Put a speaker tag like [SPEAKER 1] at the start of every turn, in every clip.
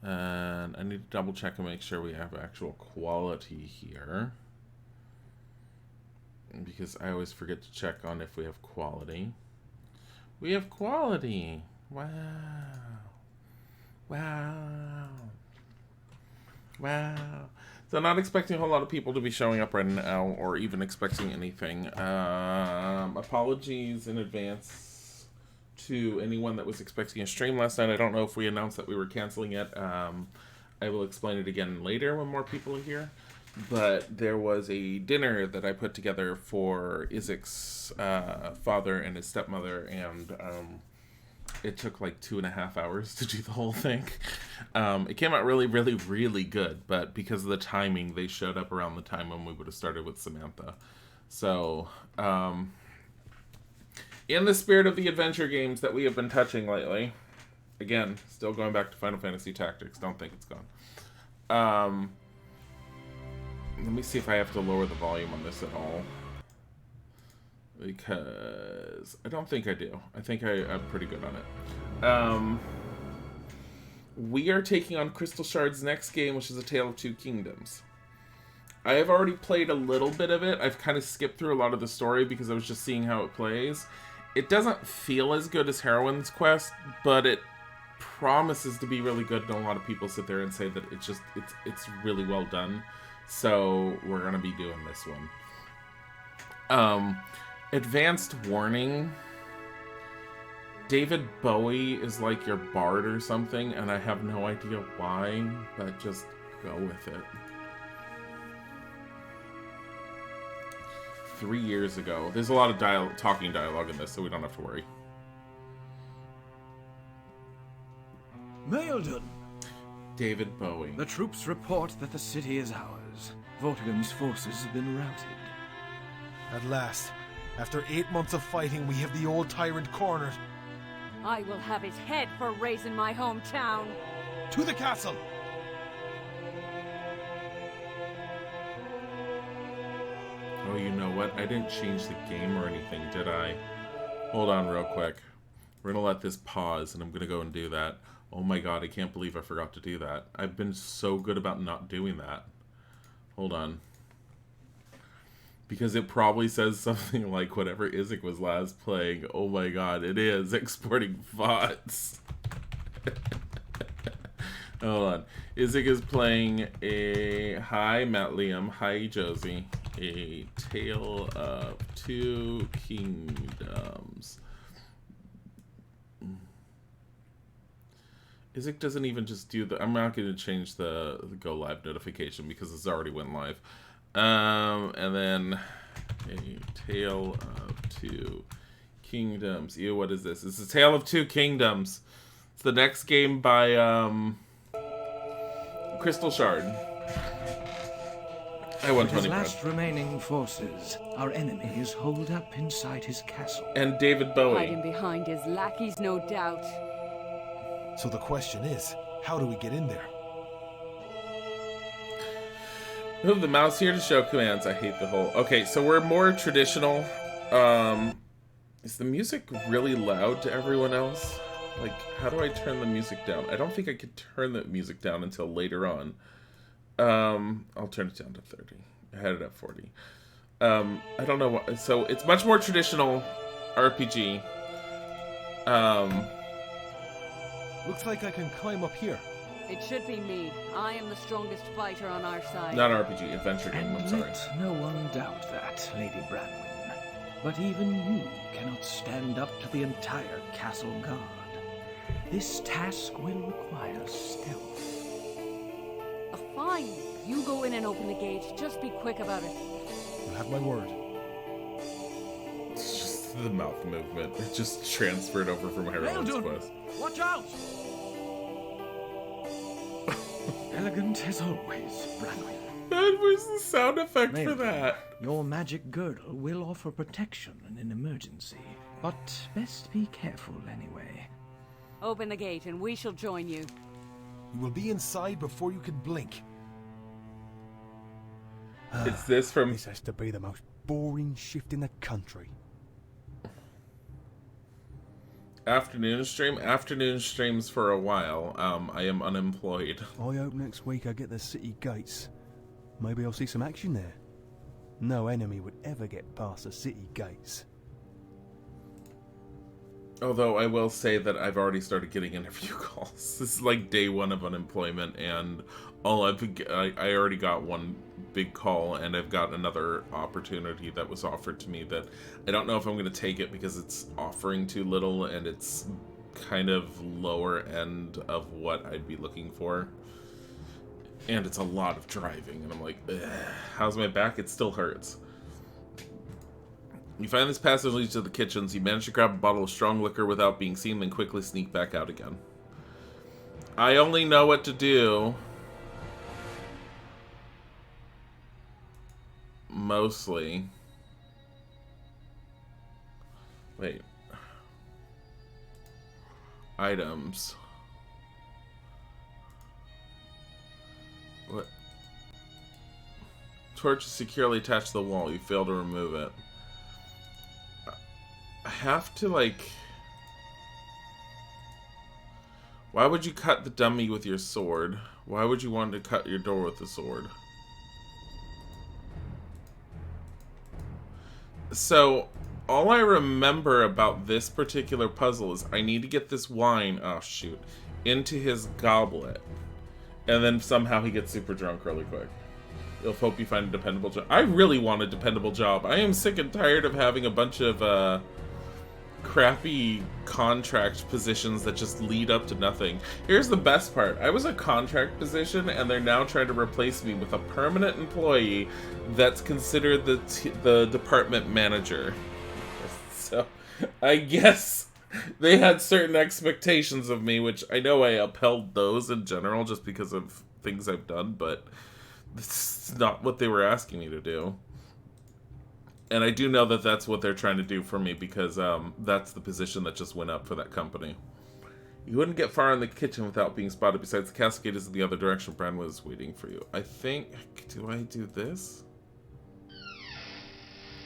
[SPEAKER 1] And I need to double check and make sure we have actual quality here. Because I always forget to check on if we have quality. We have quality! Wow. Wow. Wow. So not expecting a whole lot of people to be showing up right now, or even expecting anything. Apologies in advance to anyone that was expecting a stream last night. I don't know if we announced that we were canceling it. I will explain it again later when more people are here. But there was a dinner that I put together for Isaac's father and his stepmother, and it took like 2.5 hours to do the whole thing. It came out really, really, really good, but because of the timing, they showed up around the time when we would have started with Samantha. So, in the spirit of the adventure games that we have been touching lately, again, still going back to Final Fantasy Tactics, don't think it's gone. Let me see if I have to lower the volume on this at all. Because I don't think I do. I think I'm pretty good on it. We are taking on Crystal Shard's next game, which is A Tale of Two Kingdoms. I have already played a little bit of it. I've kind of skipped through a lot of the story because I was just seeing how it plays. It doesn't feel as good as Heroine's Quest, but it promises to be really good, and a lot of people sit there and say that it's really well done. So we're gonna be doing this one. Advanced warning. David Bowie is like your bard or something, and I have no idea why, but just go with it. 3 years ago. There's a lot of talking dialogue in this, so we don't have to worry.
[SPEAKER 2] Maelden!
[SPEAKER 1] David Bowie.
[SPEAKER 2] The troops report that the city is ours. Vortigern's forces have been routed.
[SPEAKER 3] At last. After 8 months of fighting, we have the old tyrant cornered.
[SPEAKER 4] I will have his head for raising my hometown.
[SPEAKER 3] To the castle!
[SPEAKER 1] Oh, you know what? I didn't change the game or anything, did I? Hold on real quick. We're gonna let this pause, and I'm gonna go and do that. Oh my god, I can't believe I forgot to do that. I've been so good about not doing that. Hold on. Because it probably says something like whatever Isaac was last playing. Oh my god, it is exporting VODs. Hold on. Isaac is playing a... Hi, Matt Liam. Hi, Josie. A Tale of Two Kingdoms. Isaac doesn't even just do the... I'm not going to change the go live notification because it's already went live. And then A Tale of Two Kingdoms. Ew, what is this? It's A Tale of Two Kingdoms. It's the next game by Crystal Shard. I won 20
[SPEAKER 2] His last remaining forces, our enemies hold up inside his castle.
[SPEAKER 1] And David Bowie.
[SPEAKER 4] Hiding behind his lackeys, no doubt.
[SPEAKER 3] So the question is, how do we get in there?
[SPEAKER 1] Move the mouse here to show commands. I hate the whole... Okay, so we're more traditional. Is the music really loud to everyone else? Like, how do I turn the music down? I don't think I could turn the music down until later on. I'll turn it down to 30. I had it at 40. I don't know what... So, it's much more traditional RPG.
[SPEAKER 3] Looks like I can climb up here.
[SPEAKER 4] It should be me. I am the strongest fighter on our side.
[SPEAKER 1] Not RPG, adventure game,
[SPEAKER 2] And
[SPEAKER 1] I'm sorry.
[SPEAKER 2] let no one doubt that, Lady Branwyn. But even you cannot stand up to the entire castle guard. This task will require stealth.
[SPEAKER 4] Fine. You go in and open the gate. Just be quick about it.
[SPEAKER 3] You have my word.
[SPEAKER 1] It's just the mouth movement. It just transferred over from Heroine's Quest.
[SPEAKER 2] Watch out! Elegant as always, Branwyn.
[SPEAKER 1] That was the sound effect for that.
[SPEAKER 2] Your magic girdle will offer protection in an emergency, but best be careful anyway.
[SPEAKER 4] Open the gate and we shall join you.
[SPEAKER 3] You will be inside before you can blink.
[SPEAKER 1] It's this from...
[SPEAKER 5] This has to be the most boring shift in the country.
[SPEAKER 1] Afternoon stream? Afternoon streams for a while. I am unemployed.
[SPEAKER 5] I hope next week I get the city gates. Maybe I'll see some action there. No enemy would ever get past the city gates.
[SPEAKER 1] Although I will say that I've already started getting interview calls. This is like day one of unemployment, and I already got one big call, and I've got another opportunity that was offered to me that I don't know if I'm going to take it because it's offering too little, and it's kind of lower end of what I'd be looking for. And it's a lot of driving, and I'm like, ugh. How's my back? It still hurts. You find this passage leads to the kitchens. You manage to grab a bottle of strong liquor without being seen, then quickly sneak back out again. I only know what to do. Mostly. Wait. Items. What? Torch is securely attached to the wall. You fail to remove it. I have to, like... Why would you cut the dummy with your sword? Why would you want to cut your door with the sword? So, all I remember about this particular puzzle is I need to get this wine, oh shoot, into his goblet. And then somehow he gets super drunk really quick. You'll hope you find a dependable job. I really want a dependable job. I am sick and tired of having a bunch of crappy contract positions that just lead up to nothing. Here's the best part. I was a contract position, and they're now trying to replace me with a permanent employee that's considered the department manager. So, I guess they had certain expectations of me, which I know I upheld those in general just because of things I've done, but this is not what they were asking me to do. And I do know that that's what they're trying to do for me because that's the position that just went up for that company. You wouldn't get far in the kitchen without being spotted. Besides, the cascade is in the other direction. Bran was waiting for you. I think... Do I do this?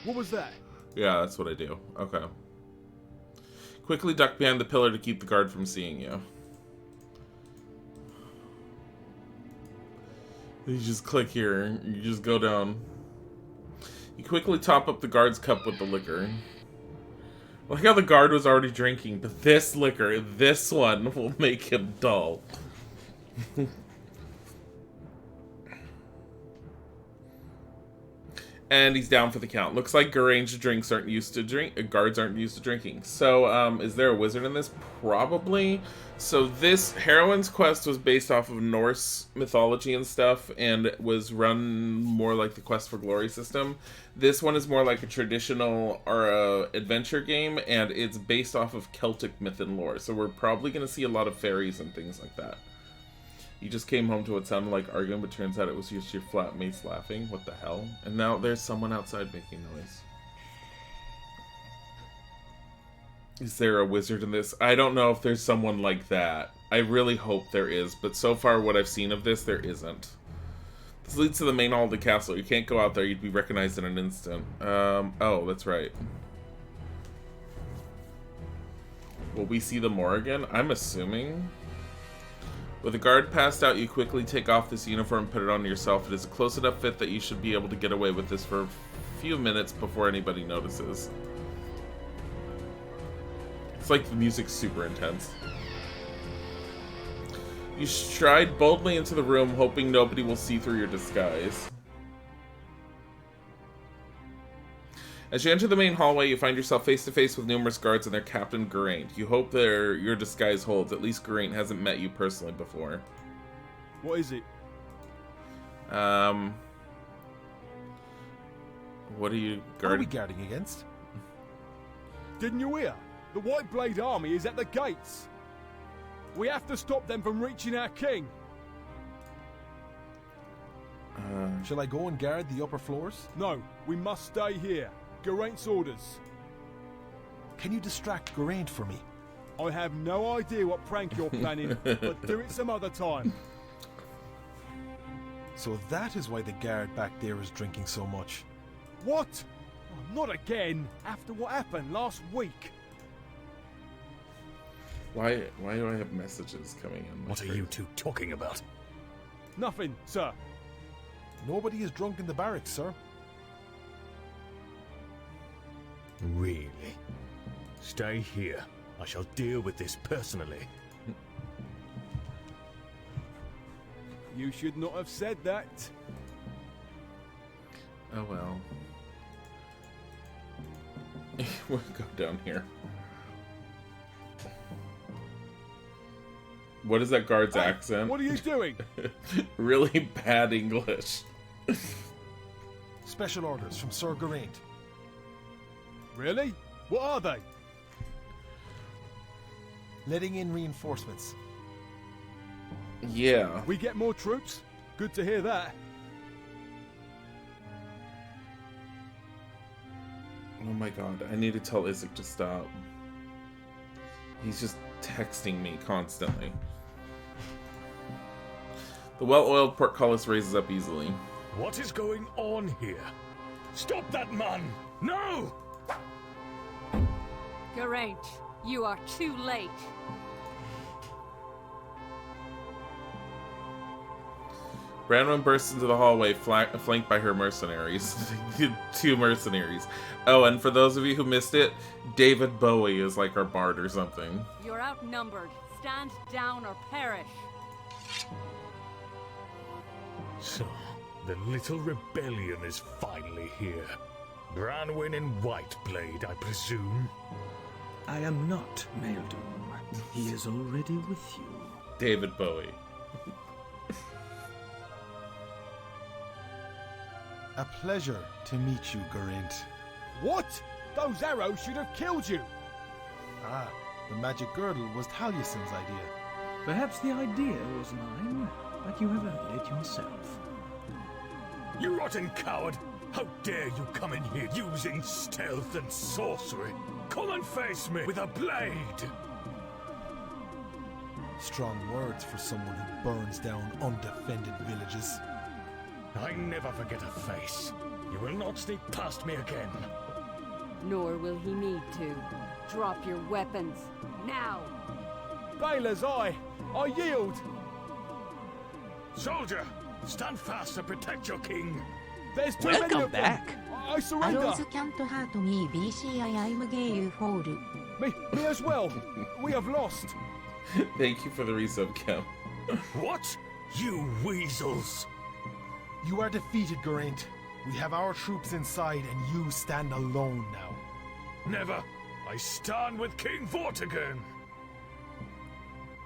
[SPEAKER 3] What was that?
[SPEAKER 1] Yeah, that's what I do. Okay. Quickly duck behind the pillar to keep the guard from seeing you. You just click here. You just go down. You quickly top up the guard's cup with the liquor. Like how the guard was already drinking, but this liquor, this one, will make him dull. And he's down for the count. Looks like guards aren't used to drinking. So, is there a wizard in this? Probably. So this Heroine's Quest was based off of Norse mythology and stuff, and it was run more like the Quest for Glory system. This one is more like a traditional adventure game, and it's based off of Celtic myth and lore. So we're probably going to see a lot of fairies and things like that. You just came home to what sounded like arguing, but turns out it was just your flatmates laughing. What the hell? And now there's someone outside making noise. Is there a wizard in this? I don't know if there's someone like that. I really hope there is, but so far what I've seen of this, there isn't. This leads to the main hall of the castle. You can't go out there, you'd be recognized in an instant. Oh, that's right. Will we see them more again? I'm assuming. With a guard passed out, you quickly take off this uniform and put it on yourself. It is a close enough fit that you should be able to get away with this for a few minutes before anybody notices. It's like the music's super intense. You stride boldly into the room, hoping nobody will see through your disguise. As you enter the main hallway, you find yourself face to face with numerous guards and their captain, Geraint. You hope your disguise holds. At least Geraint hasn't met you personally before.
[SPEAKER 3] What is it?
[SPEAKER 1] What are you guarding?
[SPEAKER 3] What are we guarding against? Didn't you hear? The White Blade army is at the gates. We have to stop them from reaching our king.
[SPEAKER 6] Shall I go and guard the upper floors?
[SPEAKER 3] No, we must stay here. Geraint's orders.
[SPEAKER 6] Can you distract Geraint for me?
[SPEAKER 3] I have no idea what prank you're planning, but do it some other time.
[SPEAKER 6] So that is why the guard back there is drinking so much.
[SPEAKER 3] What? Oh, not again, after what happened last week.
[SPEAKER 1] Why do I have messages coming in?
[SPEAKER 7] What are you two talking about?
[SPEAKER 3] Nothing, sir.
[SPEAKER 6] Nobody is drunk in the barracks, sir.
[SPEAKER 7] Really? Stay here. I shall deal with this personally.
[SPEAKER 3] You should not have said that.
[SPEAKER 1] Oh well. We'll go down here. What is that guard's accent?
[SPEAKER 3] What are you doing?
[SPEAKER 1] Really bad English.
[SPEAKER 6] Special orders from Sir Geraint.
[SPEAKER 3] Really? What are they?
[SPEAKER 6] Letting in reinforcements.
[SPEAKER 1] Yeah.
[SPEAKER 3] We get more troops? Good to hear that.
[SPEAKER 1] Oh my god, I need to tell Isaac to stop. He's just texting me constantly. The well-oiled portcullis raises up easily.
[SPEAKER 7] What is going on here? Stop that man! No!
[SPEAKER 4] Geraint, you are too late.
[SPEAKER 1] Branwen bursts into the hallway, flanked by her mercenaries. 2 mercenaries. Oh, and for those of you who missed it, David Bowie is like our bard or something.
[SPEAKER 4] You're outnumbered. Stand down or perish.
[SPEAKER 7] So, the little rebellion is finally here. Branwen in Whiteblade, I presume?
[SPEAKER 2] I am not Maeldoom. He is already with you.
[SPEAKER 1] David Bowie.
[SPEAKER 6] A pleasure to meet you, Geraint.
[SPEAKER 3] What? Those arrows should have killed you.
[SPEAKER 6] Ah, the magic girdle was Taliesin's idea.
[SPEAKER 2] Perhaps the idea was mine, but you have earned it yourself.
[SPEAKER 7] You rotten coward! How dare you come in here using stealth and sorcery? Come and face me with a blade!
[SPEAKER 6] Strong words for someone who burns down undefended villages.
[SPEAKER 7] I never forget a face. You will not sneak past me again.
[SPEAKER 4] Nor will he need to. Drop your weapons. Now!
[SPEAKER 3] Baylor's Eye! I yield!
[SPEAKER 7] Soldier, stand fast and protect your king.
[SPEAKER 3] There's too many
[SPEAKER 8] Welcome
[SPEAKER 3] of them.
[SPEAKER 8] back.
[SPEAKER 3] I surrender!
[SPEAKER 9] Arrows can't hurt me, BCIIM gay fall.
[SPEAKER 3] Me as well! We have lost!
[SPEAKER 1] Thank you for the resub, Kim.
[SPEAKER 7] What? You weasels!
[SPEAKER 6] You are defeated, Geraint. We have our troops inside, and you stand alone now.
[SPEAKER 7] Never! I stand with King Vortigern!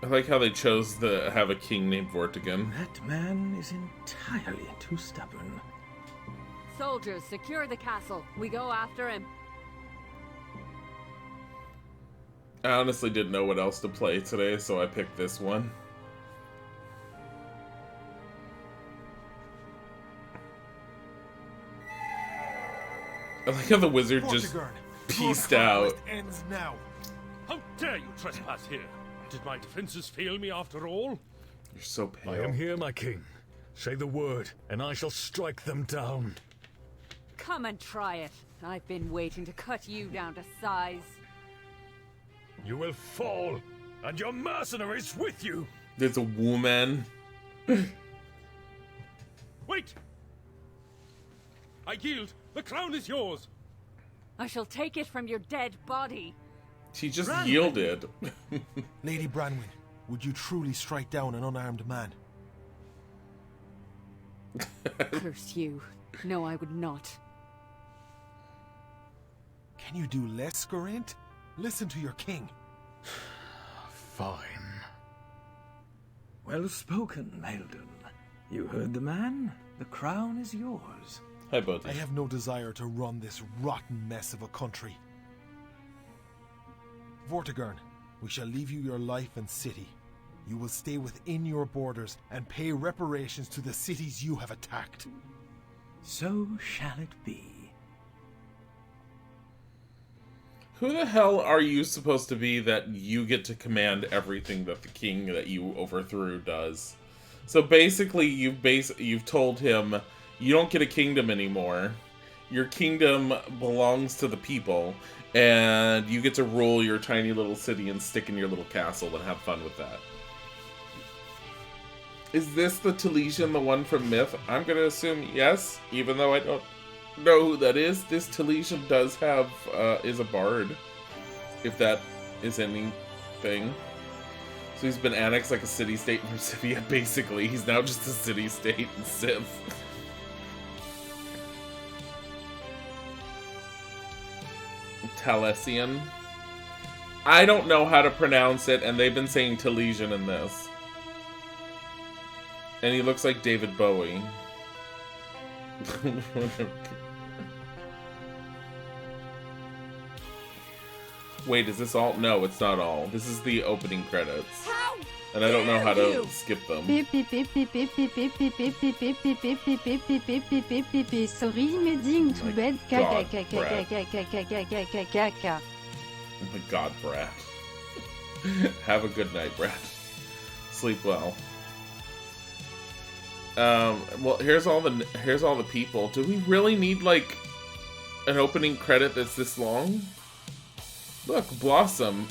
[SPEAKER 1] I like how they chose to have a king named Vortigern.
[SPEAKER 2] That man is entirely too stubborn.
[SPEAKER 4] Soldiers, secure the castle. We go after him.
[SPEAKER 1] I honestly didn't know what else to play today, so I picked this one. I like how the wizard just
[SPEAKER 6] Vortigern,
[SPEAKER 1] pieced
[SPEAKER 6] your
[SPEAKER 1] out.
[SPEAKER 6] conquest ends now.
[SPEAKER 10] How dare you trespass here? Did my defenses fail me after all?
[SPEAKER 1] You're so pale.
[SPEAKER 7] I am here, my king. Say the word, and I shall strike them down.
[SPEAKER 4] Come and try it. I've been waiting to cut you down to size.
[SPEAKER 7] You will fall, and your mercenaries with you!
[SPEAKER 1] There's a woman.
[SPEAKER 10] Wait! I yield. The crown is yours.
[SPEAKER 4] I shall take it from your dead body.
[SPEAKER 1] She just yielded.
[SPEAKER 6] Lady Branwen, would you truly strike down an unarmed man?
[SPEAKER 4] Curse you. No, I would not.
[SPEAKER 6] Can you do less, Geraint? Listen to your king.
[SPEAKER 7] Fine.
[SPEAKER 2] Well spoken, Maeldoom. You heard the man. The crown is yours.
[SPEAKER 1] Hi, both.
[SPEAKER 6] I have no desire to run this rotten mess of a country. Vortigern, we shall leave you your life and city. You will stay within your borders and pay reparations to the cities you have attacked.
[SPEAKER 2] So shall it be.
[SPEAKER 1] Who the hell are you supposed to be that you get to command everything that the king that you overthrew does? So basically, you've told him you don't get a kingdom anymore. Your kingdom belongs to the people, and you get to rule your tiny little city and stick in your little castle and have fun with that. Is this the Talesian, the one from Myth? I'm gonna assume yes, even though I don't know who that is. This Talesian does have, is a bard, if that is anything. So he's been annexed like a city-state from Scythia, basically. He's now just a city-state in Sith. Talesian. I don't know how to pronounce it, and they've been saying Talesian in this. And he looks like David Bowie. Wait, is this all? No, it's not all. This is the opening credits. And I don't know how to skip them. Oh my god, Brad. Have a good night, Brad. Sleep well. Well, here's all the people. Do we really need, like, an opening credit that's this long? Look, Blossom.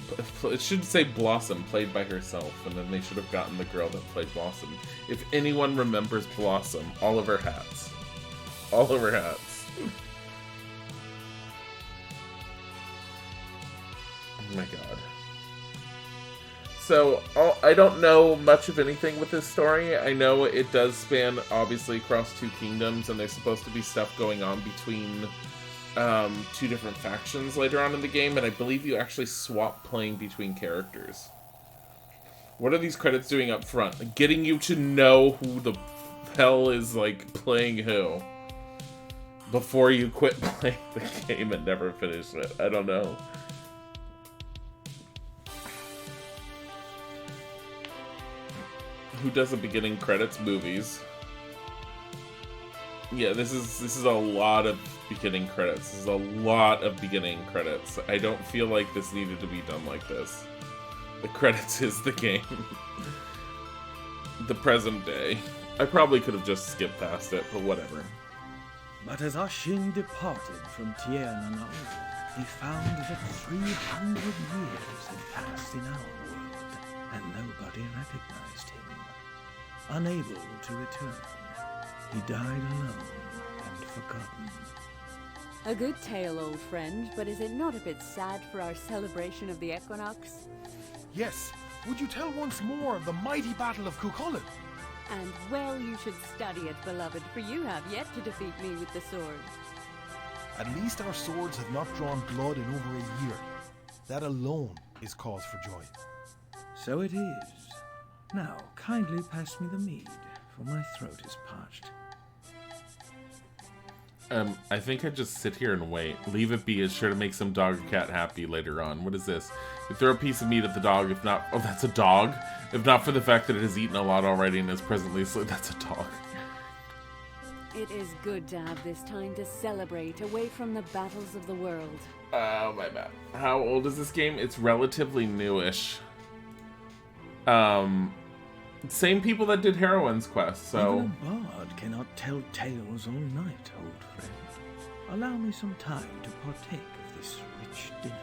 [SPEAKER 1] It should say Blossom, played by herself, and then they should have gotten the girl that played Blossom. If anyone remembers Blossom, all of her hats. All of her hats. Oh my god. So, I don't know much of anything with this story. I know it does span, obviously, across two kingdoms, and there's supposed to be stuff going on between two different factions later on in the game, and I believe you actually swap playing between characters. What are these credits doing up front? Getting you to know who the hell is, like, playing who before you quit playing the game and never finish it. I don't know. Who does the beginning credits? Movies. Yeah, this is a lot of beginning credits. This is a lot of beginning credits. I don't feel like this needed to be done like this. The credits is the game. The present day. I probably could have just skipped past it, but whatever.
[SPEAKER 2] But as Ashin departed from Tiernan, he found that 300 years had passed in our world, and nobody recognized him. Unable to return, he died alone and forgotten.
[SPEAKER 4] A good tale, old friend, but is it not a bit sad for our celebration of the equinox?
[SPEAKER 6] Yes, would you tell once more of the mighty battle of Cuchulainn?
[SPEAKER 4] And well you should study it, beloved, for you have yet to defeat me with the sword.
[SPEAKER 6] At least our swords have not drawn blood in over a year. That alone is cause for joy.
[SPEAKER 2] So it is. Now, kindly pass me the mead, for my throat is parched.
[SPEAKER 1] I think I'd just sit here and wait. Leave it be is sure to make some dog or cat happy later on. What is this? You throw a piece of meat at the dog, if not... Oh, that's a dog? If not for the fact that it has eaten a lot already and is presently asleep, that's a dog.
[SPEAKER 4] It is good to have this time to celebrate away from the battles of the world.
[SPEAKER 1] Oh, my bad. How old is this game? It's relatively newish. Same people that did Heroine's Quest, so...
[SPEAKER 2] Even a bard cannot tell tales all night, old friend. Allow me some time to partake of this rich dinner.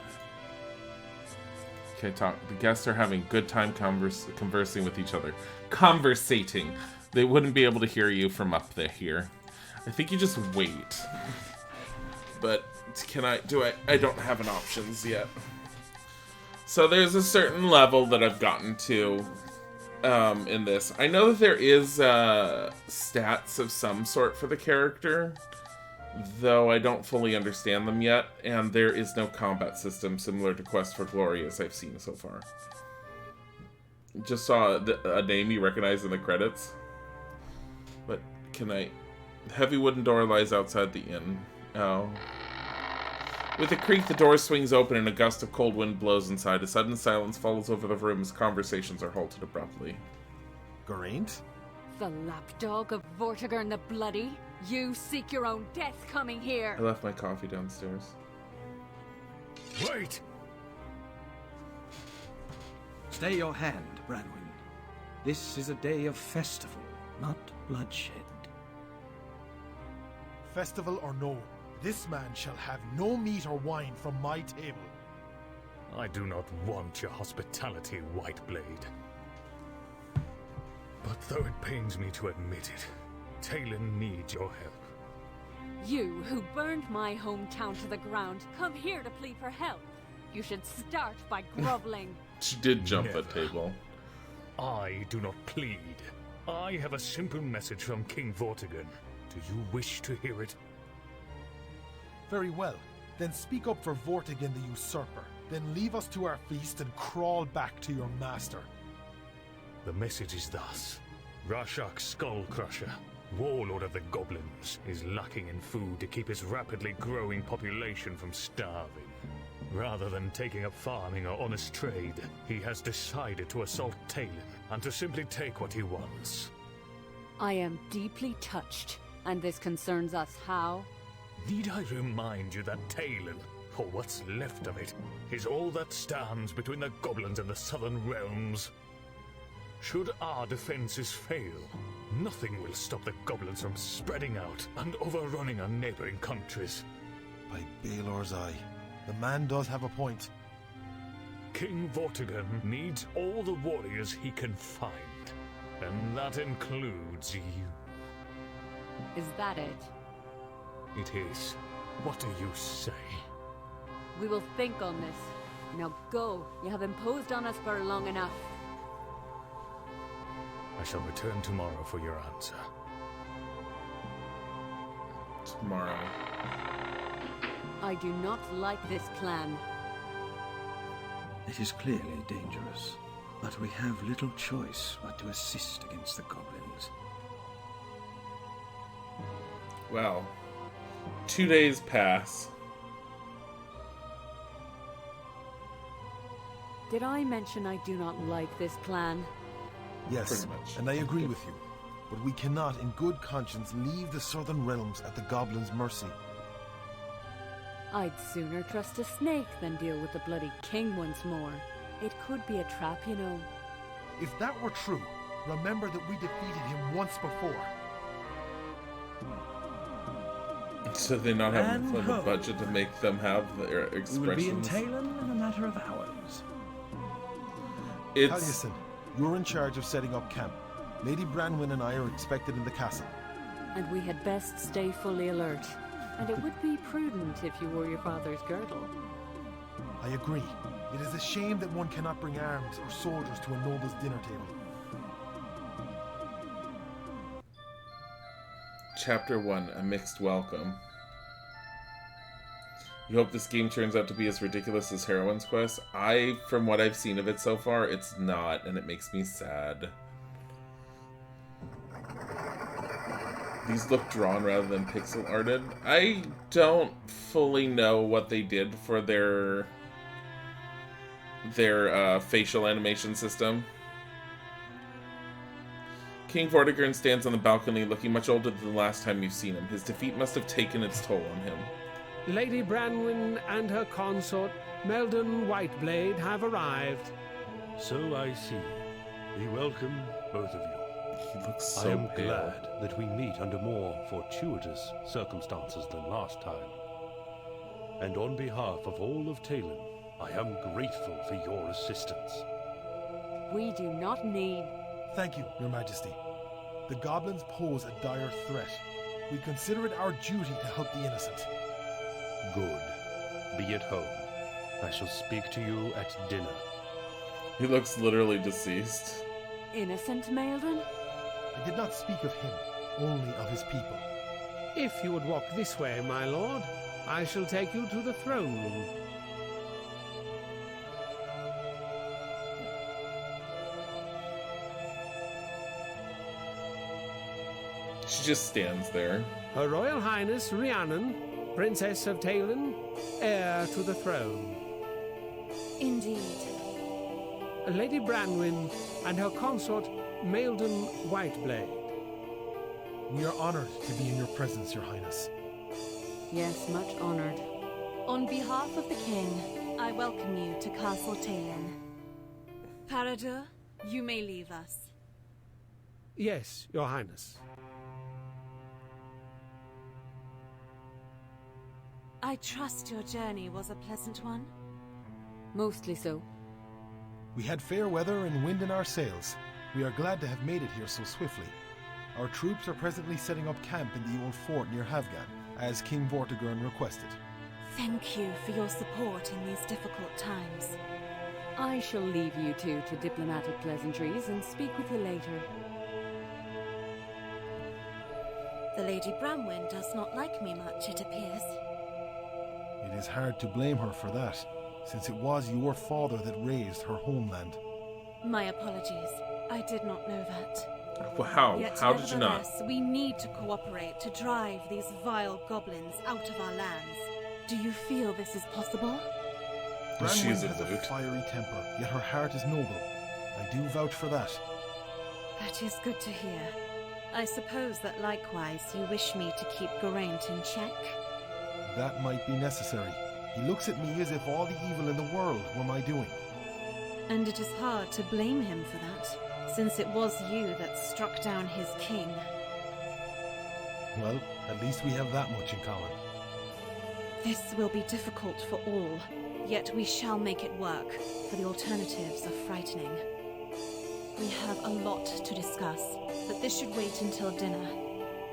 [SPEAKER 1] Okay, talk. The guests are having good time conversing with each other. Conversating. They wouldn't be able to hear you from up there here. I think you just wait. But can I... I don't have an options yet. So there's a certain level that I've gotten to in this. I know that there is stats of some sort for the character, though I don't fully understand them yet, and there is no combat system similar to Quest for Glory as I've seen so far. Just saw a name you recognize in the credits. But can I... Heavy wooden door lies outside the inn. Oh... With a creak, the door swings open and a gust of cold wind blows inside. A sudden silence follows over the room as conversations are halted abruptly.
[SPEAKER 6] Geraint?
[SPEAKER 4] The lapdog of Vortigern the Bloody? You seek your own death coming here!
[SPEAKER 1] I left my coffee downstairs.
[SPEAKER 7] Wait!
[SPEAKER 2] Stay your hand, Branwyn. This is a day of festival, not bloodshed.
[SPEAKER 6] Festival or no, This man shall have no meat or wine from my table.
[SPEAKER 7] I do not want your hospitality, Whiteblade. But though it pains me to admit it, Talon needs your help.
[SPEAKER 4] You, who burned my hometown to the ground, come here to plead for help. You should start by groveling.
[SPEAKER 1] She did jump
[SPEAKER 7] Never.
[SPEAKER 1] the table.
[SPEAKER 7] I do not plead. I have a simple message from King Vortigern. Do you wish to hear it?
[SPEAKER 6] Very well. Then speak up for Vortigern the usurper. Then leave us to our feast and crawl back to your master.
[SPEAKER 7] The message is thus. Rashak Skullcrusher, warlord of the goblins, is lacking in food to keep his rapidly growing population from starving. Rather than taking up farming or honest trade, he has decided to assault Talon and to simply take what he wants.
[SPEAKER 4] I am deeply touched, and this concerns us how?
[SPEAKER 7] Need I remind you that Talon, or what's left of it, is all that stands between the goblins and the southern realms? Should our defenses fail, nothing will stop the goblins from spreading out and overrunning our neighboring countries.
[SPEAKER 6] By Baelor's eye, the man does have a point.
[SPEAKER 7] King Vortigern needs all the warriors he can find, and that includes you.
[SPEAKER 4] Is that it?
[SPEAKER 7] It is. What do you say?
[SPEAKER 4] We will think on this. Now go. You have imposed on us for long enough.
[SPEAKER 7] I shall return tomorrow for your answer.
[SPEAKER 1] Tomorrow.
[SPEAKER 4] I do not like this plan.
[SPEAKER 2] It is clearly dangerous, but we have little choice but to assist against the goblins.
[SPEAKER 1] Well, 2 days pass.
[SPEAKER 4] Did I mention I do not like this plan?
[SPEAKER 6] Yes,
[SPEAKER 1] Pretty much.
[SPEAKER 6] and I agree with you. But we cannot, in good conscience, leave the southern realms at the goblins' mercy.
[SPEAKER 4] I'd sooner trust a snake than deal with the bloody king once more. It could be a trap, you know.
[SPEAKER 6] If that were true, remember that we defeated him once before.
[SPEAKER 1] So they not have
[SPEAKER 2] And
[SPEAKER 1] the
[SPEAKER 2] ho.
[SPEAKER 1] budget to make them have their
[SPEAKER 2] We will be in
[SPEAKER 1] expressions.
[SPEAKER 2] Talon in a matter of hours.
[SPEAKER 1] It's
[SPEAKER 6] Taliesin, you're in charge of setting up camp. Lady Branwyn and I are expected in the castle.
[SPEAKER 4] And we had best stay fully alert. And it would be prudent if you wore your father's girdle.
[SPEAKER 6] I agree. It is a shame that one cannot bring arms or soldiers to a noble's dinner table.
[SPEAKER 1] Chapter 1, A Mixed Welcome. You hope this game turns out to be as ridiculous as Heroine's Quest? From what I've seen of it so far, it's not, and it makes me sad. These look drawn rather than pixel arted. I don't fully know what they did for their facial animation system. King Vortigern stands on the balcony looking much older than the last time you've seen him. His defeat must have taken its toll on him.
[SPEAKER 8] Lady Branwyn and her consort, Meldon Whiteblade, have arrived.
[SPEAKER 10] So I see. We welcome both of you.
[SPEAKER 1] He looks so
[SPEAKER 10] I am
[SPEAKER 1] pale.
[SPEAKER 10] glad that we meet under more fortuitous circumstances than last time. And on behalf of all of Talon, I am grateful for your assistance.
[SPEAKER 4] We do not need...
[SPEAKER 6] Thank you, Your Majesty. The goblins pose a dire threat. We consider it our duty to help the innocent.
[SPEAKER 10] Good. Be at home. I shall speak to you at dinner.
[SPEAKER 1] He looks literally deceased.
[SPEAKER 4] Innocent Maelden?
[SPEAKER 6] I did not speak of him, only of his people.
[SPEAKER 8] If you would walk this way, my lord, I shall take you to the throne room.
[SPEAKER 1] She just stands there.
[SPEAKER 8] Her Royal Highness Rhiannon, Princess of Talon, heir to the throne.
[SPEAKER 4] Indeed.
[SPEAKER 8] Lady Branwyn and her consort, Meldon Whiteblade.
[SPEAKER 6] We are honored to be in your presence, Your Highness.
[SPEAKER 4] Yes, much honored.
[SPEAKER 11] On behalf of the king, I welcome you to Castle Talon. Paradur, you may leave us.
[SPEAKER 8] Yes, Your Highness.
[SPEAKER 11] I trust your journey was a pleasant one?
[SPEAKER 4] Mostly so.
[SPEAKER 6] We had fair weather and wind in our sails. We are glad to have made it here so swiftly. Our troops are presently setting up camp in the old fort near Havgan, as King Vortigern requested.
[SPEAKER 11] Thank you for your support in these difficult times.
[SPEAKER 4] I shall leave you two to diplomatic pleasantries and speak with you later.
[SPEAKER 11] The Lady Bramwyn does not like me much, it appears.
[SPEAKER 6] It is hard to blame her for that, since it was your father that raised her homeland.
[SPEAKER 11] My apologies. I did not know that.
[SPEAKER 1] Wow,
[SPEAKER 11] Yet,
[SPEAKER 1] how did you not?
[SPEAKER 11] nevertheless, we need to cooperate to drive these vile goblins out of our lands. Do you feel this is possible?
[SPEAKER 1] She
[SPEAKER 6] Branwen
[SPEAKER 1] is a
[SPEAKER 6] has a
[SPEAKER 1] brute.
[SPEAKER 6] fiery temper, yet her heart is noble. I do vouch for that.
[SPEAKER 11] That is good to hear. I suppose that likewise you wish me to keep Geraint in check?
[SPEAKER 6] That might be necessary. He looks at me as if all the evil in the world were my doing.
[SPEAKER 11] And it is hard to blame him for that, since it was you that struck down his king.
[SPEAKER 6] Well, at least we have that much in common.
[SPEAKER 11] This will be difficult for all, yet we shall make it work, for the alternatives are frightening. We have a lot to discuss, but this should wait until dinner.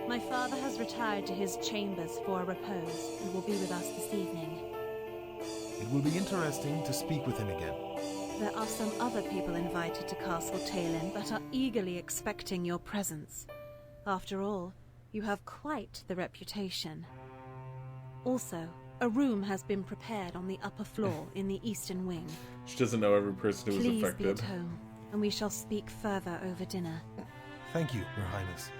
[SPEAKER 11] My father has retired to his chambers for a repose and will be with us this evening.
[SPEAKER 6] It will be interesting to speak with him again.
[SPEAKER 11] There are some other people invited to Castle Talon that are eagerly expecting your presence. After all, you have quite the reputation. Also, a room has been prepared on the upper floor in the eastern wing.
[SPEAKER 1] She doesn't know every person who was
[SPEAKER 11] Please
[SPEAKER 1] affected.
[SPEAKER 11] be at home, and we shall speak further over dinner.
[SPEAKER 6] Thank you, Your Highness.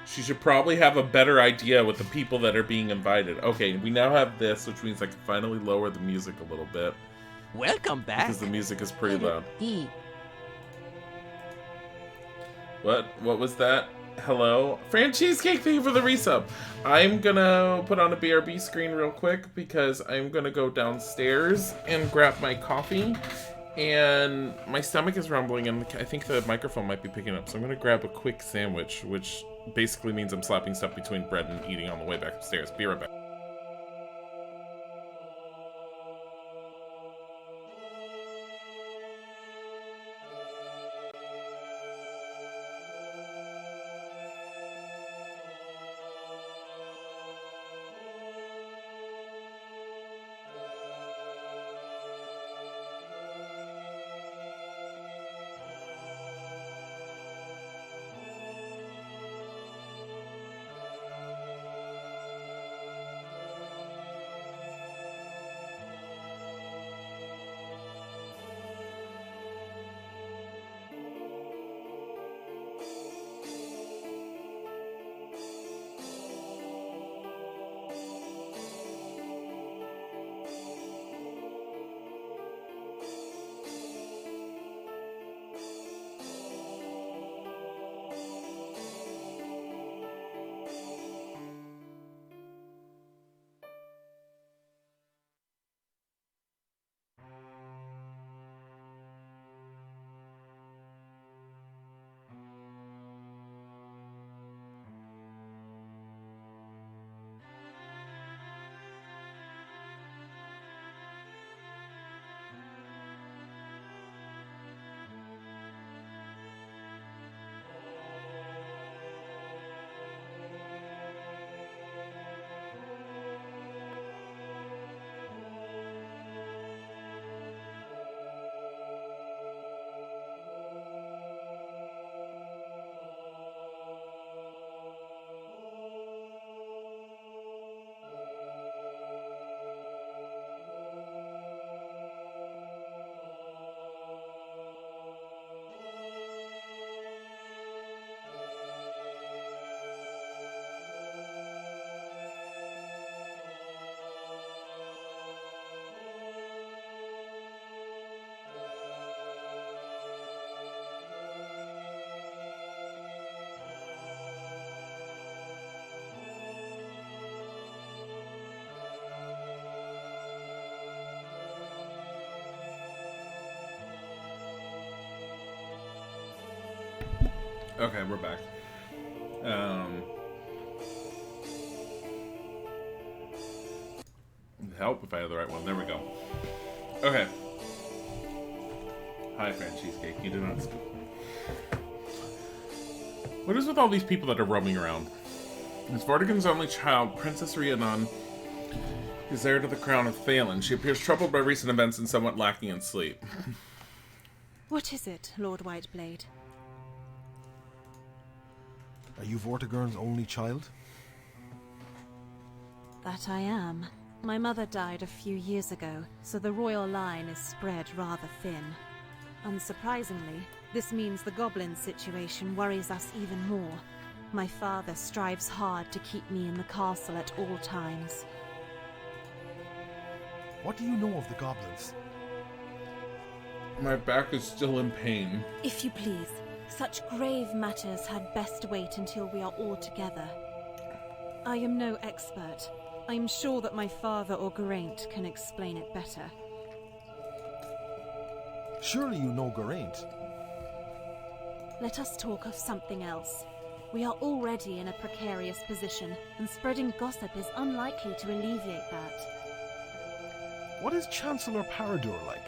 [SPEAKER 1] She should probably have a better idea with the people that are being invited. Okay, we now have this, which means I can finally lower the music a little bit.
[SPEAKER 12] Welcome back.
[SPEAKER 1] Because the music is pretty loud.
[SPEAKER 9] D.
[SPEAKER 1] What was that? Hello? Fran Cheesecake, thank you for the resub. I'm gonna put on a BRB screen real quick because I'm gonna go downstairs and grab my coffee. And my stomach is rumbling and I think the microphone might be picking up. So I'm gonna grab a quick sandwich, which basically means I'm slapping stuff between bread and eating on the way back upstairs. Be right back. Okay, we're back. help if I had the right one. There we go. Okay. Hi, Fan Cheesecake. You did not speak. What is with all these people that are roaming around? As Vortigern's only child, Princess Rhiannon is heir to the crown of Thalen. She appears troubled by recent events and somewhat lacking in sleep.
[SPEAKER 11] What is it, Lord Whiteblade?
[SPEAKER 6] Are you Vortigern's only child?
[SPEAKER 11] That I am. My mother died a few years ago, so the royal line is spread rather thin. Unsurprisingly, this means the goblin situation worries us even more. My father strives hard to keep me in the castle at all times.
[SPEAKER 6] What do you know of the goblins?
[SPEAKER 1] My back is still in pain.
[SPEAKER 11] If you please, such grave matters had best wait until we are all together. I am no expert. I am sure that my father or Geraint can explain it better.
[SPEAKER 6] Surely you know Geraint.
[SPEAKER 11] Let us talk of something else. We are already in a precarious position, and spreading gossip is unlikely to alleviate that.
[SPEAKER 6] What is Chancellor Paradur like?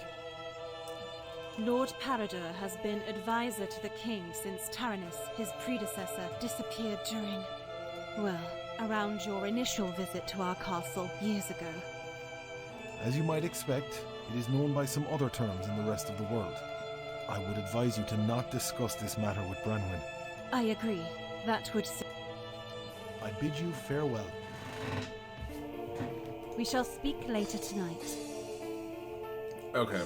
[SPEAKER 11] Lord Paradur has been advisor to the king since Taranis, his predecessor, disappeared during, well, around your initial visit to our castle years ago.
[SPEAKER 6] As you might expect, it is known by some other terms in the rest of the world. I would advise you to not discuss this matter with Branwen.
[SPEAKER 11] I agree. That would...
[SPEAKER 6] I bid you farewell.
[SPEAKER 11] We shall speak later tonight.
[SPEAKER 1] Okay.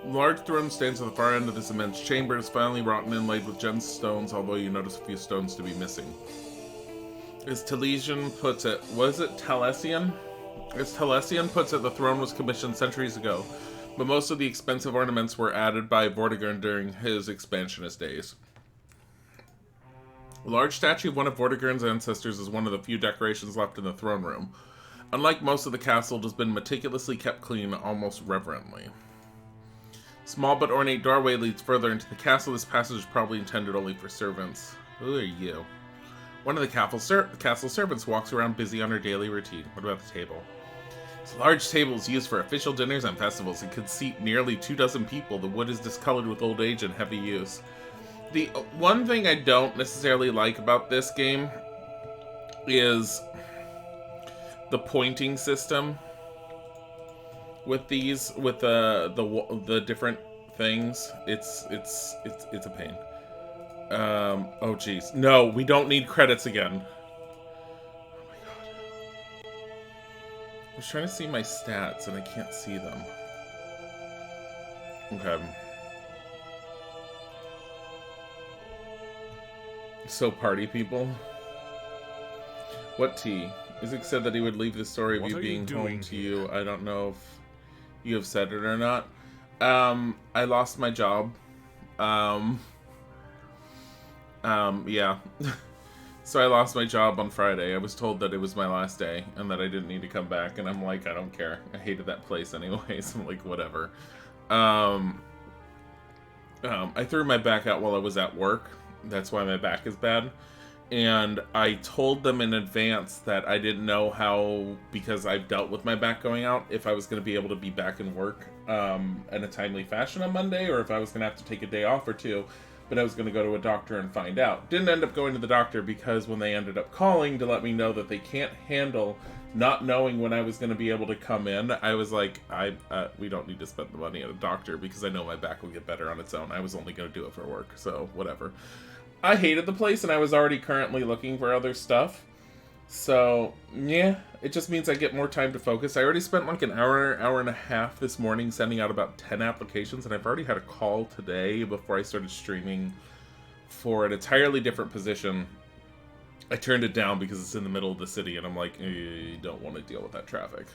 [SPEAKER 1] Large throne stands at the far end of this immense chamber. It's finely wrought and inlaid with gemstones, although you notice a few stones to be missing. As Talesian puts it, was it Talesian? As Talesian puts it, the throne was commissioned centuries ago, but most of the expensive ornaments were added by Vortigern during his expansionist days. A large statue of one of Vortigern's ancestors is one of the few decorations left in the throne room. Unlike most of the castle, it has been meticulously kept clean, almost reverently. Small but ornate doorway leads further into the castle. This passage is probably intended only for servants. Who are you? One of the castle servants walks around busy on her daily routine. What about the table? This large table is used for official dinners and festivals. It could seat nearly 24 people. The wood is discolored with old age and heavy use. The one thing I don't necessarily like about this game is the pointing system with these, with the different things. It's a pain. Oh geez. No, we don't need credits again. Oh my god. I was trying to see my stats and I can't see them. Okay. So party people. What tea? Isaac said that he would leave the story of you being home to you. I don't know if you have said it or not. I lost my job. Yeah. So I lost my job on Friday. I was told that it was my last day and that I didn't need to come back, and I'm like, I don't care. I hated that place anyways. I'm like, whatever. I threw my back out while I was at work. That's why my back is bad. And I told them in advance that I didn't know how, because I've dealt with my back going out, if I was going to be able to be back in work in a timely fashion on Monday, or if I was going to have to take a day off or two. But I was going to go to a doctor and find out. Didn't end up going to the doctor because when they ended up calling to let me know that they can't handle not knowing when I was going to be able to come in, I was like, we don't need to spend the money at a doctor because I know my back will get better on its own. I was only going to do it for work, so whatever. I hated the place, and I was already currently looking for other stuff. So, yeah, it just means I get more time to focus. I already spent like an hour and a half this morning sending out about 10 applications, and I've already had a call today before I started streaming for an entirely different position. I turned it down because it's in the middle of the city, and I'm like, you don't want to deal with that traffic.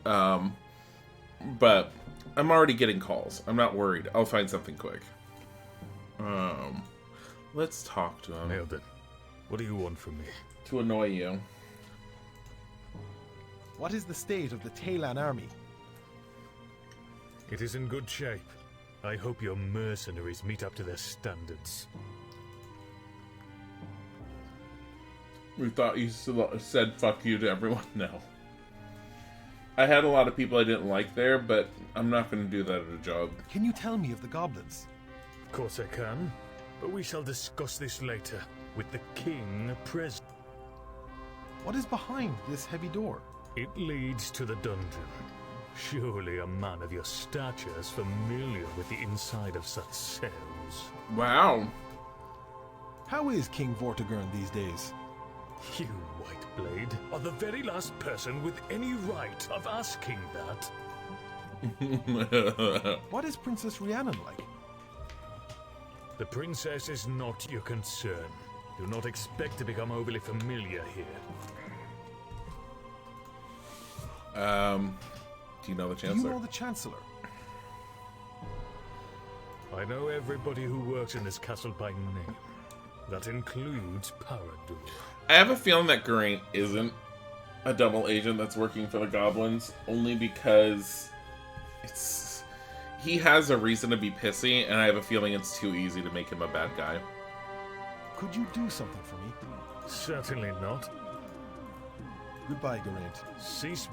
[SPEAKER 1] But I'm already getting calls. I'm not worried. I'll find something quick. Let's talk to him.
[SPEAKER 7] Nailed it. What do you want from me?
[SPEAKER 1] To annoy you.
[SPEAKER 6] What is the state of the Talan army?
[SPEAKER 7] It is in good shape. I hope your mercenaries meet up to their standards.
[SPEAKER 1] We thought you said fuck you to everyone. No. I had a lot of people I didn't like there, but I'm not going to do that at a job.
[SPEAKER 6] Can you tell me of the goblins?
[SPEAKER 7] Of course I can, but we shall discuss this later, with the king present.
[SPEAKER 6] What is behind this heavy door?
[SPEAKER 7] It leads to the dungeon. Surely a man of your stature is familiar with the inside of such cells.
[SPEAKER 1] Wow.
[SPEAKER 6] How is King Vortigern these days?
[SPEAKER 7] You, Whiteblade, are the very last person with any right of asking that.
[SPEAKER 6] What is Princess Rhiannon like?
[SPEAKER 7] The princess is not your concern. Do not expect to become overly familiar here.
[SPEAKER 1] Do you know the
[SPEAKER 6] Do
[SPEAKER 1] Chancellor?
[SPEAKER 6] you know the Chancellor?
[SPEAKER 7] I know everybody who works in this castle by name. That includes Paradur.
[SPEAKER 1] I have a feeling that Geraint isn't a double agent that's working for the goblins, only because he has a reason to be pissy, and I have a feeling it's too easy to make him a bad guy.
[SPEAKER 6] Could you do something for me?
[SPEAKER 7] Certainly not.
[SPEAKER 6] Goodbye, Geraint.
[SPEAKER 7] Cease.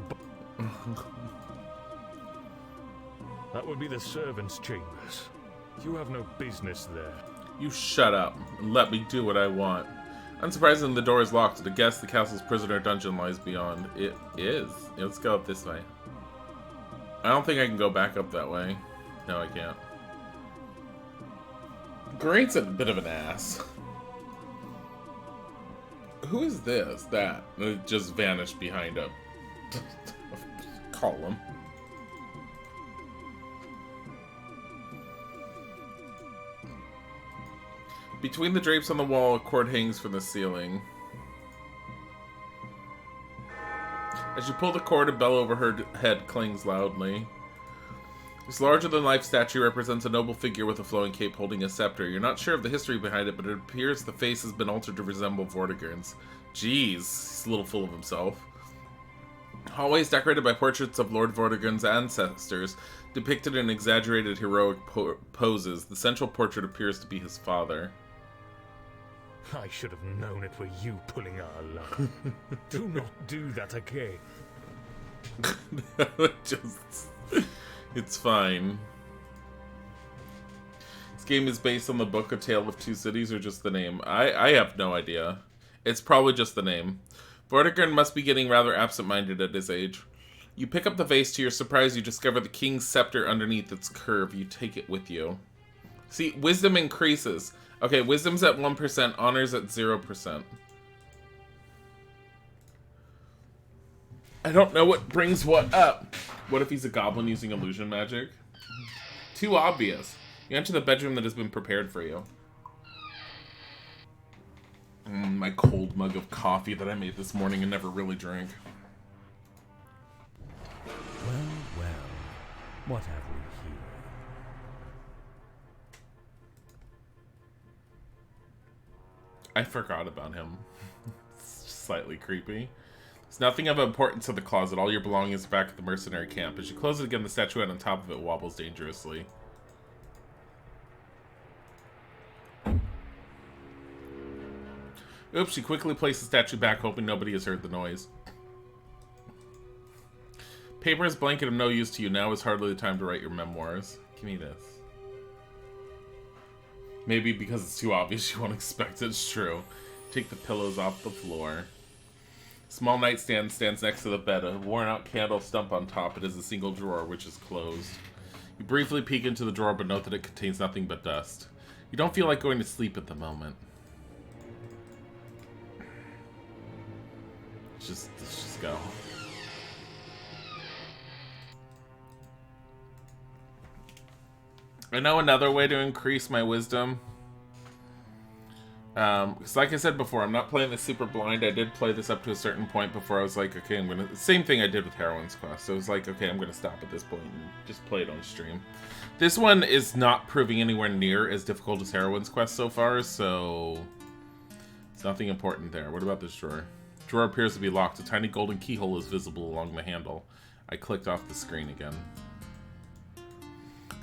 [SPEAKER 7] That would be the servants' chambers. You have no business there.
[SPEAKER 1] You shut up and let me do what I want. Unsurprisingly, the door is locked. To guess, the castle's prisoner dungeon lies beyond. It is. Let's go up this way. I don't think I can go back up that way. No, I can't. Geraint's a bit of an ass. Who is this? That just vanished behind him. Call him. Between the drapes on the wall, a cord hangs from the ceiling. As you pull the cord, a bell over her head clings loudly. This larger-than-life statue represents a noble figure with a flowing cape holding a scepter. You're not sure of the history behind it, but it appears the face has been altered to resemble Vortigern's. Jeez, he's a little full of himself. Hallways decorated by portraits of Lord Vortigern's ancestors, depicted in exaggerated heroic poses. The central portrait appears to be his father.
[SPEAKER 7] I should have known it were you pulling our luck. Do not do that again.
[SPEAKER 1] It's fine. This game is based on the book A Tale of Two Cities, or just the name? I have no idea. It's probably just the name. Vortigern must be getting rather absent-minded at his age. You pick up the vase. To your surprise, you discover the king's scepter underneath its curve. You take it with you. See, wisdom increases. Okay, wisdom's at 1%, honor's at 0%. I don't know what brings what up. What if he's a goblin using illusion magic? Too obvious. You enter the bedroom that has been prepared for you. My cold mug of coffee that I made this morning and never really drank.
[SPEAKER 2] Well, what have we here?
[SPEAKER 1] I forgot about him. It's slightly creepy. There's nothing of importance in the closet. All your belongings are back at the mercenary camp. As you close it again, the statuette on top of it wobbles dangerously. Oops, she quickly placed the statue back, hoping nobody has heard the noise. Paper is blank and of no use to you. Now is hardly the time to write your memoirs. Give me this. Maybe because it's too obvious you won't expect it. It's true. Take the pillows off the floor. Small nightstand stands next to the bed. A worn-out candle stump on top. It is a single drawer, which is closed. You briefly peek into the drawer, but note that it contains nothing but dust. You don't feel like going to sleep at the moment. Let's just go. I know another way to increase my wisdom. Because like I said before, I'm not playing this super blind. I did play this up to a certain point before I was like, okay, I'm gonna... Same thing I did with Heroine's Quest. So I was like, okay, I'm gonna stop at this point and just play it on stream. This one is not proving anywhere near as difficult as Heroine's Quest so far, so... It's nothing important there. What about this drawer? Drawer appears to be locked. A tiny golden keyhole is visible along the handle. I clicked off the screen again.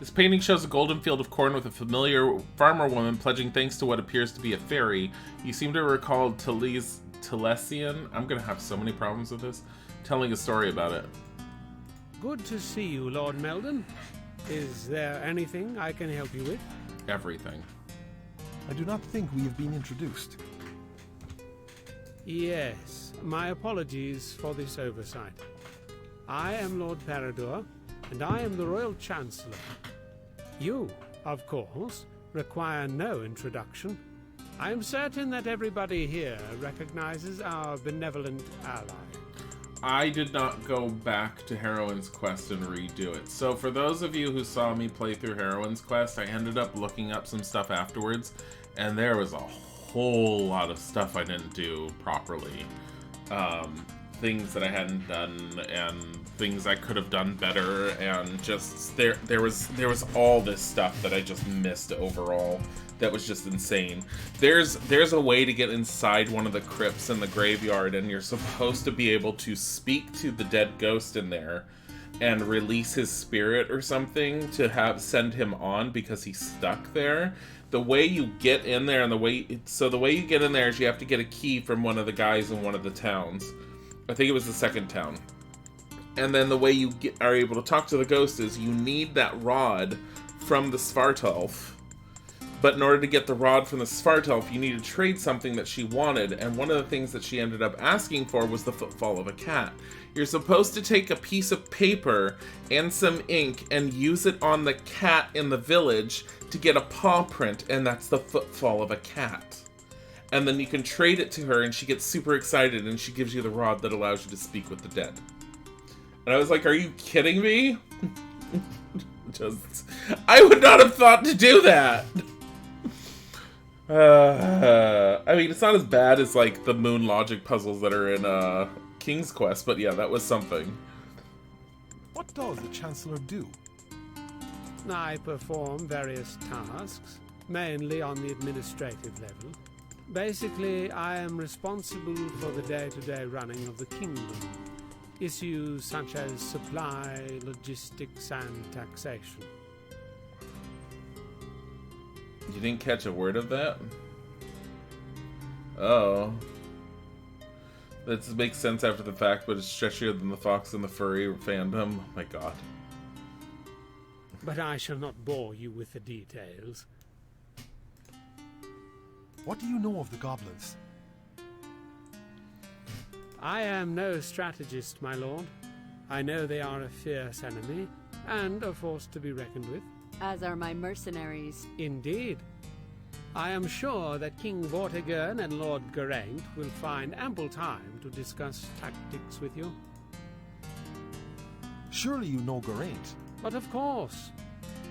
[SPEAKER 1] This painting shows a golden field of corn with a familiar farmer woman pledging thanks to what appears to be a fairy. You seem to recall Tilesian, I'm going to have so many problems with this, telling a story about it.
[SPEAKER 8] Good to see you, Lord Meldon. Is there anything I can help you with?
[SPEAKER 1] Everything.
[SPEAKER 6] I do not think we have been introduced.
[SPEAKER 8] Yes, my apologies for this oversight. I am Lord Parador, and I am the Royal Chancellor. You, of course, require no introduction. I am certain that everybody here recognizes our benevolent ally.
[SPEAKER 1] I did not go back to Heroine's Quest and redo it. So for those of you who saw me play through Heroine's Quest, I ended up looking up some stuff afterwards, and there was a whole lot of stuff I didn't do properly. Things that I hadn't done, and things I could have done better, and just there was all this stuff that I just missed overall. That was just insane. There's a way to get inside one of the crypts in the graveyard, and you're supposed to be able to speak to the dead ghost in there and release his spirit or something to send him on because he's stuck there. The way you get in there, and the way you get in there is you have to get a key from one of the guys in one of the towns. I think it was the second town. And then the way you are able to talk to the ghost is you need that rod from the Svartalf. But in order to get the rod from the Svartalf, you need to trade something that she wanted, and one of the things that she ended up asking for was the footfall of a cat. You're supposed to take a piece of paper and some ink and use it on the cat in the village to get a paw print, and that's the footfall of a cat. And then you can trade it to her, and she gets super excited, and she gives you the rod that allows you to speak with the dead. And I was like, are you kidding me? I would not have thought to do that! I mean, it's not as bad as, like, the moon logic puzzles that are in, King's Quest, but yeah, that was something.
[SPEAKER 6] What does the Chancellor do?
[SPEAKER 8] I perform various tasks, mainly on the administrative level. Basically, I am responsible for the day-to-day running of the kingdom. Issues such as supply, logistics, and taxation.
[SPEAKER 1] You didn't catch a word of that? Oh. That makes sense after the fact, but it's stretchier than the fox and the furry fandom. Oh my god.
[SPEAKER 8] But I shall not bore you with the details.
[SPEAKER 6] What do you know of the goblins?
[SPEAKER 8] I am no strategist, my lord. I know they are a fierce enemy, and a force to be reckoned with.
[SPEAKER 4] As are my mercenaries.
[SPEAKER 8] Indeed. I am sure that King Vortigern and Lord Geraint will find ample time to discuss tactics with you.
[SPEAKER 6] Surely you know Geraint.
[SPEAKER 8] But of course.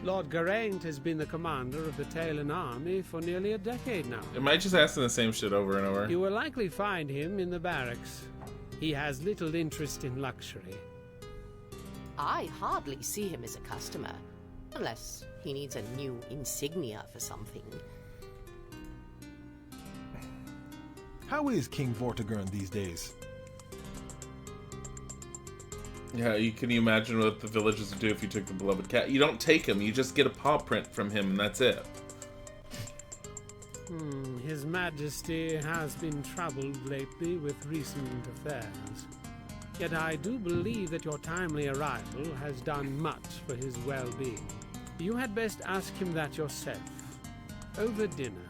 [SPEAKER 8] Lord Geraint has been the commander of the Talon army for nearly a decade now.
[SPEAKER 1] Am I just asking the same shit over and over?
[SPEAKER 8] You will likely find him in the barracks. He has little interest in luxury.
[SPEAKER 12] I hardly see him as a customer. Unless he needs a new insignia for something.
[SPEAKER 6] How is King Vortigern these days?
[SPEAKER 1] Yeah, can you imagine what the villagers would do if you took the beloved cat? You don't take him, you just get a paw print from him and that's it.
[SPEAKER 8] His Majesty has been troubled lately with recent affairs. Yet I do believe that your timely arrival has done much for his well-being. You had best ask him that yourself, over dinner.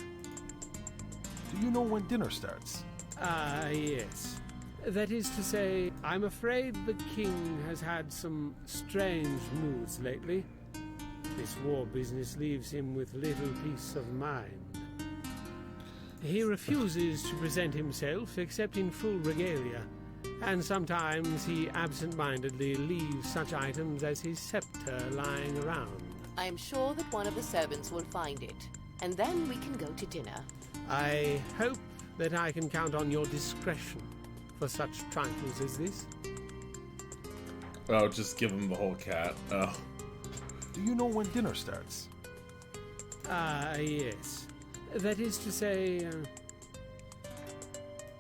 [SPEAKER 6] Do you know when dinner starts?
[SPEAKER 8] Yes. That is to say, I'm afraid the king has had some strange moods lately. This war business leaves him with little peace of mind. He refuses to present himself except in full regalia, and sometimes he absent-mindedly leaves such items as his scepter lying around.
[SPEAKER 12] I am sure that one of the servants will find it, and then we can go to dinner.
[SPEAKER 8] I hope that I can count on your discretion for such trifles as this.
[SPEAKER 1] Oh, just give him the whole cat. Oh.
[SPEAKER 6] Do you know when dinner starts?
[SPEAKER 8] Yes. That is to say,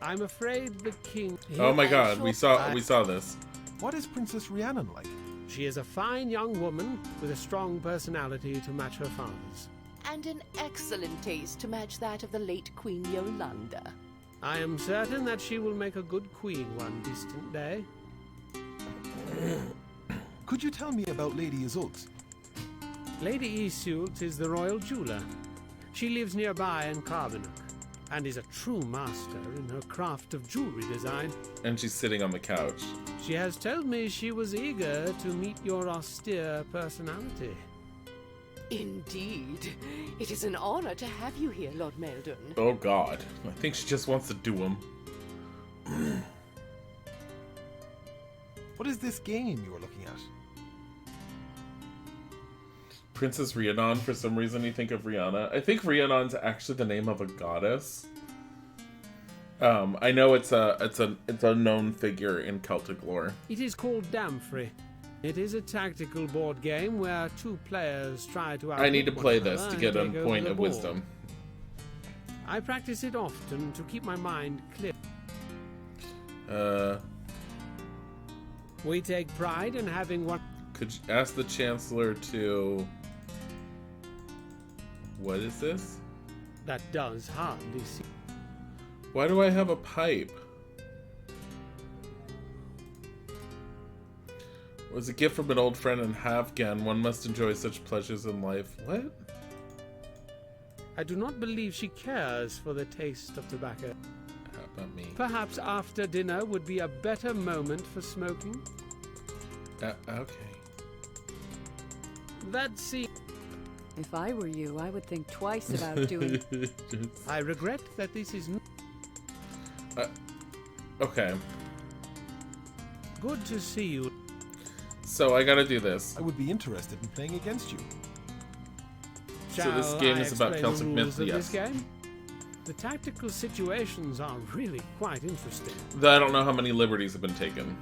[SPEAKER 8] I'm afraid the king...
[SPEAKER 1] Oh my god, we saw this.
[SPEAKER 6] What is Princess Rhiannon like?
[SPEAKER 8] She is a fine young woman with a strong personality to match her father's.
[SPEAKER 12] And an excellent taste to match that of the late Queen Yolanda.
[SPEAKER 8] I am certain that she will make a good queen one distant day.
[SPEAKER 6] Could you tell me about Lady Isolde?
[SPEAKER 8] Lady Isolde is the royal jeweler. She lives nearby in Carbonic, and is a true master in her craft of jewelry design.
[SPEAKER 1] And she's sitting on the couch.
[SPEAKER 8] She has told me she was eager to meet your austere personality.
[SPEAKER 12] Indeed. It is an honor to have you here, Lord Meldon.
[SPEAKER 1] Oh god. I think she just wants to do him.
[SPEAKER 6] What is this game you are looking at?
[SPEAKER 1] Princess Rhiannon, for some reason you think of Rihanna. I think Rhiannon's actually the name of a goddess. I know it's a known figure in Celtic lore.
[SPEAKER 8] It is called Damfrey. It is a tactical board game where two players try to
[SPEAKER 1] I need to play
[SPEAKER 8] one
[SPEAKER 1] this
[SPEAKER 8] another
[SPEAKER 1] to get a
[SPEAKER 8] and take over
[SPEAKER 1] point
[SPEAKER 8] the
[SPEAKER 1] of
[SPEAKER 8] board.
[SPEAKER 1] wisdom.
[SPEAKER 8] I practice it often to keep my mind clear. We take pride in having one.
[SPEAKER 1] Could you ask the Chancellor to... What is this?
[SPEAKER 8] That does hardly seem.
[SPEAKER 1] Why do I have a pipe? It was a gift from an old friend in Havgan. One must enjoy such pleasures in life. What?
[SPEAKER 8] I do not believe she cares for the taste of tobacco.
[SPEAKER 1] How about me?
[SPEAKER 8] Perhaps after dinner would be a better moment for smoking.
[SPEAKER 1] Okay.
[SPEAKER 8] That seems.
[SPEAKER 4] If I were you, I would think twice about doing.
[SPEAKER 8] I regret that this is.
[SPEAKER 1] Okay.
[SPEAKER 8] Good to see you.
[SPEAKER 1] So I gotta do this.
[SPEAKER 6] I would be interested in playing against you.
[SPEAKER 1] So this game is about Celtic myth, yes.
[SPEAKER 8] This game? The tactical situations are really quite interesting.
[SPEAKER 1] I don't know how many liberties have been taken.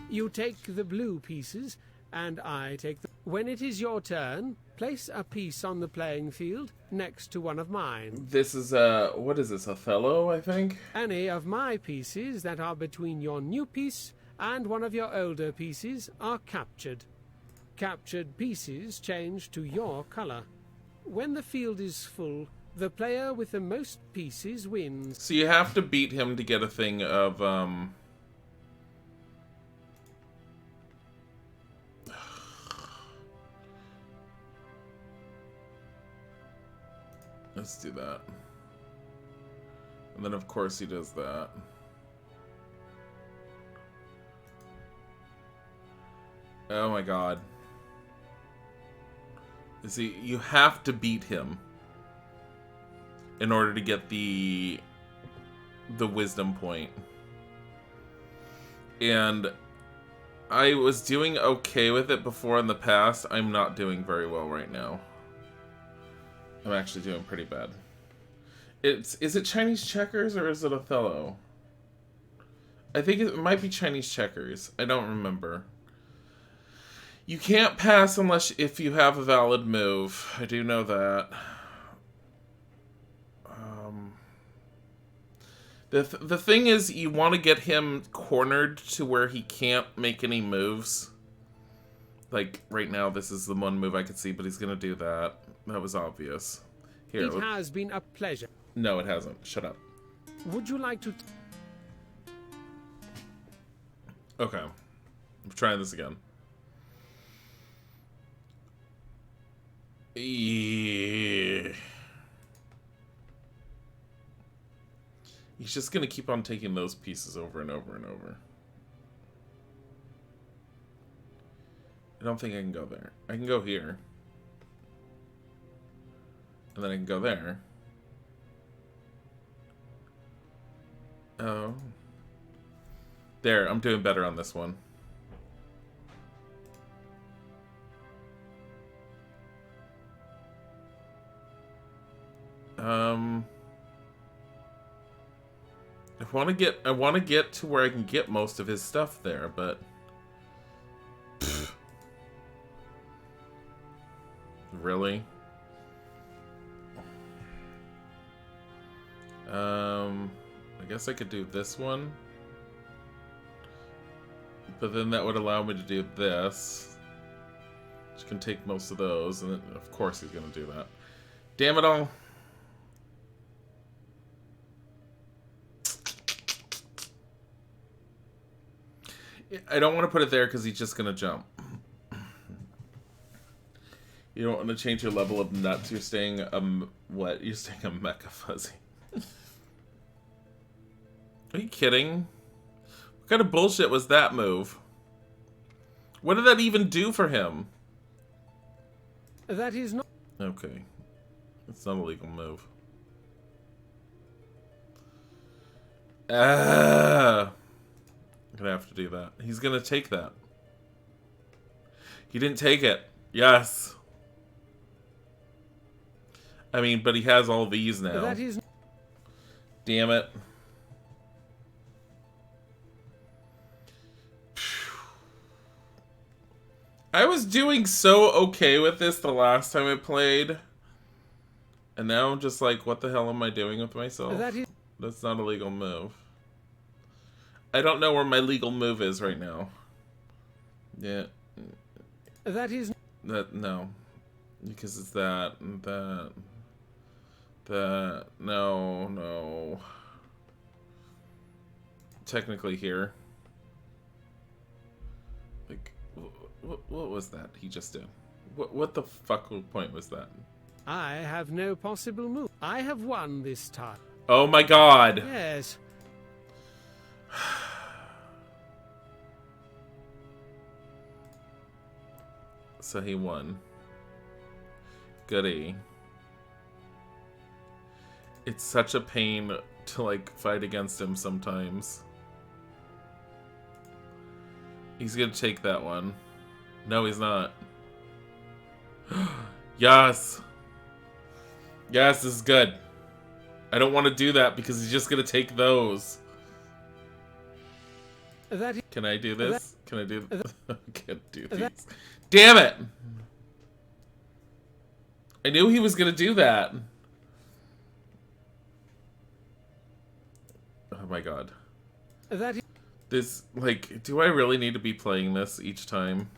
[SPEAKER 8] You take the blue pieces, and I take the... When it is your turn, place a piece on the playing field next to one of mine.
[SPEAKER 1] This is what is this, Othello, I think?
[SPEAKER 8] Any of my pieces that are between your new piece and one of your older pieces are captured. Captured pieces change to your color. When the field is full, the player with the most pieces wins.
[SPEAKER 1] So you have to beat him to get a thing of, Let's do that. And then, of course, he does that. Oh my god. You see, you have to beat him in order to get the wisdom point. And I was doing okay with it before in the past. I'm not doing very well right now. I'm actually doing pretty bad. Is it Chinese checkers or is it Othello? I think it might be Chinese checkers. I don't remember. You can't pass unless if you have a valid move. I do know that. The thing is, you want to get him cornered to where he can't make any moves. Like, right now, this is the one move I could see, but he's going to do that. That was obvious. Here.
[SPEAKER 8] It has been a pleasure.
[SPEAKER 1] No, it hasn't. Shut up.
[SPEAKER 8] Would you like to...
[SPEAKER 1] Okay. I'm trying this again. Yeah. He's just going to keep on taking those pieces over and over and over. I don't think I can go there. I can go here. And then I can go there. Oh. There, I'm doing better on this one. I want to get to where I can get most of his stuff there, but pfft. Really? I guess I could do this one. But then that would allow me to do this. Which can take most of those, and then, of course he's going to do that. Damn it all. I don't want to put it there because he's just gonna jump. You don't want to change your level of nuts. You're staying what? You're staying a mecha fuzzy. Are you kidding? What kind of bullshit was that move? What did that even do for him?
[SPEAKER 8] That is not...
[SPEAKER 1] Okay. It's not a legal move. I'm gonna have to do that. He's gonna take that. He didn't take it. Yes. I mean, but he has all these now.
[SPEAKER 8] That is...
[SPEAKER 1] Damn it. I was doing so okay with this the last time I played. And now I'm just like, what the hell am I doing with myself? That's not a legal move. I don't know where my legal move is right now. Yeah.
[SPEAKER 8] That is...
[SPEAKER 1] That, no. Because it's that, and that. That, no. Technically here. Like, what was that he just did? What the fuck point was that?
[SPEAKER 8] I have no possible move. I have won this time.
[SPEAKER 1] Oh my god.
[SPEAKER 8] Yes.
[SPEAKER 1] So he won. Goody. It's such a pain to, like, fight against him sometimes. He's gonna take that one. No, he's not. Yes! Yes, this is good. I don't want to do that because he's just gonna take those. Can I do this? Can I do this? I can't do these. Damn it! I knew he was gonna do that. Oh my god. This, like, do I really need to be playing this each time?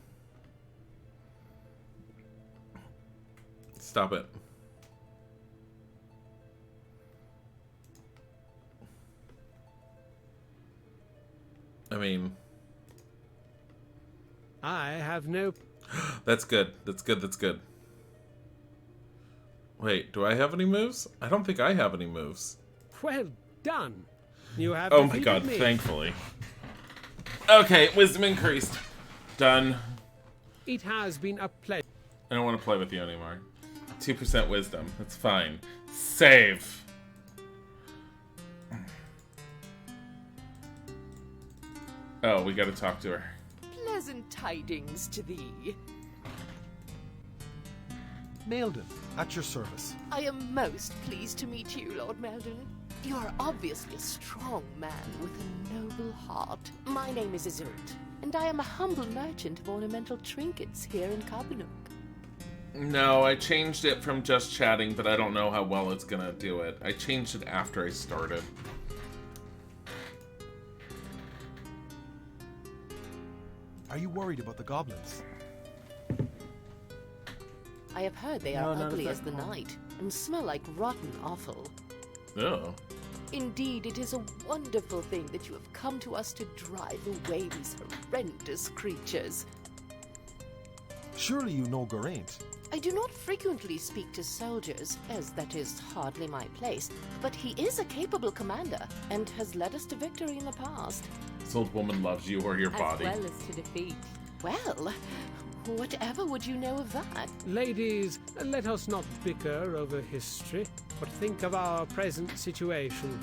[SPEAKER 1] Stop it. I mean...
[SPEAKER 8] I have no...
[SPEAKER 1] That's good. That's good. That's good. Wait, do I have any moves? I don't think I have any moves.
[SPEAKER 8] Well done. You have
[SPEAKER 1] oh my god,
[SPEAKER 8] me.
[SPEAKER 1] Thankfully. Okay, wisdom increased. Done.
[SPEAKER 8] It has been a pleasure.
[SPEAKER 1] I don't want to play with you anymore. 2% wisdom. That's fine. Save. Oh, we gotta talk to her.
[SPEAKER 12] Pleasant tidings to thee.
[SPEAKER 6] Maelden, at your service.
[SPEAKER 12] I am most pleased to meet you, Lord Meldon. You are obviously a strong man with a noble heart. My name is Isolde, and I am a humble merchant of ornamental trinkets here in Kabanook.
[SPEAKER 1] No, I changed it from just chatting, but I don't know how well it's gonna do it. I changed it after I started.
[SPEAKER 6] Are you worried about the goblins?
[SPEAKER 12] I have heard they are ugly as the night, and smell like rotten offal.
[SPEAKER 1] Oh.
[SPEAKER 12] Indeed, it is a wonderful thing that you have come to us to drive away these horrendous creatures.
[SPEAKER 6] Surely you know Geraint.
[SPEAKER 12] I do not frequently speak to soldiers, as that is hardly my place, but he is a capable commander, and has led us to victory in the past.
[SPEAKER 1] This old woman loves you or your body.
[SPEAKER 4] As well as to defeat.
[SPEAKER 12] Well, whatever would you know of that?
[SPEAKER 8] Ladies, let us not bicker over history, but think of our present situation.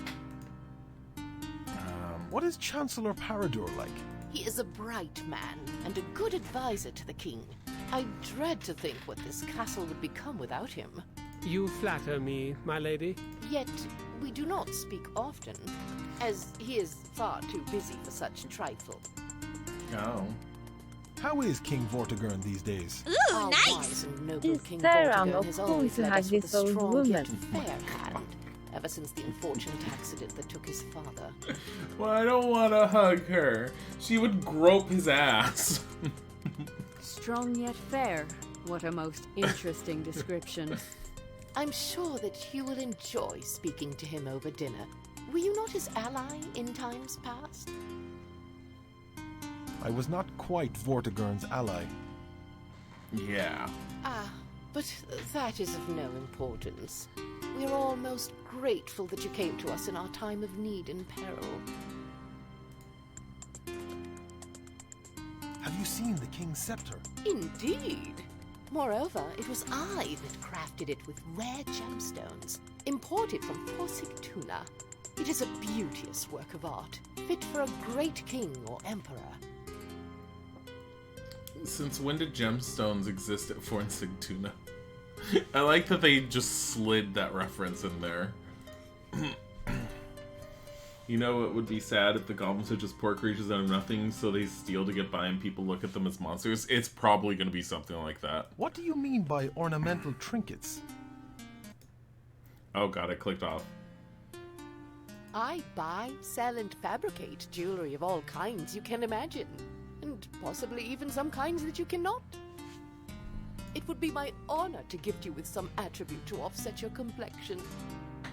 [SPEAKER 6] What is Chancellor Parador like?
[SPEAKER 12] He is a bright man, and a good advisor to the king. I dread to think what this castle would become without him.
[SPEAKER 8] You flatter me, my lady.
[SPEAKER 12] Yet, we do not speak often, as he is far too busy for such trifle.
[SPEAKER 1] Oh.
[SPEAKER 6] How is King Vortigern these days?
[SPEAKER 12] Ooh, our nice! Wise and noble King Vortigern has always led us with a strong yet fair hand, ever since the unfortunate accident that took his father.
[SPEAKER 1] Well, I don't want to hug her. She would grope his ass.
[SPEAKER 4] Strong yet fair. What a most interesting description.
[SPEAKER 12] I'm sure that you will enjoy speaking to him over dinner. Were you not his ally in times past?
[SPEAKER 6] I was not quite Vortigern's ally.
[SPEAKER 1] Yeah.
[SPEAKER 12] Ah, but that is of no importance. We are all most grateful that you came to us in our time of need and peril.
[SPEAKER 6] Have you seen the King's Scepter?
[SPEAKER 12] Indeed. Moreover, it was I that crafted it with rare gemstones, imported from Tuna. It is a beauteous work of art, fit for a great king or emperor.
[SPEAKER 1] Since when did gemstones exist at Tuna? I like that they just slid that reference in there. You know, it would be sad if the goblins are just poor creatures out of nothing, so they steal to get by and people look at them as monsters. It's probably going to be something like that.
[SPEAKER 6] What do you mean by ornamental trinkets?
[SPEAKER 1] Oh god, I clicked off.
[SPEAKER 12] I buy, sell, and fabricate jewelry of all kinds you can imagine, and possibly even some kinds that you cannot. It would be my honor to gift you with some attribute to offset your complexion.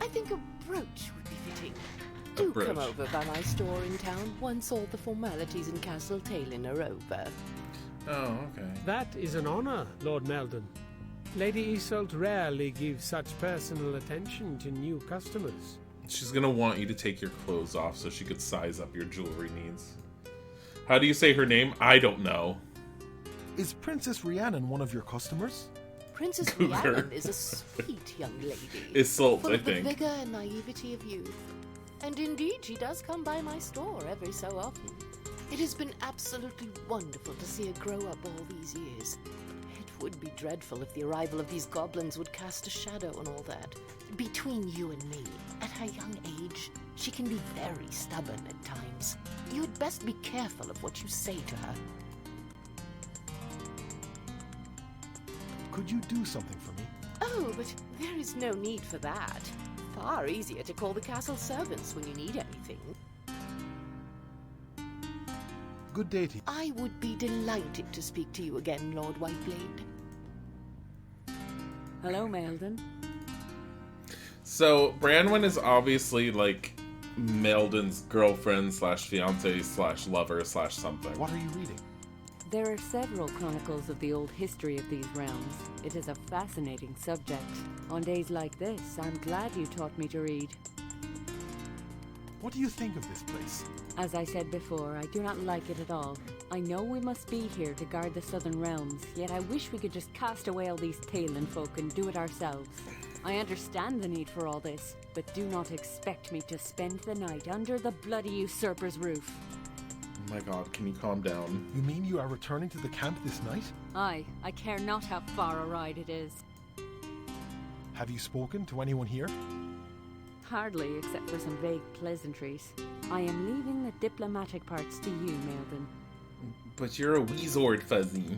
[SPEAKER 12] I think a brooch would be fitting. Do come over by my store in town once all the formalities in Castle Talon are over.
[SPEAKER 1] Oh, okay.
[SPEAKER 8] That is an honor, Lord Meldon. Lady Isolt rarely gives such personal attention to new customers.
[SPEAKER 1] She's gonna want you to take your clothes off so she could size up your jewelry needs. How do you say her name? I don't know.
[SPEAKER 6] Is Princess Rhiannon one of your customers?
[SPEAKER 12] Princess Rhiannon is a sweet young lady.
[SPEAKER 1] Isolt,
[SPEAKER 12] full
[SPEAKER 1] I
[SPEAKER 12] of the
[SPEAKER 1] think.
[SPEAKER 12] vigor and naivety of youth. And indeed, she does come by my store every so often. It has been absolutely wonderful to see her grow up all these years. It would be dreadful if the arrival of these goblins would cast a shadow on all that. Between you and me, at her young age, she can be very stubborn at times. You had best be careful of what you say to her.
[SPEAKER 6] Could you do something for me?
[SPEAKER 12] Oh, but there is no need for that. Far easier to call the castle servants when you need anything.
[SPEAKER 6] Good day to you.
[SPEAKER 12] I would be delighted to speak to you again, Lord Whiteblade.
[SPEAKER 4] Hello, Meldon.
[SPEAKER 1] So, Branwen is obviously, like, Meldon's girlfriend slash fiance slash lover slash something.
[SPEAKER 6] What are you reading?
[SPEAKER 4] There are several chronicles of the old history of these realms. It is a fascinating subject. On days like this, I'm glad you taught me to read.
[SPEAKER 6] What do you think of this place?
[SPEAKER 4] As I said before, I do not like it at all. I know we must be here to guard the southern realms, yet I wish we could just cast away all these Talon folk and do it ourselves. I understand the need for all this, but do not expect me to spend the night under the bloody usurper's roof.
[SPEAKER 1] Oh my god, can you calm down?
[SPEAKER 6] You mean you are returning to the camp this night?
[SPEAKER 4] Aye, I care not how far a ride it is.
[SPEAKER 6] Have you spoken to anyone here?
[SPEAKER 4] Hardly, except for some vague pleasantries. I am leaving the diplomatic parts to you, Meldon.
[SPEAKER 1] But you're a Weezord, Fuzzy.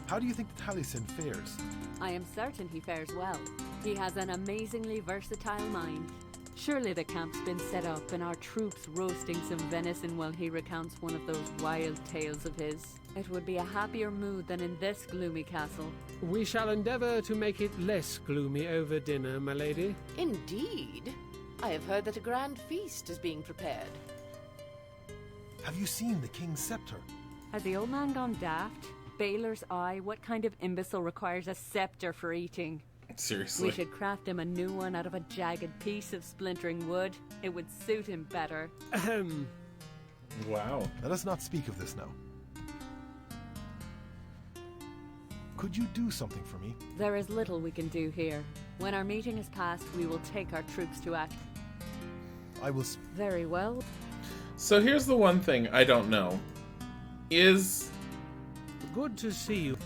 [SPEAKER 6] How do you think the Taliesin fares?
[SPEAKER 4] I am certain he fares well. He has an amazingly versatile mind. Surely the camp's been set up and our troops roasting some venison while he recounts one of those wild tales of his. It would be a happier mood than in this gloomy castle.
[SPEAKER 8] We shall endeavour to make it less gloomy over dinner, my lady.
[SPEAKER 12] Indeed. I have heard that a grand feast is being prepared.
[SPEAKER 6] Have you seen the King's Scepter?
[SPEAKER 4] Has the old man gone daft? Baylor's eye, what kind of imbecile requires a scepter for eating?
[SPEAKER 1] Seriously.
[SPEAKER 4] We should craft him a new one out of a jagged piece of splintering wood. It would suit him better.
[SPEAKER 8] Ahem.
[SPEAKER 1] Wow.
[SPEAKER 6] Let us not speak of this now. Could you do something for me?
[SPEAKER 4] There is little we can do here. When our meeting is past, we will take our troops to action.
[SPEAKER 6] I will...
[SPEAKER 4] Very well.
[SPEAKER 1] So here's the one thing I don't know. Is...
[SPEAKER 8] Good to see you.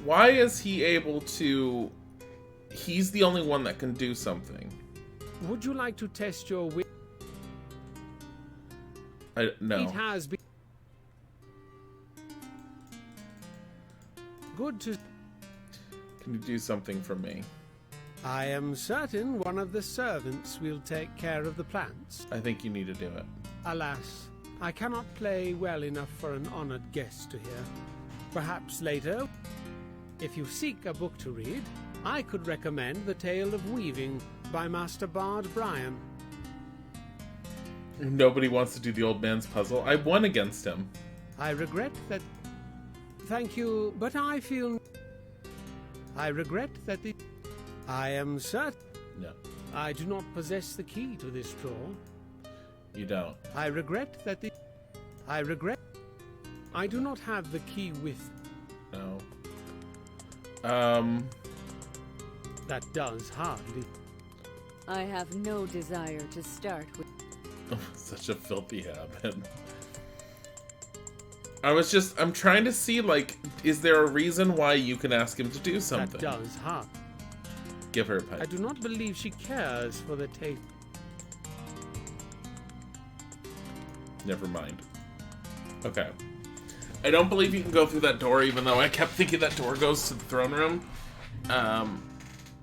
[SPEAKER 1] Why is he able to... He's the only one that can do something.
[SPEAKER 8] Would you like to test your will?
[SPEAKER 1] No.
[SPEAKER 8] It has been... Good to...
[SPEAKER 1] Can you do something for me?
[SPEAKER 8] I am certain one of the servants will take care of the plants.
[SPEAKER 1] I think you need to do it.
[SPEAKER 8] Alas, I cannot play well enough for an honoured guest to hear. Perhaps later, if you seek a book to read, I could recommend The Tale of Weaving by Master Bard Brian.
[SPEAKER 1] Nobody wants to do the old man's puzzle. I won against him.
[SPEAKER 8] I regret that... Thank you, but I feel... I regret that the... I am certain...
[SPEAKER 1] No.
[SPEAKER 8] I do not possess the key to this drawer.
[SPEAKER 1] You don't.
[SPEAKER 8] I regret that the... I regret... I do not have the key with...
[SPEAKER 1] No.
[SPEAKER 8] That does hardly...
[SPEAKER 4] I have no desire to start with...
[SPEAKER 1] Such a filthy habit. I'm trying to see, like, is there a reason why you can ask him to do something?
[SPEAKER 8] That does hard.
[SPEAKER 1] Give her a pipe.
[SPEAKER 8] I do not believe she cares for the taste.
[SPEAKER 1] Never mind. Okay. I don't believe you can go through that door, even though I kept thinking that door goes to the throne room.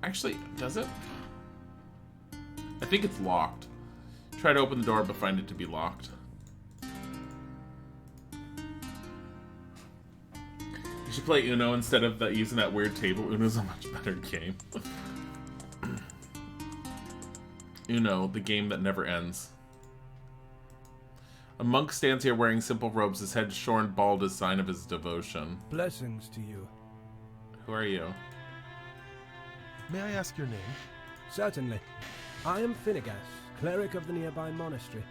[SPEAKER 1] Actually, does it? I think it's locked. Try to open the door, but find it to be locked. You should play Uno instead of using that weird table. Uno's a much better game. Uno, the game that never ends. A monk stands here wearing simple robes, his head shorn bald as sign of his devotion.
[SPEAKER 2] Blessings to you.
[SPEAKER 1] Who are you?
[SPEAKER 6] May I ask your name?
[SPEAKER 2] Certainly. I am Finnegas, cleric of the nearby monastery.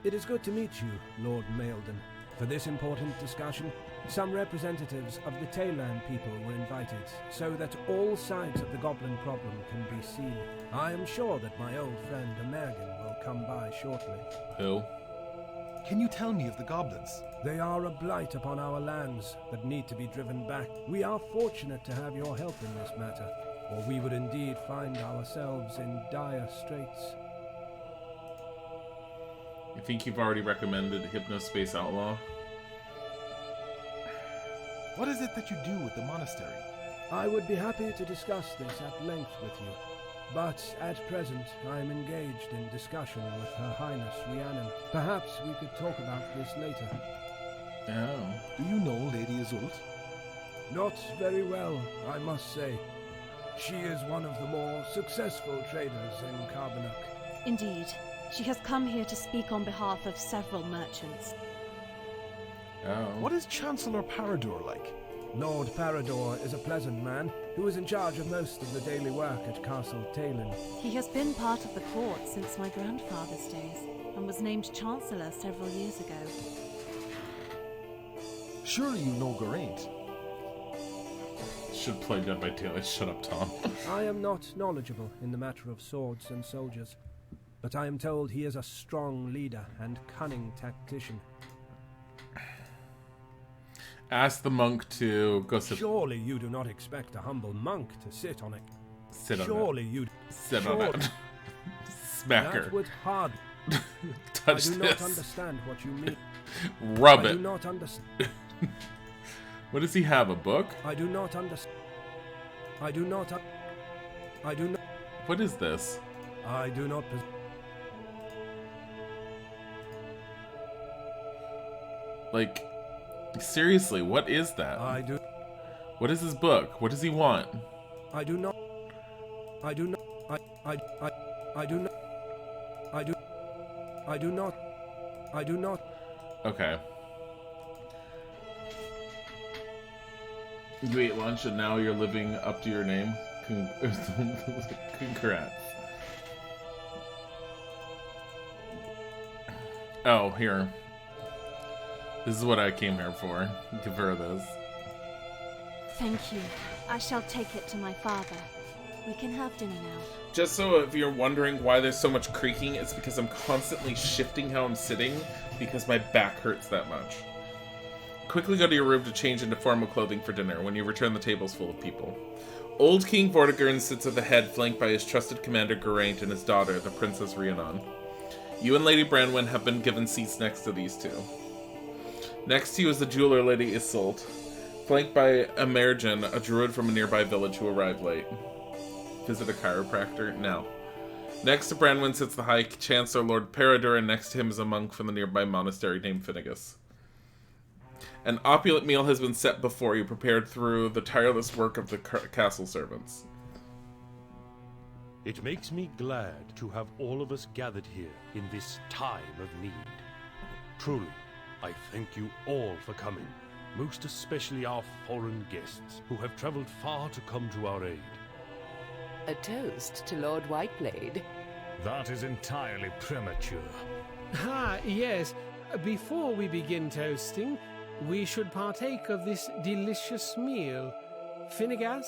[SPEAKER 2] It is good to meet you, Lord Maelden. For this important discussion, some representatives of the Taylan people were invited, so that all sides of the goblin problem can be seen. I am sure that my old friend Amergan will come by shortly.
[SPEAKER 1] Who?
[SPEAKER 6] Can you tell me of the goblins?
[SPEAKER 2] They are a blight upon our lands that need to be driven back. We are fortunate to have your help in this matter, or we would indeed find ourselves in dire straits.
[SPEAKER 1] You think you've already recommended Hypnospace Outlaw?
[SPEAKER 6] What is it that you do with the monastery?
[SPEAKER 2] I would be happy to discuss this at length with you, but at present I am engaged in discussion with Her Highness Rhiannon. Perhaps we could talk about this later.
[SPEAKER 1] Oh.
[SPEAKER 6] Do you know Lady Azult?
[SPEAKER 2] Not very well, I must say. She is one of the more successful traders in Carbonuk.
[SPEAKER 11] Indeed. She has come here to speak on behalf of several merchants.
[SPEAKER 1] Oh.
[SPEAKER 6] What is Chancellor Parador like?
[SPEAKER 2] Lord Parador is a pleasant man who is in charge of most of the daily work at Castle Taylan.
[SPEAKER 11] He has been part of the court since my grandfather's days, and was named Chancellor several years ago.
[SPEAKER 6] Surely you know Geraint.
[SPEAKER 1] Should play Dead by Daylight. Shut up, Tom.
[SPEAKER 2] I am not knowledgeable in the matter of swords and soldiers, but I am told he is a strong leader and cunning tactician.
[SPEAKER 1] Ask the monk to go sit.
[SPEAKER 2] Surely you do not expect a humble monk to sit on it.
[SPEAKER 1] Sit on
[SPEAKER 2] Surely
[SPEAKER 1] it.
[SPEAKER 2] you
[SPEAKER 1] Sit on it. Smack her.
[SPEAKER 2] That would hardly.
[SPEAKER 1] Touch
[SPEAKER 2] I do
[SPEAKER 1] this.
[SPEAKER 2] not understand what you mean.
[SPEAKER 1] Rub
[SPEAKER 2] I
[SPEAKER 1] it.
[SPEAKER 2] do not understand.
[SPEAKER 1] What does he have? A book?
[SPEAKER 2] I do not understand. I do not. I do not.
[SPEAKER 1] What is this?
[SPEAKER 2] I do not.
[SPEAKER 1] Like, seriously, what is that?
[SPEAKER 2] I do.
[SPEAKER 1] What is his book? What does he want?
[SPEAKER 2] I do not. I do not. I do not. I do. I do not. I do not.
[SPEAKER 1] Okay. You ate lunch and now you're living up to your name? Congrats. Oh, here. This is what I came here for. Give her this.
[SPEAKER 11] Thank you. I shall take it to my father. We can have dinner now.
[SPEAKER 1] Just so if you're wondering why there's so much creaking, it's because I'm constantly shifting how I'm sitting because my back hurts that much. Quickly go to your room to change into formal clothing for dinner. When you return, the table's full of people. Old King Vortigern sits at the head, flanked by his trusted commander Geraint and his daughter, the Princess Rhiannon. You and Lady Branwen have been given seats next to these two. Next to you is the jeweler Lady Isolde, flanked by Amergan, a druid from a nearby village who arrived late. Visit a chiropractor? No. Next to Branwen sits the High Chancellor Lord Parador, and next to him is a monk from the nearby monastery named Finnegas. An opulent meal has been set before you, prepared through the tireless work of the castle servants.
[SPEAKER 10] It makes me glad to have all of us gathered here in this time of need. Truly, I thank you all for coming, most especially our foreign guests who have traveled far to come to our aid.
[SPEAKER 12] A toast to Lord Whiteblade.
[SPEAKER 7] That is entirely premature.
[SPEAKER 8] Ah, yes. Before we begin toasting, we should partake of this delicious meal. Finnegas?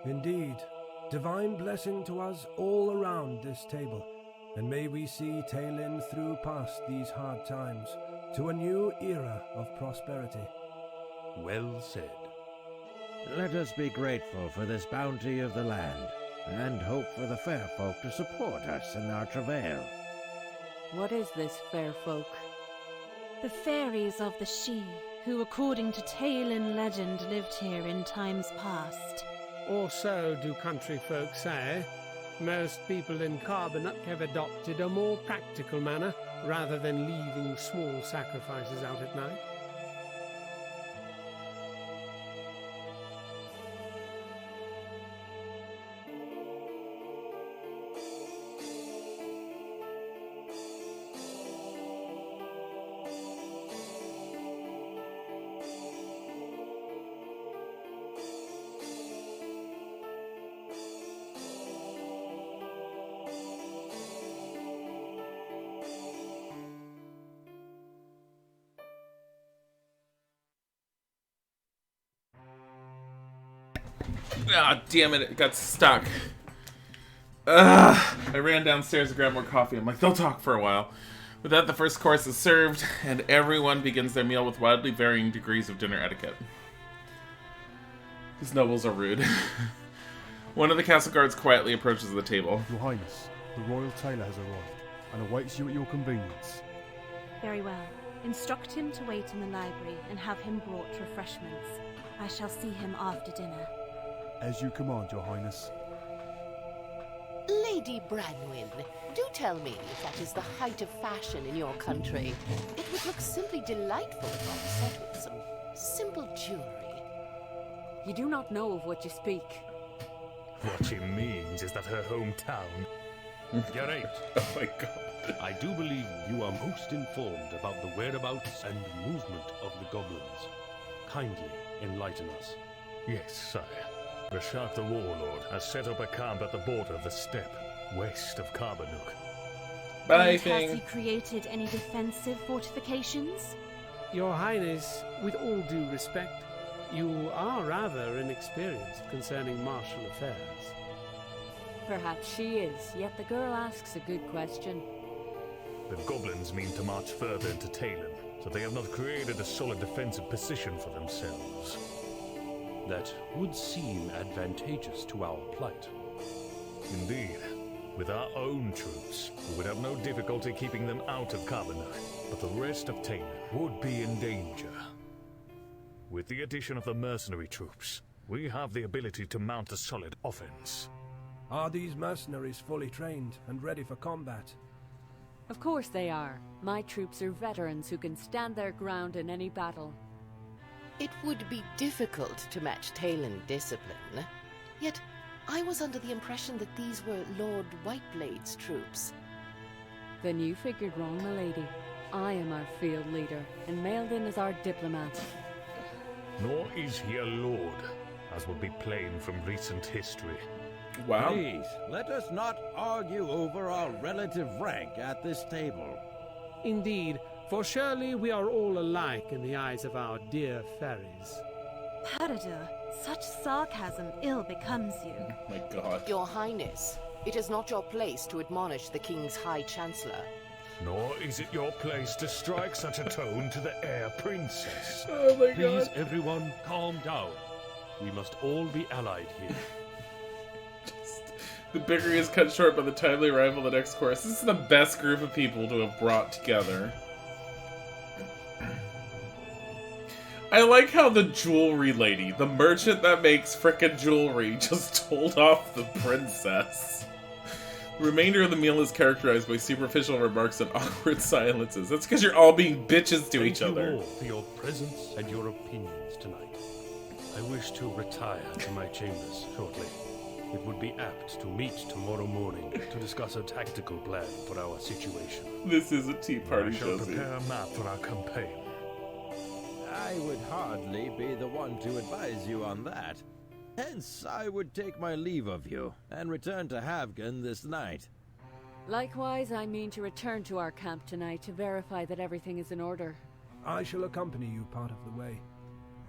[SPEAKER 2] Indeed. Divine blessing to us all around this table, and may we see Taelin through past these hard times to a new era of prosperity.
[SPEAKER 10] Well said.
[SPEAKER 13] Let us be grateful for this bounty of the land, and hope for the fair folk to support us in our travail.
[SPEAKER 4] What is this fair folk?
[SPEAKER 11] The fairies of the She, who according to tale and legend lived here in times past.
[SPEAKER 8] Or so do country folk say. Most people in Carbonuk have adopted a more practical manner, rather than leaving small sacrifices out at night.
[SPEAKER 1] Ah, damn it got stuck. I ran downstairs to grab more coffee. I'm like, they'll talk for a while. With that, the first course is served, and everyone begins their meal with wildly varying degrees of dinner etiquette. These nobles are rude. One of the castle guards quietly approaches the table.
[SPEAKER 5] Your Highness, the royal tailor has arrived, and awaits you at your convenience.
[SPEAKER 11] Very well. Instruct him to wait in the library and have him brought refreshments. I shall see him after dinner.
[SPEAKER 5] As you command, Your Highness.
[SPEAKER 12] Lady Branwyn, do tell me if that is the height of fashion in your country. It would look simply delightful if I set with some simple jewelry.
[SPEAKER 4] You do not know of what you speak.
[SPEAKER 7] What she means is that her hometown...
[SPEAKER 10] You're right.
[SPEAKER 1] Oh my god.
[SPEAKER 10] I do believe you are most informed about the whereabouts and movement of the goblins. Kindly enlighten us.
[SPEAKER 7] Yes, sire. Rashak the Warlord has set up a camp at the border of the steppe, west of Carbonuk.
[SPEAKER 1] Bye,
[SPEAKER 11] And
[SPEAKER 1] thing.
[SPEAKER 11] has he created any defensive fortifications?
[SPEAKER 8] Your Highness, with all due respect, you are rather inexperienced concerning martial affairs.
[SPEAKER 4] Perhaps she is, yet the girl asks a good question.
[SPEAKER 7] The goblins mean to march further into Talon, so they have not created a solid defensive position for themselves.
[SPEAKER 10] That would seem advantageous to our plight.
[SPEAKER 7] Indeed. With our own troops, we would have no difficulty keeping them out of Carbonuk, but the rest of Talon would be in danger. With the addition of the mercenary troops, we have the ability to mount a solid offense.
[SPEAKER 2] Are these mercenaries fully trained and ready for combat?
[SPEAKER 4] Of course they are. My troops are veterans who can stand their ground in any battle.
[SPEAKER 12] It would be difficult to match Talon discipline. Yet, I was under the impression that these were Lord Whiteblade's troops.
[SPEAKER 4] Then you figured wrong, milady. I am our field leader, and Maelden is our diplomat.
[SPEAKER 7] Nor is he a lord, as would be plain from recent history.
[SPEAKER 1] Wow.
[SPEAKER 13] Please, let us not argue over our relative rank at this table.
[SPEAKER 8] Indeed, for surely we are all alike in the eyes of our dear fairies.
[SPEAKER 11] Paradur, such sarcasm ill becomes you.
[SPEAKER 1] Oh my god.
[SPEAKER 12] Your Highness, it is not your place to admonish the King's High Chancellor.
[SPEAKER 7] Nor is it your place to strike such a tone to the heir princess.
[SPEAKER 1] Oh my
[SPEAKER 10] Please,
[SPEAKER 1] god.
[SPEAKER 10] everyone, calm down. We must all be allied here.
[SPEAKER 1] The bickering is cut short by the timely arrival of the next course. This is the best group of people to have brought together. I like how the jewelry lady, the merchant that makes frickin' jewelry, just told off the princess. The remainder of the meal is characterized by superficial remarks and awkward silences. That's because you're all being bitches to each other.
[SPEAKER 10] Thank you all for your presence and your opinions tonight. I wish to retire to my chambers shortly. it would be apt to meet tomorrow morning to discuss a tactical plan for our situation.
[SPEAKER 1] This is a tea party,
[SPEAKER 7] I shall
[SPEAKER 1] Josie.
[SPEAKER 7] prepare a map for our campaign.
[SPEAKER 13] I would hardly be the one to advise you on that. Hence, I would take my leave of you and return to Havgan this night.
[SPEAKER 4] Likewise, I mean to return to our camp tonight to verify that everything is in order.
[SPEAKER 2] I shall accompany you part of the way.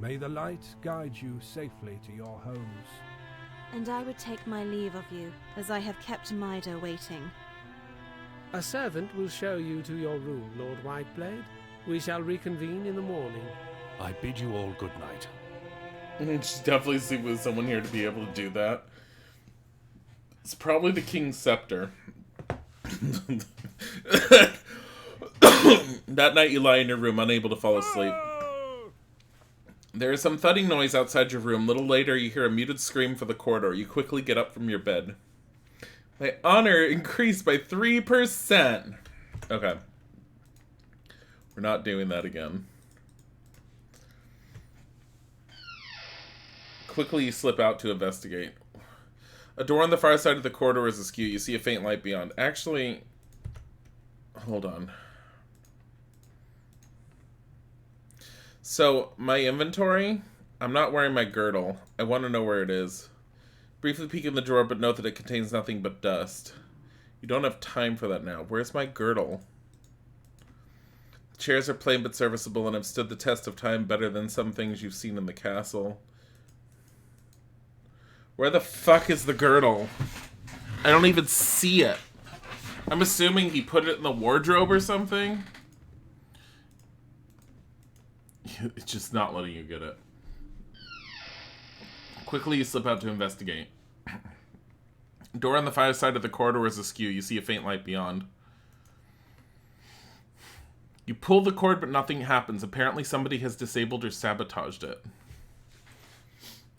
[SPEAKER 2] May the light guide you safely to your homes.
[SPEAKER 11] And I would take my leave of you, as I have kept Mida waiting.
[SPEAKER 8] A servant will show you to your room, Lord Whiteblade. We shall reconvene in the morning.
[SPEAKER 10] I bid you all good night.
[SPEAKER 1] She's definitely sleep with someone here to be able to do that. It's probably the King's Scepter. That night you lie in your room, unable to fall asleep. There is some thudding noise outside your room. Little later, you hear a muted scream from the corridor. You quickly get up from your bed. My honor increased by 3%. Okay. We're not doing that again. Quickly, you slip out to investigate. A door on the far side of the corridor is askew. You see a faint light beyond. Actually, hold on. So, my inventory, I'm not wearing my girdle. I want to know where it is. Briefly peek in the drawer, but note that it contains nothing but dust. You don't have time for that now. Where's my girdle? The chairs are plain but serviceable and have stood the test of time better than some things you've seen in the castle. Where the fuck is the girdle? I don't even see it. I'm assuming he put it in the wardrobe or something. It's just not letting you get it. Quickly, you slip out to investigate. Door on the far side of the corridor is askew. You see a faint light beyond. You pull the cord, but nothing happens. Apparently, somebody has disabled or sabotaged it.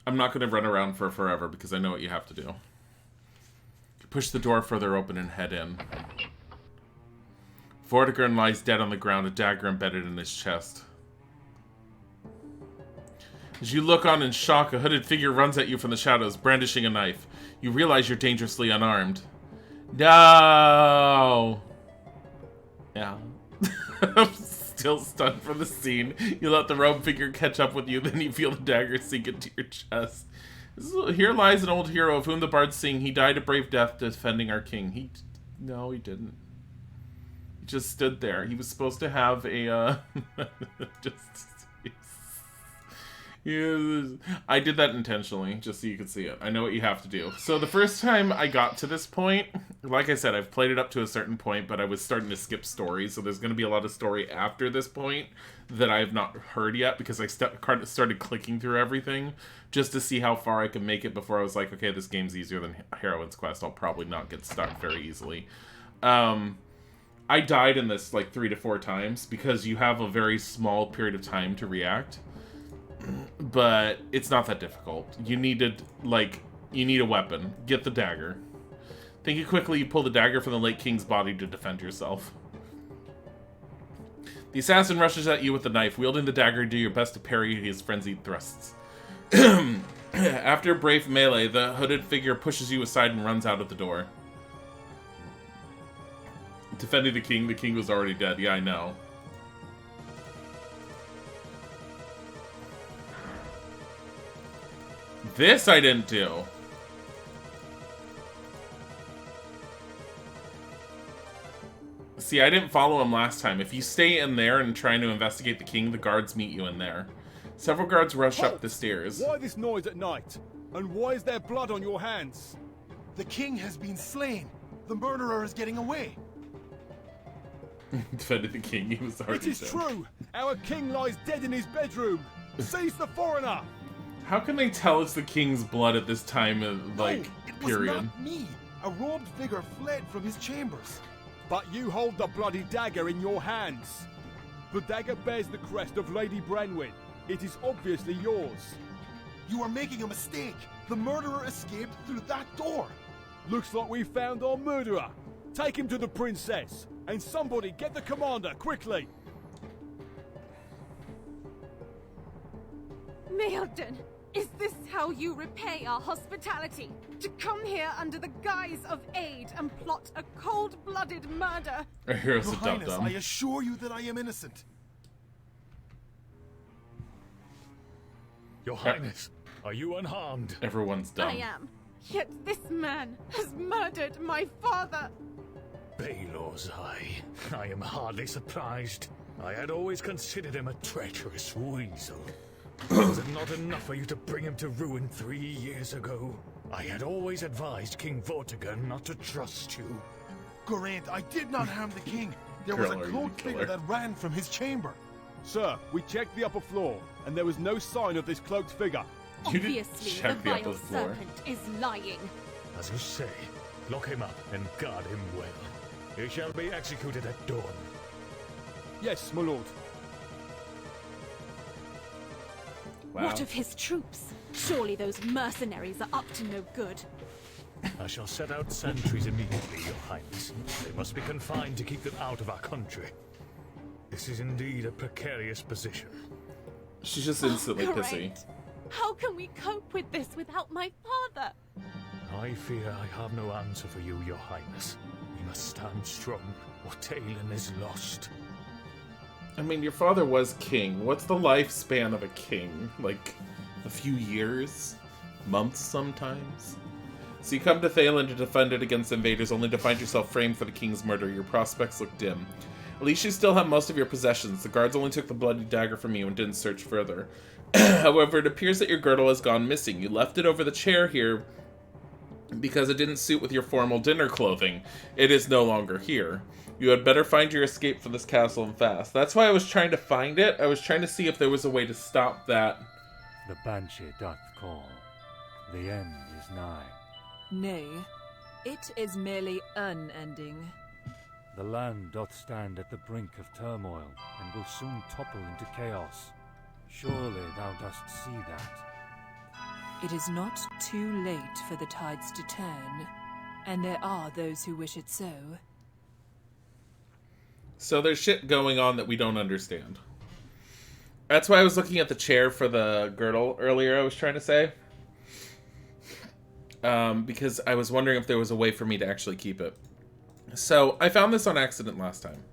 [SPEAKER 1] I'm not going to run around for forever because I know what you have to do. You push the door further open and head in. Vortigern lies dead on the ground, a dagger embedded in his chest. As you look on in shock, a hooded figure runs at you from the shadows, brandishing a knife. You realize you're dangerously unarmed. No! Yeah. I'm still stunned from the scene. You let the robed figure catch up with you, then you feel the dagger sink into your chest. Here lies an old hero of whom the bards sing. He died a brave death defending our king. No, he didn't. He just stood there. He was supposed to have a, I did that intentionally, just so you could see it. I know what you have to do. So the first time I got to this point, like I said, I've played it up to a certain point, but I was starting to skip stories, so there's going to be a lot of story after this point that I have not heard yet, because I started clicking through everything just to see how far I could make it before I was like, okay, this game's easier than Heroine's Quest. I'll probably not get stuck very easily. I died in this like 3 to 4 times, because you have a very small period of time to react. But it's not that difficult. You need a weapon. Get the dagger. Thinking quickly, you pull the dagger from the late king's body to defend yourself. The assassin rushes at you with the knife. Wielding the dagger, do your best to parry his frenzied thrusts. After a brave melee, the hooded figure pushes you aside and runs out of the door. Defending the king was already dead. Yeah, I know. This I didn't do. See, I didn't follow him last time. If you stay in there and trying to investigate the king, the guards meet you in there. Several guards rush up the stairs.
[SPEAKER 3] Why this noise at night? And why is there blood on your hands?
[SPEAKER 6] The king has been slain. The murderer is getting away.
[SPEAKER 1] Defended the king, he was already
[SPEAKER 3] dead. It is true. Our king lies dead in his bedroom. Seize the foreigner.
[SPEAKER 1] How can they tell it's the king's blood at this time of, period?
[SPEAKER 6] It was not me. A robed figure fled from his chambers.
[SPEAKER 3] But you hold the bloody dagger in your hands. The dagger bears the crest of Lady Brenwyn. It is obviously yours.
[SPEAKER 6] You are making a mistake. The murderer escaped through that door.
[SPEAKER 3] Looks like we found our murderer. Take him to the princess. And somebody get the commander, quickly.
[SPEAKER 11] Maelden, Is this how you repay our hospitality? To come here under the guise of aid and plot a cold-blooded murder?
[SPEAKER 1] Our heroes
[SPEAKER 6] Your
[SPEAKER 1] are dumb
[SPEAKER 6] Highness,
[SPEAKER 1] dumb.
[SPEAKER 6] I assure you that I am innocent.
[SPEAKER 7] Your Highness, are you unharmed?
[SPEAKER 1] Everyone's dumb.
[SPEAKER 11] I am. Yet this man has murdered my father.
[SPEAKER 7] Baylor's Eye. I am hardly surprised. I had always considered him a treacherous weasel. Was it not enough for you to bring him to ruin 3 years ago? I had always advised King Vortigern not to trust you.
[SPEAKER 6] Geraint, I did not harm the king. There
[SPEAKER 1] Girl,
[SPEAKER 6] was
[SPEAKER 1] are
[SPEAKER 6] a
[SPEAKER 1] you
[SPEAKER 6] cloaked
[SPEAKER 1] the
[SPEAKER 6] figure
[SPEAKER 1] killer?
[SPEAKER 6] that ran from his chamber.
[SPEAKER 3] Sir, we checked the upper floor, and there was no sign of this cloaked figure.
[SPEAKER 1] You didn't
[SPEAKER 11] Obviously, the
[SPEAKER 1] check the upper
[SPEAKER 11] vile
[SPEAKER 1] floor.
[SPEAKER 11] serpent is lying.
[SPEAKER 7] As you say, lock him up and guard him well. He shall be executed at dawn.
[SPEAKER 3] Yes, my lord.
[SPEAKER 1] Wow.
[SPEAKER 11] What of his troops? Surely those mercenaries are up to no good.
[SPEAKER 7] I shall set out sentries immediately, Your Highness. They must be confined to keep them out of our country. This is indeed a precarious position.
[SPEAKER 1] She's just instantly
[SPEAKER 11] Geraint,
[SPEAKER 1] pissy.
[SPEAKER 11] how can we cope with this without my father?
[SPEAKER 7] I fear I have no answer for you, Your Highness. We must stand strong, or Talon is lost.
[SPEAKER 1] I mean, your father was king. What's the lifespan of a king? Like, a few years? Months sometimes? So you come to Thalen to defend it against invaders, only to find yourself framed for the king's murder. Your prospects look dim. At least you still have most of your possessions. The guards only took the bloody dagger from you and didn't search further. However, it appears that your girdle has gone missing. You left it over the chair here because it didn't suit with your formal dinner clothing. It is no longer here. You had better find your escape from this castle and fast. That's why I was trying to find it. I was trying to see if there was a way to stop that.
[SPEAKER 14] The Banshee doth call. The end is nigh.
[SPEAKER 15] Nay, it is merely unending.
[SPEAKER 14] The land doth stand at the brink of turmoil, and will soon topple into chaos. Surely thou dost see that.
[SPEAKER 15] It is not too late for the tides to turn, and there are those who wish it so.
[SPEAKER 1] So there's shit going on that we don't understand. That's why I was looking at the chair for the girdle earlier, I was trying to say. Because I was wondering if there was a way for me to actually keep it. So, I found this on accident last time.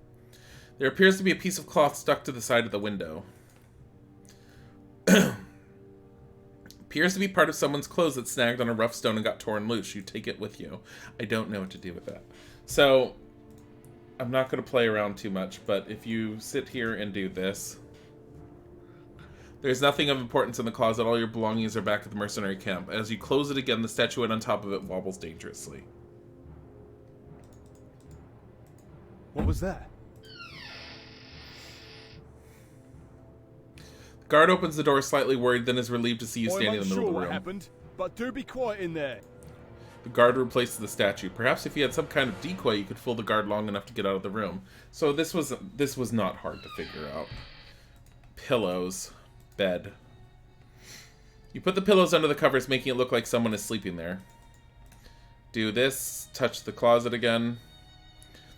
[SPEAKER 1] There appears to be a piece of cloth stuck to the side of the window. Appears to be part of someone's clothes that snagged on a rough stone and got torn loose. You take it with you. I don't know what to do with that. So, I'm not going to play around too much, but if you sit here and do this... There's nothing of importance in the closet. All your belongings are back at the mercenary camp. As you close it again, the statuette on top of it wobbles dangerously.
[SPEAKER 5] What was that?
[SPEAKER 1] The guard opens the door slightly worried, then is relieved to see you
[SPEAKER 3] I'm
[SPEAKER 1] standing in the middle
[SPEAKER 3] unsure
[SPEAKER 1] of the
[SPEAKER 3] what
[SPEAKER 1] room.
[SPEAKER 3] happened, but do be quiet in there.
[SPEAKER 1] The guard replaces the statue. Perhaps if you had some kind of decoy, you could fool the guard long enough to get out of the room. So this was not hard to figure out. Pillows. Bed. You put the pillows under the covers, making it look like someone is sleeping there. Do this. Touch the closet again.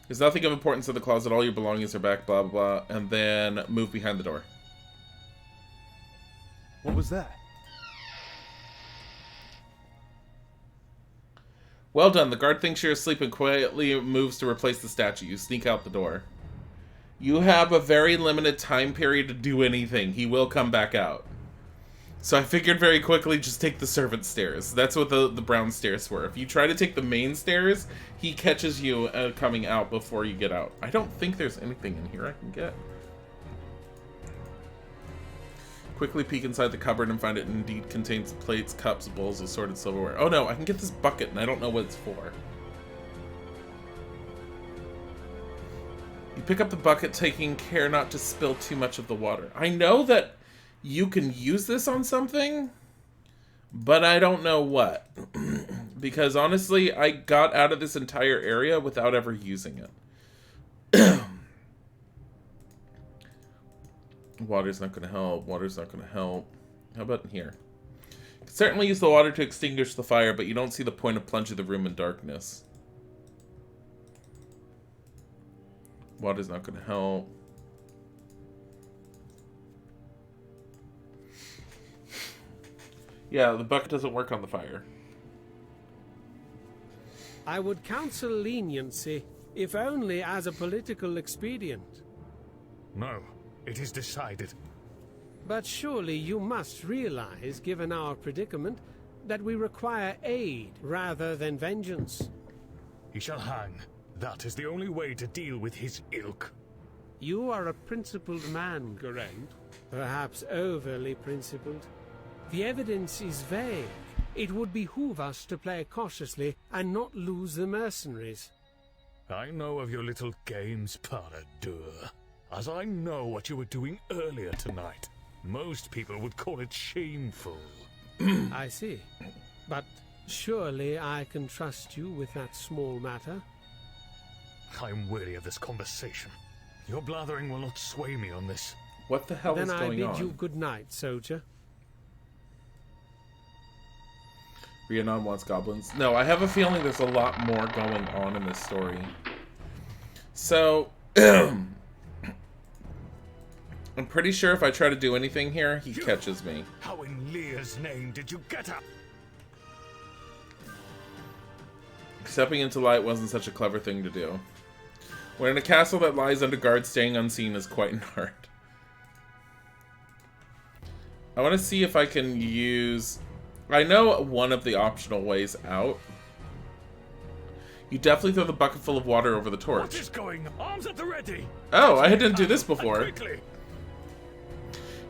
[SPEAKER 1] There's nothing of importance in the closet. All your belongings are back, blah, blah, blah. And then move behind the door.
[SPEAKER 5] What was that?
[SPEAKER 1] Well done. The guard thinks you're asleep and quietly moves to replace the statue. You sneak out the door. You have a very limited time period to do anything. He will come back out. So I figured very quickly, just take the servant stairs. That's what the brown stairs were. If you try to take the main stairs, he catches you coming out before you get out. I don't think there's anything in here I can get. Quickly peek inside the cupboard and find it indeed contains plates, cups, bowls, assorted silverware. Oh no, I can get this bucket and I don't know what it's for. You pick up the bucket, taking care not to spill too much of the water. I know that you can use this on something, but I don't know what. Because honestly, I got out of this entire area without ever using it. Water's not going to help. Water's not going to help. How about in here? You can certainly use the water to extinguish the fire, but you don't see the point of plunging the room in darkness. Water's not going to help. Yeah, the bucket doesn't work on the fire.
[SPEAKER 8] I would counsel leniency, if only as a political expedient.
[SPEAKER 7] No, it is decided.
[SPEAKER 8] But surely you must realize, given our predicament, that we require aid rather than vengeance.
[SPEAKER 7] He shall hang. That is the only way to deal with his ilk.
[SPEAKER 8] You are a principled man, Geraint. Perhaps overly principled. The evidence is vague. It would behoove us to play cautiously and not lose the mercenaries.
[SPEAKER 7] I know of your little games, Paradur. As I know what you were doing earlier tonight. Most people would call it shameful.
[SPEAKER 8] I see. But surely I can trust you with that small matter?
[SPEAKER 7] I'm weary of this conversation. Your blathering will not sway me on this.
[SPEAKER 1] What the hell is going on?
[SPEAKER 8] Then I bid you good night, soldier.
[SPEAKER 1] Rhiannon wants goblins. No, I have a feeling there's a lot more going on in this story. So, I'm pretty sure if I try to do anything here, he catches me.
[SPEAKER 7] How in Lear's name did you get up?
[SPEAKER 1] Stepping into light wasn't such a clever thing to do. When in a castle that lies under guard, staying unseen is quite an art. I want to see if I can use... I know one of the optional ways out. You definitely throw the bucket full of water over the torch.
[SPEAKER 7] What is going? Arms at the ready!
[SPEAKER 1] Oh, I didn't do this before.
[SPEAKER 7] Quickly!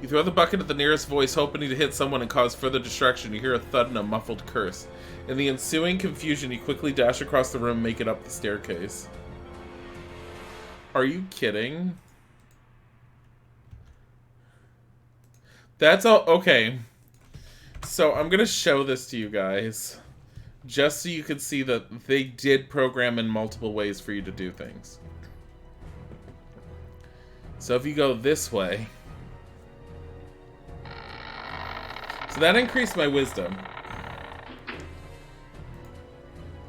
[SPEAKER 1] You throw the bucket at the nearest voice, hoping to hit someone and cause further distraction. You hear a thud and a muffled curse. In the ensuing confusion, you quickly dash across the room, make it up the staircase. Are you kidding? That's all. Okay. So I'm gonna show this to you guys, just so you can see that they did program in multiple ways for you to do things. So if you go this way, so that increased my wisdom.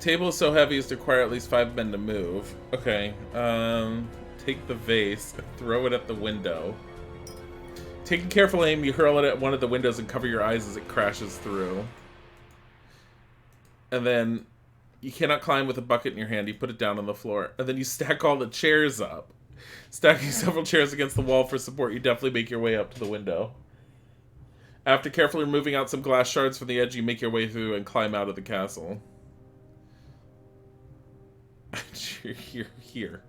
[SPEAKER 1] Table is so heavy as to require at least 5 men to move. Okay, take the vase, throw it at the window. Taking careful aim, you hurl it at one of the windows and cover your eyes as it crashes through. And then, you cannot climb with a bucket in your hand, you put it down on the floor. And then you stack all the chairs up. Stacking several chairs against the wall for support, you definitely make your way up to the window. After carefully removing out some glass shards from the edge, you make your way through and climb out of the castle. You're here.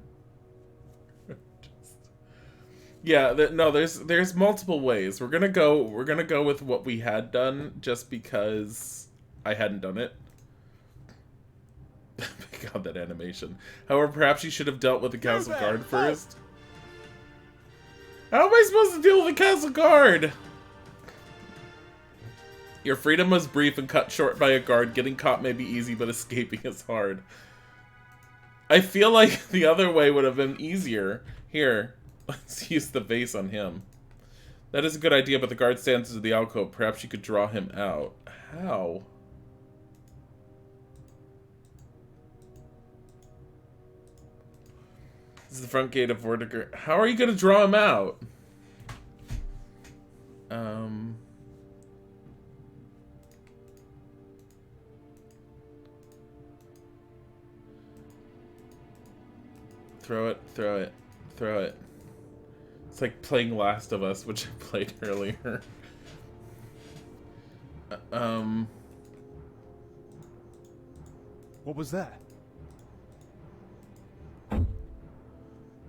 [SPEAKER 1] Yeah, no, there's multiple ways. We're gonna go with what we had done, just because I hadn't done it. God, that animation. However, perhaps you should have dealt with the castle guard first. How am I supposed to deal with the castle guard? Your freedom was brief and cut short by a guard. Getting caught may be easy, but escaping is hard. I feel like the other way would have been easier. Here, let's use the vase on him. That is a good idea, but the guard stands into the alcove. Perhaps you could draw him out. How? This is the front gate of Vortigern. How are you going to draw him out? Throw it, throw it, throw it. It's like playing Last of Us, which I played earlier.
[SPEAKER 5] What was that?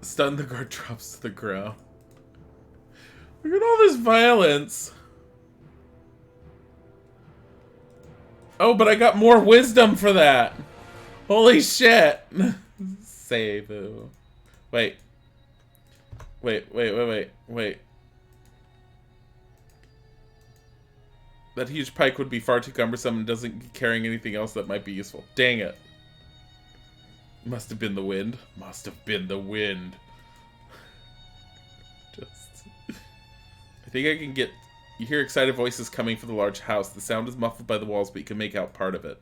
[SPEAKER 1] Stun, the guard drops to the ground. Look at all this violence. Oh, but I got more wisdom for that. Holy shit. Save. Wait. Wait. That huge pike would be far too cumbersome and doesn't carrying anything else that might be useful. Dang it. Must have been the wind. Must have been the wind. I think I can get... You hear excited voices coming from the large house. The sound is muffled by the walls, but you can make out part of it.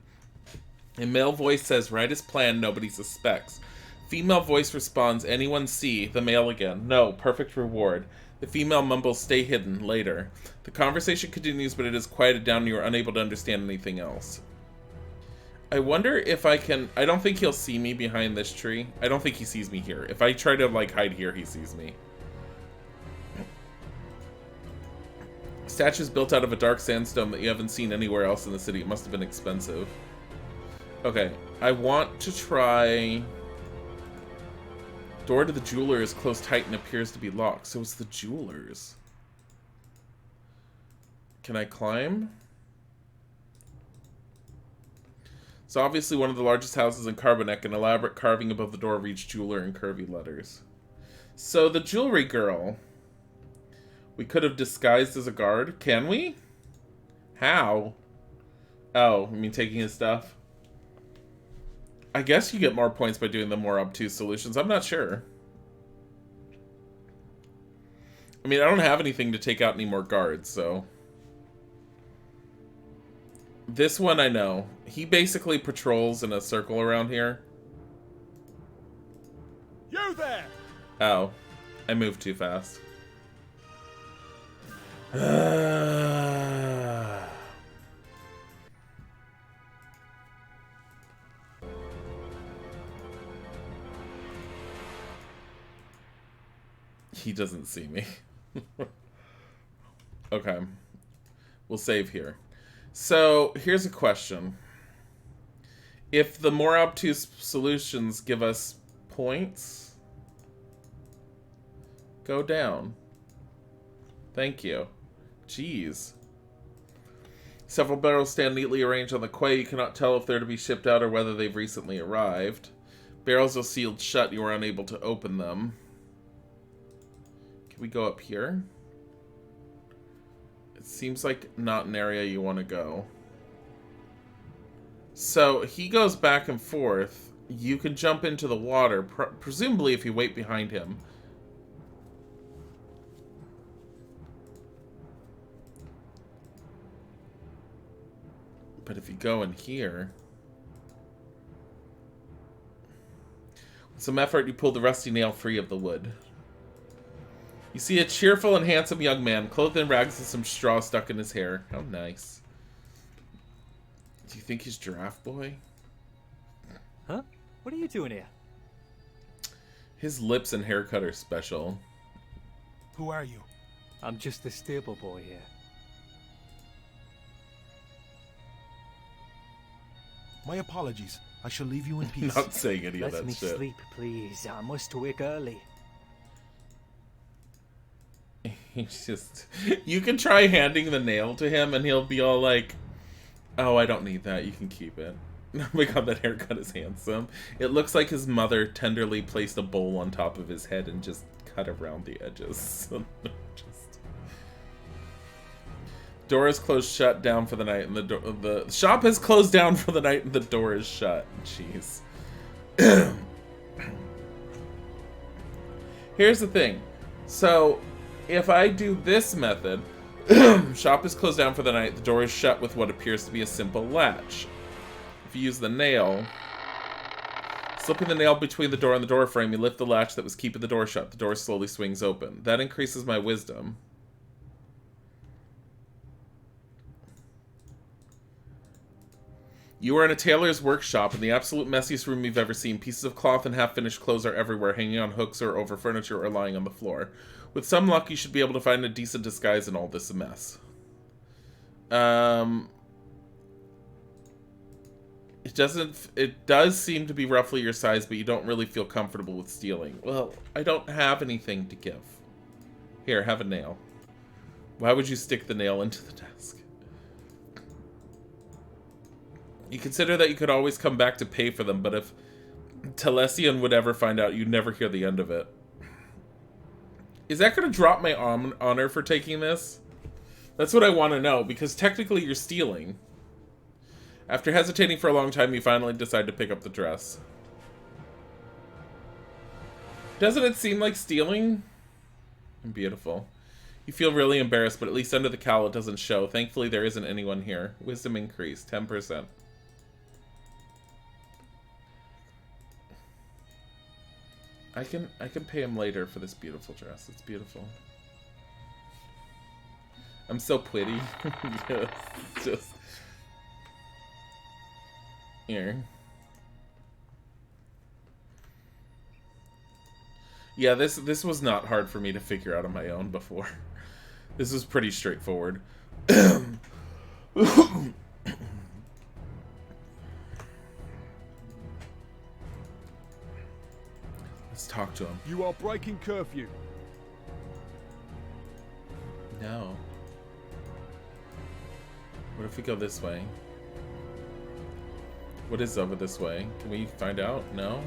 [SPEAKER 1] A male voice says, right as planned, nobody suspects. Female voice responds, anyone see? The male again. No, perfect reward. The female mumbles, "Stay hidden, later." The conversation continues, but it is quieted down and you are unable to understand anything else. I wonder if I can... I don't think he'll see me behind this tree. I don't think he sees me here. If I try to, like, hide here, he sees me. Statues built out of a dark sandstone that you haven't seen anywhere else in the city. It must have been expensive. Okay, I want to try... Door to the jeweler is closed tight and appears to be locked. So it's the jeweler's. Can I climb? It's obviously one of the largest houses in Carbonek. An elaborate carving above the door reads jeweler in curvy letters. So the jewelry girl. We could have disguised as a guard. Can we? How? Oh, I mean taking his stuff? I guess you get more points by doing the more obtuse solutions. I'm not sure. I mean, I don't have anything to take out any more guards, so... This one I know. He basically patrols in a circle around here.
[SPEAKER 3] You there!
[SPEAKER 1] Oh. I moved too fast. He doesn't see me. Okay. We'll save here. So, here's a question. If the more obtuse solutions give us points, go down. Thank you. Jeez. Several barrels stand neatly arranged on the quay. You cannot tell if they're to be shipped out or whether they've recently arrived. Barrels are sealed shut. You are unable to open them. Can we go up here? It seems like not an area you want to go. So, he goes back and forth. You can jump into the water, presumably if you wait behind him. But if you go in here... With some effort, you pull the rusty nail free of the wood. You see a cheerful and handsome young man, clothed in rags and some straw stuck in his hair. How nice. Do you think he's Giraffe Boy?
[SPEAKER 16] Huh? What are you doing here?
[SPEAKER 1] His lips and haircut are special.
[SPEAKER 6] Who are you?
[SPEAKER 16] I'm just the stable boy here.
[SPEAKER 6] My apologies. I shall leave you in peace.
[SPEAKER 1] Not saying any of that
[SPEAKER 16] Let me
[SPEAKER 1] shit.
[SPEAKER 16] sleep, please. I must wake early.
[SPEAKER 1] He's just... You can try handing the nail to him and he'll be all like, "Oh, I don't need that. You can keep it." Oh my god, that haircut is handsome. It looks like his mother tenderly placed a bowl on top of his head and just cut around the edges. Just... Door is closed shut down for the night and the shop has closed down for the night and the door is shut. Jeez. Here's the thing. So... If I do this method, shop is closed down for the night, the door is shut with what appears to be a simple latch. If you use the nail, slipping the nail between the door and the door frame, you lift the latch that was keeping the door shut. The door slowly swings open. That increases my wisdom. You are in a tailor's workshop in the absolute messiest room you've ever seen. Pieces of cloth and half-finished clothes are everywhere, hanging on hooks or over furniture or lying on the floor. With some luck, you should be able to find a decent disguise in all this mess. It does seem to be roughly your size, but you don't really feel comfortable with stealing. Well, I don't have anything to give. Here, have a nail. Why would you stick the nail into the desk? You consider that you could always come back to pay for them, but if Telesian would ever find out, you'd never hear the end of it. Is that going to drop my honor for taking this? That's what I want to know, because technically you're stealing. After hesitating for a long time, you finally decide to pick up the dress. Doesn't it seem like stealing? Beautiful. You feel really embarrassed, but at least under the cowl it doesn't show. Thankfully, there isn't anyone here. Wisdom increased, 10%. I can pay him later for this beautiful dress. It's beautiful. I'm so pretty. just here. Yeah, this was not hard for me to figure out on my own before. This was pretty straightforward. Let's talk to him.
[SPEAKER 3] You are breaking curfew.
[SPEAKER 1] No. What if we go this way? What is over this way? Can we find out? No?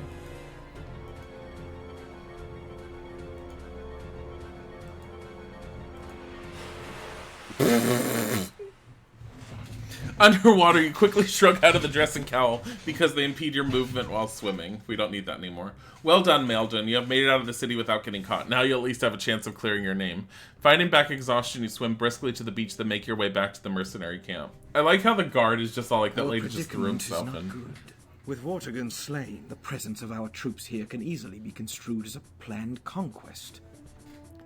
[SPEAKER 1] Underwater, you quickly shrug out of the dress and cowl because they impede your movement while swimming. We don't need that anymore. Well done, Maelden. You have made it out of the city without getting caught. Now you'll at least have a chance of clearing your name. Fighting back exhaustion, you swim briskly to the beach, then make your way back to the mercenary camp. I like how the guard is just all like, that lady just threw himself in.
[SPEAKER 2] Good. With Vortigern slain, the presence of our troops here can easily be construed as a planned conquest.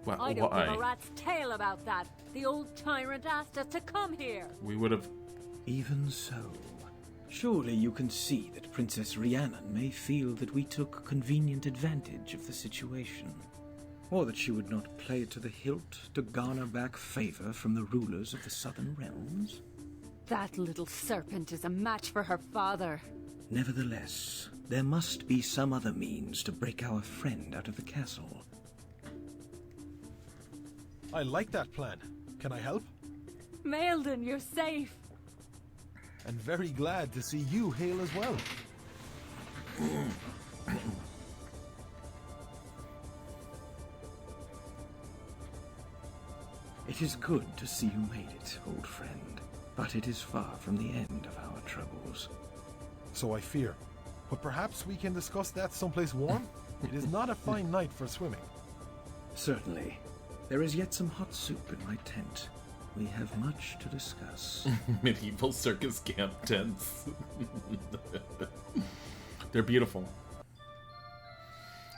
[SPEAKER 1] Well,
[SPEAKER 4] I don't give a rat's tail about that. The old tyrant asked us to come here.
[SPEAKER 1] We would have...
[SPEAKER 2] Even so, surely you can see that Princess Rhiannon may feel that we took convenient advantage of the situation. Or that she would not play it to the hilt to garner back favor from the rulers of the Southern Realms.
[SPEAKER 4] That little serpent is a match for her father.
[SPEAKER 2] Nevertheless, there must be some other means to break our friend out of the castle.
[SPEAKER 6] I like that plan. Can I help?
[SPEAKER 4] Maelden, you're safe.
[SPEAKER 6] And very glad to see you hail as well.
[SPEAKER 2] It is good to see you made it, old friend, but it is far from the end of our troubles.
[SPEAKER 6] So I fear. But perhaps we can discuss that someplace warm? It is not a fine night for swimming.
[SPEAKER 2] Certainly. There is yet some hot soup in my tent. We have much to discuss.
[SPEAKER 1] Medieval circus camp tents. They're beautiful.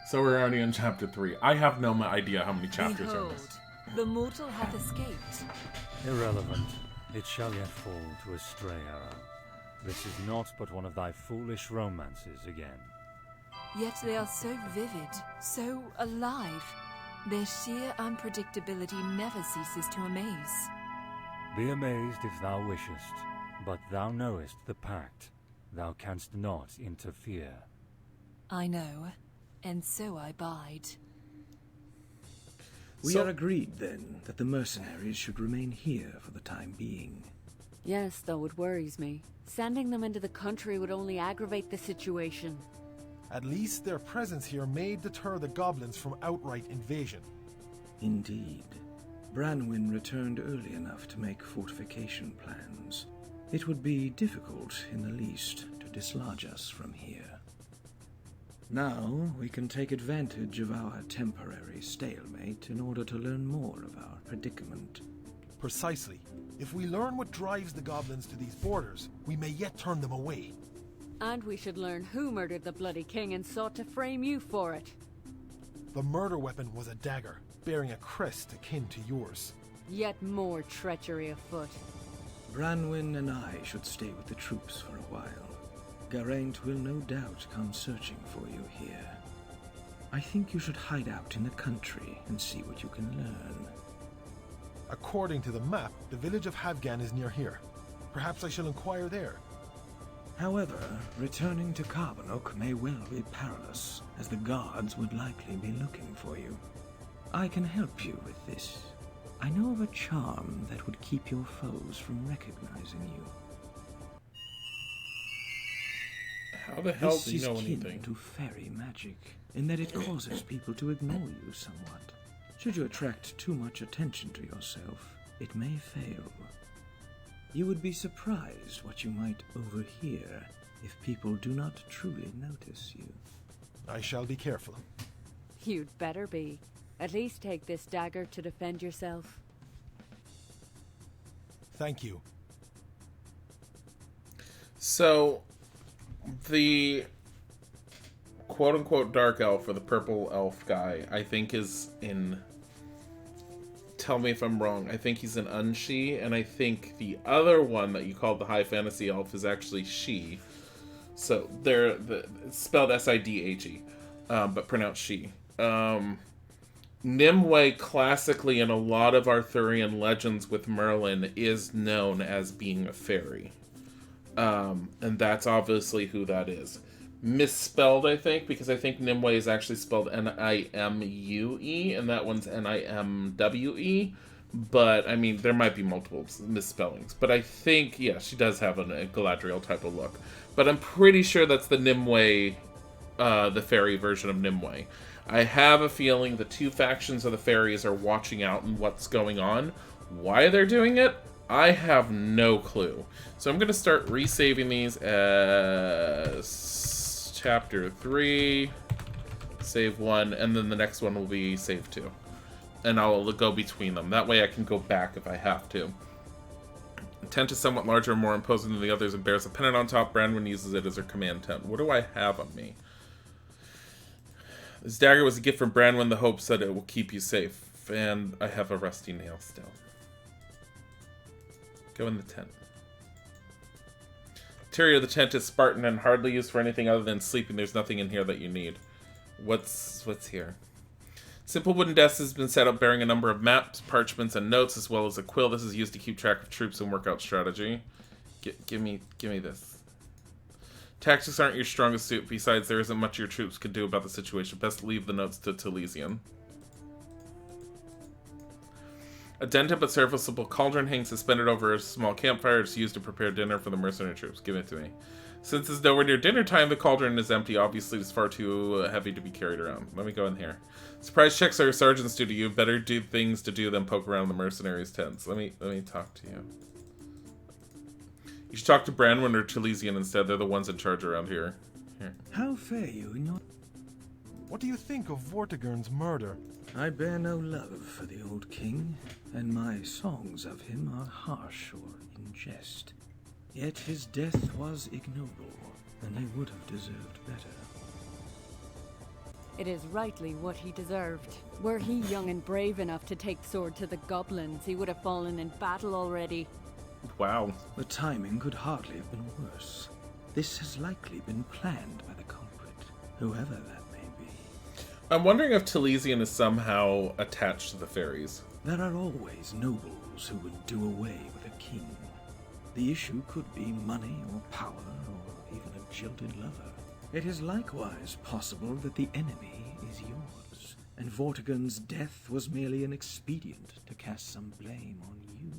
[SPEAKER 1] So we're already on chapter 3. I have no idea how many chapters are this.
[SPEAKER 15] The mortal hath escaped.
[SPEAKER 14] Irrelevant. It shall yet fall to a stray arrow. This is not but one of thy foolish romances again.
[SPEAKER 15] Yet they are so vivid, so alive. Their sheer unpredictability never ceases to amaze.
[SPEAKER 14] Be amazed if thou wishest, but thou knowest the pact. Thou canst not interfere.
[SPEAKER 15] I know, and so I bide.
[SPEAKER 2] We are agreed, then, that the mercenaries should remain here for the time being.
[SPEAKER 4] Yes, though it worries me. Sending them into the country would only aggravate the situation.
[SPEAKER 6] At least their presence here may deter the goblins from outright invasion.
[SPEAKER 2] Indeed. Branwyn returned early enough to make fortification plans. It would be difficult, in the least, to dislodge us from here. Now, we can take advantage of our temporary stalemate in order to learn more of our predicament.
[SPEAKER 6] Precisely. If we learn what drives the goblins to these borders, we may yet turn them away.
[SPEAKER 4] And we should learn who murdered the bloody king and sought to frame you for it.
[SPEAKER 6] The murder weapon was a dagger, bearing a crest akin to yours.
[SPEAKER 4] Yet more treachery afoot.
[SPEAKER 2] Branwyn and I should stay with the troops for a while. Geraint will no doubt come searching for you here. I think you should hide out in the country and see what you can learn.
[SPEAKER 6] According to the map, the village of Havgan is near here. Perhaps I shall inquire there.
[SPEAKER 2] However, returning to Carbonok may well be perilous, as the guards would likely be looking for you. I can help you with this. I know of a charm that would keep your foes from recognizing you.
[SPEAKER 1] How the hell
[SPEAKER 2] This
[SPEAKER 1] do you know
[SPEAKER 2] is kin
[SPEAKER 1] anything?
[SPEAKER 2] to fairy magic, in that it causes people to ignore you somewhat. Should you attract too much attention to yourself, it may fail. You would be surprised what you might overhear if people do not truly notice you.
[SPEAKER 6] I shall be careful.
[SPEAKER 4] You'd better be. At least take this dagger to defend yourself.
[SPEAKER 6] Thank you.
[SPEAKER 1] So, the quote-unquote dark elf, or the purple elf guy, I think is in tell me if I'm wrong. I think he's an unshi, and I think the other one that you called the high fantasy elf is actually she. So it's spelled Sidhe, but pronounced she. Nimue classically in a lot of Arthurian legends with Merlin is known as being a fairy. And that's obviously who that is. Misspelled, I think, because I think Nimue is actually spelled Nimue, and that one's Nimwe. But, I mean, there might be multiple misspellings. But I think, yeah, she does have a Galadriel type of look. But I'm pretty sure that's the Nimue, the fairy version of Nimue. I have a feeling the two factions of the fairies are watching out and what's going on. Why they're doing it, I have no clue. So I'm going to start resaving these as Chapter 3, save 1, and then the next one will be save 2. And I'll go between them. That way I can go back if I have to. The tent is somewhat larger and more imposing than the others and bears a pennant on top. Branwen uses it as her command tent. What do I have on me? This dagger was a gift from Branwen, the hopes that it will keep you safe. And I have a rusty nail still. Go in the tent. Interior of the tent is Spartan and hardly used for anything other than sleeping. There's nothing in here that you need. What's here? Simple wooden desk has been set up bearing a number of maps, parchments, and notes, as well as a quill. This is used to keep track of troops and work out strategy. Give me this. Tactics aren't your strongest suit. Besides, there isn't much your troops could do about the situation. Best leave the notes to Talesian. A dented but serviceable cauldron hangs suspended over a small campfire. It's used to prepare dinner for the mercenary troops. Give it to me. Since it's nowhere near dinner time, the cauldron is empty. Obviously, it's far too heavy to be carried around. Let me go in here. Surprise checks our sergeants do to you. Better do things to do than poke around the mercenaries' tents. Let me talk to you. You should talk to Branwen or Talesian instead. They're the ones in charge around here. Here.
[SPEAKER 2] How fare you in your...
[SPEAKER 6] What do you think of Vortigern's murder?
[SPEAKER 2] I bear no love for the old king, and my songs of him are harsh or in jest. Yet his death was ignoble, and they would have deserved better.
[SPEAKER 4] It is rightly what he deserved. Were he young and brave enough to take sword to the goblins, he would have fallen in battle already.
[SPEAKER 1] Wow.
[SPEAKER 2] The timing could hardly have been worse. This has likely been planned by the culprit, whoever that may be.
[SPEAKER 1] I'm wondering if Talesian is somehow attached to the fairies.
[SPEAKER 2] There are always nobles who would do away with a king. The issue could be money or power or even a jilted lover. It is likewise possible that the enemy is yours, and Vortigern's death was merely an expedient to cast some blame on you.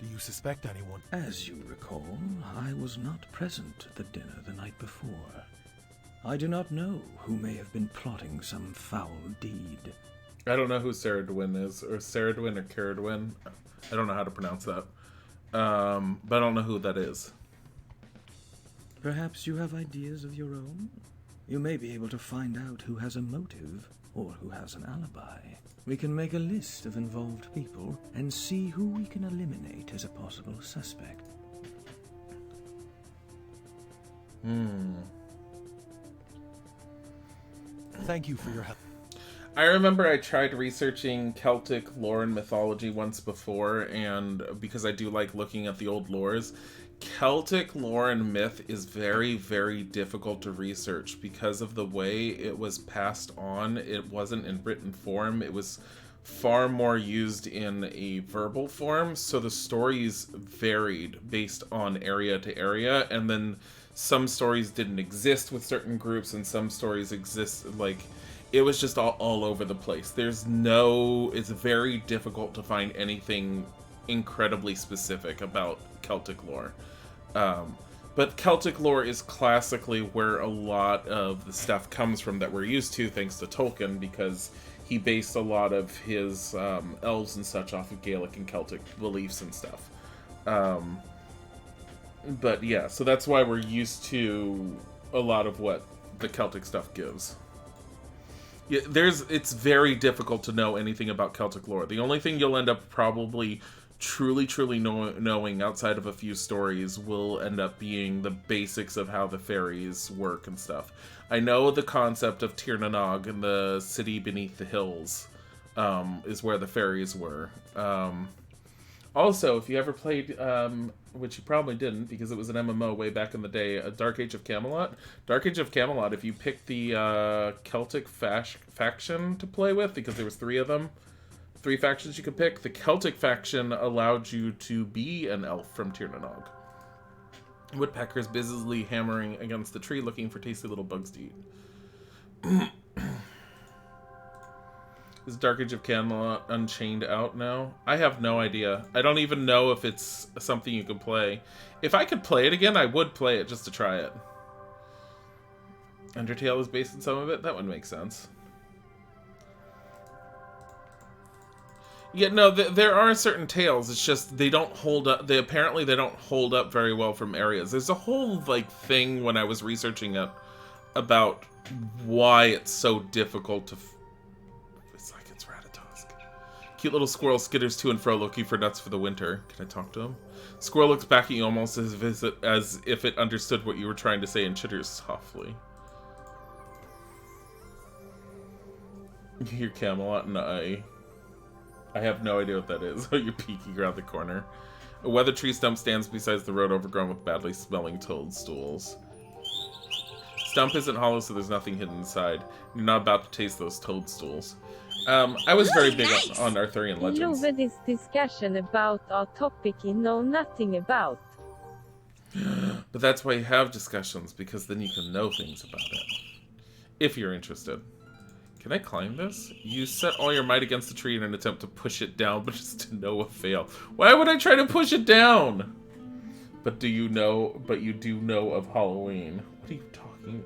[SPEAKER 6] Do you suspect anyone?
[SPEAKER 2] As you recall, I was not present at the dinner the night before. I do not know who may have been plotting some foul deed.
[SPEAKER 1] I don't know who Ceridwen is, or Ceridwen or Caradwen. I don't know how to pronounce that. But I don't know who that is.
[SPEAKER 2] Perhaps you have ideas of your own? You may be able to find out who has a motive, or who has an alibi. We can make a list of involved people, and see who we can eliminate as a possible suspect.
[SPEAKER 6] Thank you for your help.
[SPEAKER 1] I remember I tried researching Celtic lore and mythology once before, and because I do like looking at the old lores, Celtic lore and myth is very, very difficult to research because of the way it was passed on. It wasn't in written form. It was far more used in a verbal form, so the stories varied based on area to area, and then some stories didn't exist with certain groups, and some stories exist, like, it was just all over the place. It's very difficult to find anything incredibly specific about Celtic lore. But Celtic lore is classically where a lot of the stuff comes from that we're used to, thanks to Tolkien, because he based a lot of his elves and such off of Gaelic and Celtic beliefs and stuff. But yeah, so that's why we're used to a lot of what the Celtic stuff gives. Yeah, it's very difficult to know anything about Celtic lore. The only thing you'll end up probably truly knowing outside of a few stories will end up being the basics of how the fairies work and stuff. I know the concept of Tir na Nog and the city beneath the hills, is where the fairies were. Also, if you ever played, which you probably didn't because it was an MMO way back in the day, Dark Age of Camelot. Dark Age of Camelot, if you picked the Celtic faction to play with, because there was 3 of them, 3 factions you could pick, the Celtic faction allowed you to be an elf from Tir na Nog. Woodpeckers busily hammering against the tree looking for tasty little bugs to eat. Is Dark Age of Camelot Unchained out now? I have no idea. I don't even know if it's something you can play. If I could play it again, I would play it just to try it. Undertale is based on some of it? That would make sense. Yeah, no, there are certain tales. It's just they don't hold up. Apparently they don't hold up very well from areas. There's a whole like thing when I was researching it about why it's so difficult to. It's like it's Ratatosk. Cute little squirrel skitters to and fro, looking for nuts for the winter. Can I talk to him? Squirrel looks back at you almost as if it understood what you were trying to say and chitters softly. You hear Camelot and I have no idea what that is. Oh, you're peeking around the corner. A weather tree stump stands beside the road, overgrown with badly smelling toadstools. Stump isn't hollow, so there's nothing hidden inside. You're not about to taste those toadstools. I was very big on Arthurian legends.
[SPEAKER 17] I love this discussion about a topic you know nothing about.
[SPEAKER 1] But that's why you have discussions, because then you can know things about it. If you're interested. Can I climb this? You set all your might against the tree in an attempt to push it down, but just to no avail. Why would I try to push it down? But you do know of Halloween. What are you talking?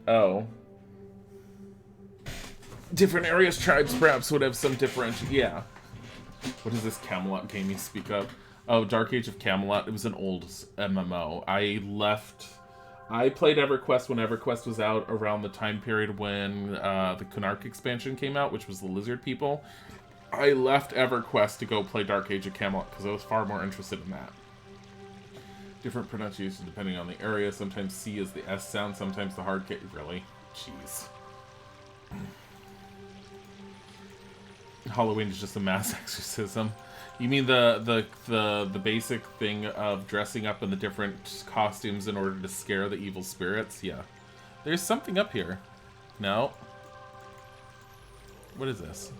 [SPEAKER 1] Oh. Different areas, tribes, perhaps would have some differentiation. Yeah. What is this Camelot game you speak of? Oh, Dark Age of Camelot. It was an old MMO. I played EverQuest when EverQuest was out around the time period when the Kunark expansion came out, which was the lizard people. I left EverQuest to go play Dark Age of Camelot because I was far more interested in that. Different pronunciation depending on the area. Sometimes C is the S sound, sometimes the hard K. Really? Jeez. Halloween is just a mass exorcism. You mean the basic thing of dressing up in the different costumes in order to scare the evil spirits? Yeah. There's something up here. No. What is this?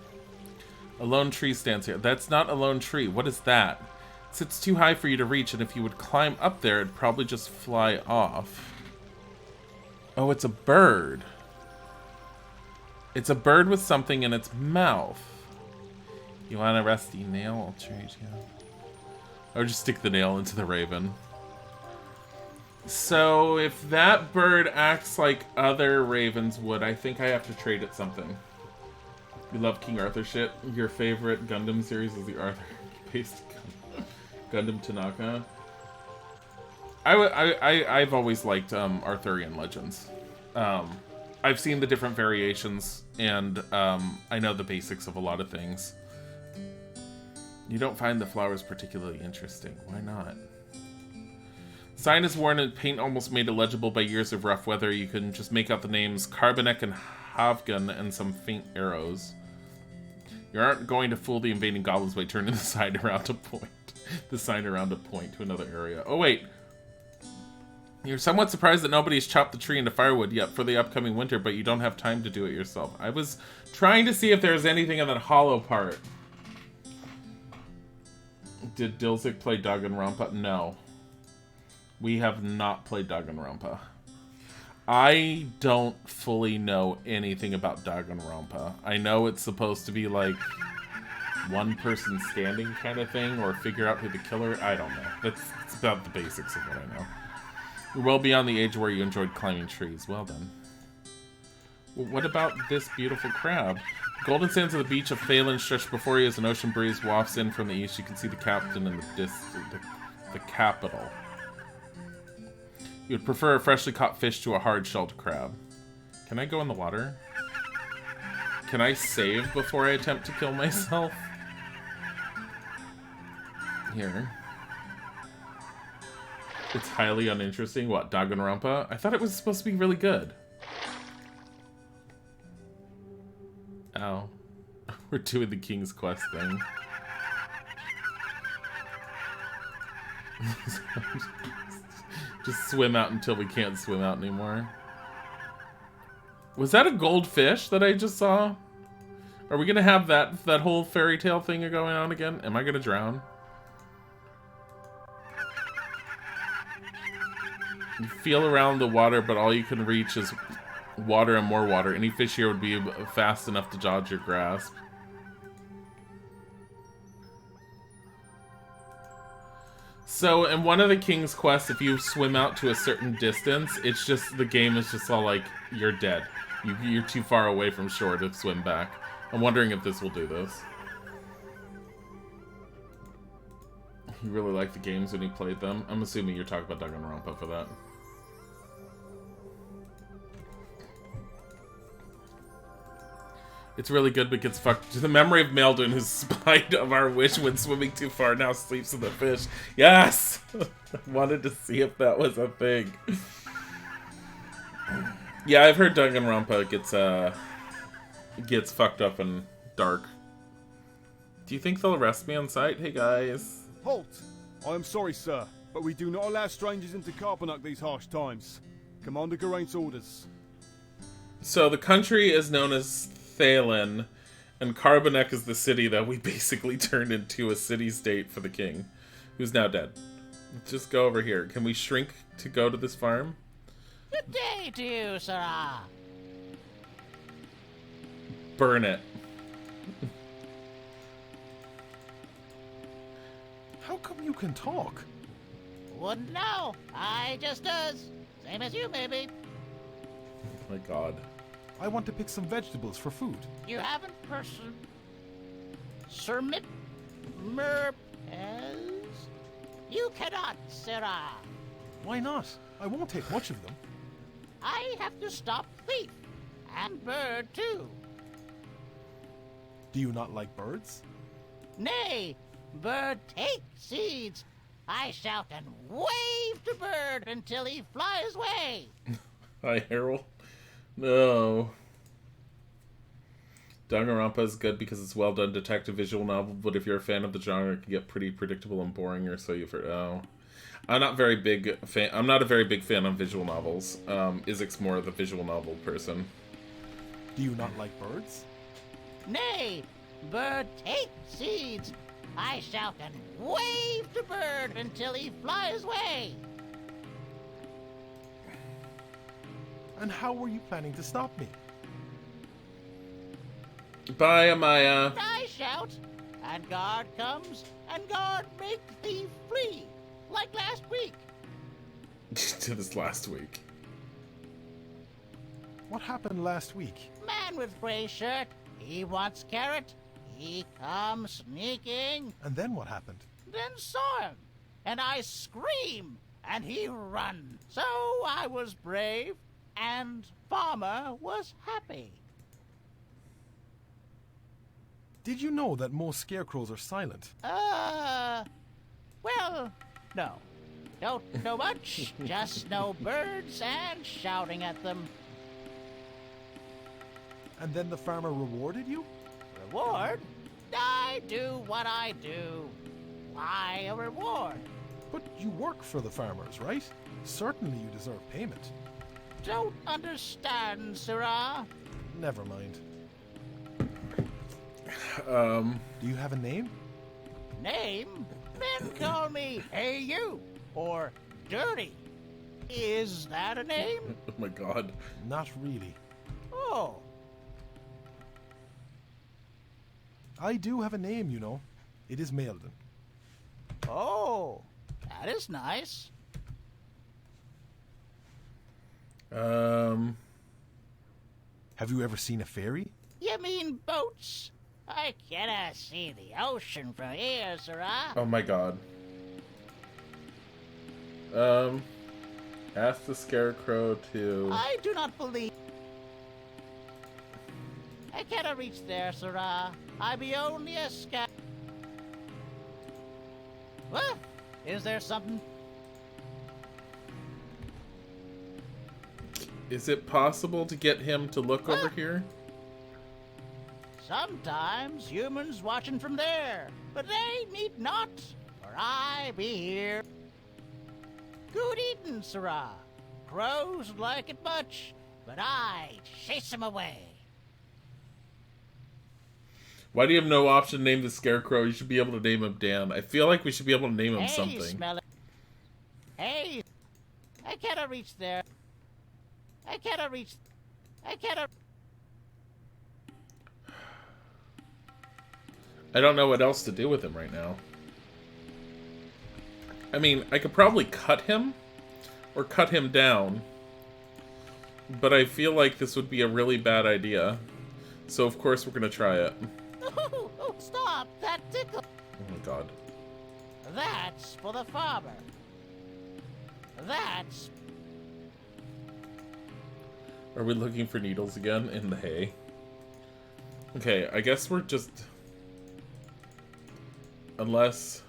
[SPEAKER 1] A lone tree stands here. That's not a lone tree. What is that? It sits too high for you to reach, and if you would climb up there, it'd probably just fly off. Oh, it's a bird. It's a bird with something in its mouth. You want a rusty nail? I'll trade you. Or just stick the nail into the raven. So, if that bird acts like other ravens would, I think I have to trade it something. You love King Arthur shit? Your favorite Gundam series is the Arthur-based Gundam Tanaka? I've always liked Arthurian legends. I've seen the different variations, and I know the basics of a lot of things. You don't find the flowers particularly interesting. Why not? Sign is worn and paint almost made illegible by years of rough weather. You can just make out the names Carbonek and Havgun and some faint arrows. You aren't going to fool the invading goblins by turning the sign around to point. The sign around to point to another area. Oh wait. You're somewhat surprised that nobody's chopped the tree into firewood yet for the upcoming winter, but you don't have time to do it yourself. I was trying to see if there was anything in that hollow part. Did Dilzik play Danganronpa? No. We have not played Danganronpa. I don't fully know anything about Danganronpa. I know it's supposed to be like one person standing kind of thing, or figure out who the killer. I don't know. It's about the basics of what I know. You're well beyond the age where you enjoyed climbing trees. Well then. Well, what about this beautiful crab? Golden sands of the beach of Phelan stretch before you as an ocean breeze wafts in from the east. You can see the captain in the capital. You would prefer a freshly caught fish to a hard-shelled crab. Can I go in the water? Can I save before I attempt to kill myself? Here. It's highly uninteresting. What, Danganronpa? I thought it was supposed to be really good. Ow. We're doing the King's Quest thing. Just swim out until we can't swim out anymore. Was that a goldfish that I just saw? Are we gonna have that whole fairy tale thing going on again? Am I gonna drown? You feel around the water, but all you can reach is water and more water. Any fish here would be fast enough to dodge your grasp. So, in one of the King's Quests, if you swim out to a certain distance, it's just, the game is just all like, you're dead. You're too far away from shore to swim back. I'm wondering if this will do this. You really liked the games when you played them? I'm assuming you're talking about Danganronpa for that. It's really good but gets fucked. To the memory of Meldon, who spied of our wish when swimming too far, now sleeps in the fish. Yes! I wanted to see if that was a thing. Yeah, I've heard Danganronpa gets fucked up and dark. Do you think they'll arrest me on sight? Hey guys.
[SPEAKER 3] Halt! I am sorry, sir, but we do not allow strangers into Carbonac these harsh times. Commander Geraint's orders. So
[SPEAKER 1] the country is known as Thalen, and Carbonac is the city that we basically turned into a city-state for the king, who's now dead. Let's just go over here. Can we shrink to go to this farm?
[SPEAKER 18] Good day to you, Sarah.
[SPEAKER 1] Burn it.
[SPEAKER 6] How come you can talk?
[SPEAKER 18] Wouldn't know. I just does. Same as you, maybe.
[SPEAKER 1] Oh my god.
[SPEAKER 6] I want to pick some vegetables for food.
[SPEAKER 18] You haven't Sir Merpez? You cannot, Sarah.
[SPEAKER 6] Why not? I won't take much of them.
[SPEAKER 18] I have to stop thief. And bird, too.
[SPEAKER 6] Do you not like birds?
[SPEAKER 18] Nay, bird take seeds. I shout and wave to bird until he flies away.
[SPEAKER 1] Hi, Harold. No. Danganronpa is good because it's well done detective visual novel, but if you're a fan of the genre, it can get pretty predictable and boring, or so you've heard. Oh. I'm not a very big fan of visual novels. Isaac's more of the visual novel person.
[SPEAKER 6] Do you not like birds?
[SPEAKER 18] Nay, bird take seeds. I shout and wave to bird until he flies away.
[SPEAKER 6] And how were you planning to stop me?
[SPEAKER 1] Bye, Amaya.
[SPEAKER 18] I shout, and guard comes, and guard make thief flee, like last week.
[SPEAKER 1] To this last week.
[SPEAKER 6] What happened last week?
[SPEAKER 18] Man with gray shirt, he wants carrot, he comes sneaking.
[SPEAKER 6] And then what happened?
[SPEAKER 18] Then saw him, and I scream, and he run. So I was brave, and farmer was happy.
[SPEAKER 6] Did you know that most scarecrows are silent?
[SPEAKER 18] Well, no. Don't know much, just know birds and shouting at them.
[SPEAKER 6] And then the farmer rewarded you?
[SPEAKER 18] Reward? I do what I do. Why a reward?
[SPEAKER 6] But you work for the farmers, right? Certainly you deserve payment.
[SPEAKER 18] Don't understand, Sirrah.
[SPEAKER 6] Never mind.
[SPEAKER 1] Do
[SPEAKER 6] you have a name?
[SPEAKER 18] Name? Men call me Hey You or Dirty. Is that a name?
[SPEAKER 1] Oh my god.
[SPEAKER 6] Not really.
[SPEAKER 18] Oh.
[SPEAKER 6] I do have a name, you know. It is Meldon.
[SPEAKER 18] Oh, that is nice.
[SPEAKER 6] Have you ever seen a fairy?
[SPEAKER 18] You mean boats? I cannot see the ocean from here, Sirrah.
[SPEAKER 1] Oh my god. Ask the scarecrow to...
[SPEAKER 18] I do not believe... I cannot reach there, Sirrah. I be only a scout. What? Is there something?
[SPEAKER 1] Is it possible to get him to look over here?
[SPEAKER 18] Sometimes humans watching from there, but they need not, for I be here. Good eating, sirrah. Crows like it much, but I chase 'em away.
[SPEAKER 1] Why do you have no option to name the Scarecrow? You should be able to name him Dan. I feel like we should be able to name him
[SPEAKER 18] Hey,
[SPEAKER 1] something.
[SPEAKER 18] smell it. Hey, I cannot reach there. I cannot reach. I cannot.
[SPEAKER 1] I don't know what else to do with him right now. I mean, I could probably cut him or cut him down, but I feel like this would be a really bad idea. So of course we're gonna try it.
[SPEAKER 18] Oh, stop! That tickle.
[SPEAKER 1] Oh my god.
[SPEAKER 18] That's for the farmer. That's.
[SPEAKER 1] Are we looking for needles again in the hay? Okay, I guess we're just... Unless...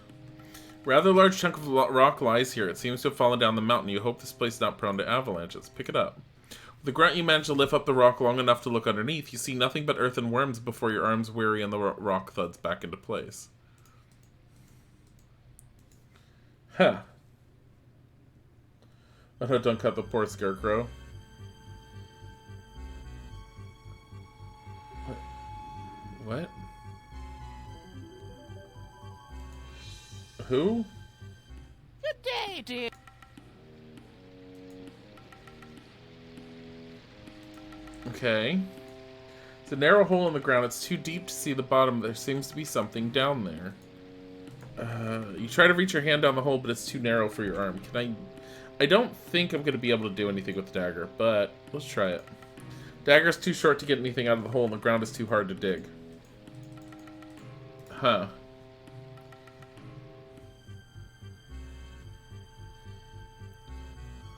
[SPEAKER 1] Rather large chunk of rock lies here. It seems to have fallen down the mountain. You hope this place is not prone to avalanches. Pick it up. With a grunt, you manage to lift up the rock long enough to look underneath. You see nothing but earth and worms before your arms weary and the rock thuds back into place. Huh. Oh no, don't cut the poor Scarecrow. What? Who?
[SPEAKER 18] Good day, dear.
[SPEAKER 1] Okay. It's a narrow hole in the ground. It's too deep to see the bottom. There seems to be something down there. You try to reach your hand down the hole, but it's too narrow for your arm. I don't think I'm going to be able to do anything with the dagger, but let's try it. Dagger's too short to get anything out of the hole, and the ground is too hard to dig. Huh.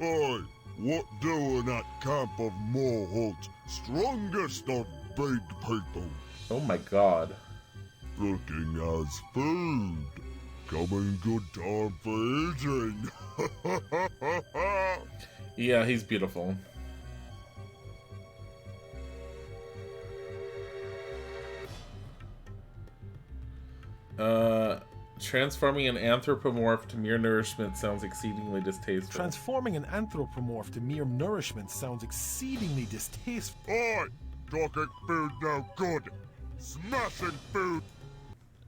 [SPEAKER 19] Oi, what doing at camp of Moreholt? Strongest of big people.
[SPEAKER 1] Oh my god.
[SPEAKER 19] Looking as food. Coming good time for eating.
[SPEAKER 1] Yeah, he's beautiful. Transforming an anthropomorph to mere nourishment sounds exceedingly distasteful.
[SPEAKER 6] Transforming an anthropomorph to mere nourishment sounds exceedingly distasteful.
[SPEAKER 19] Oi! Talking food no good. Smashing food.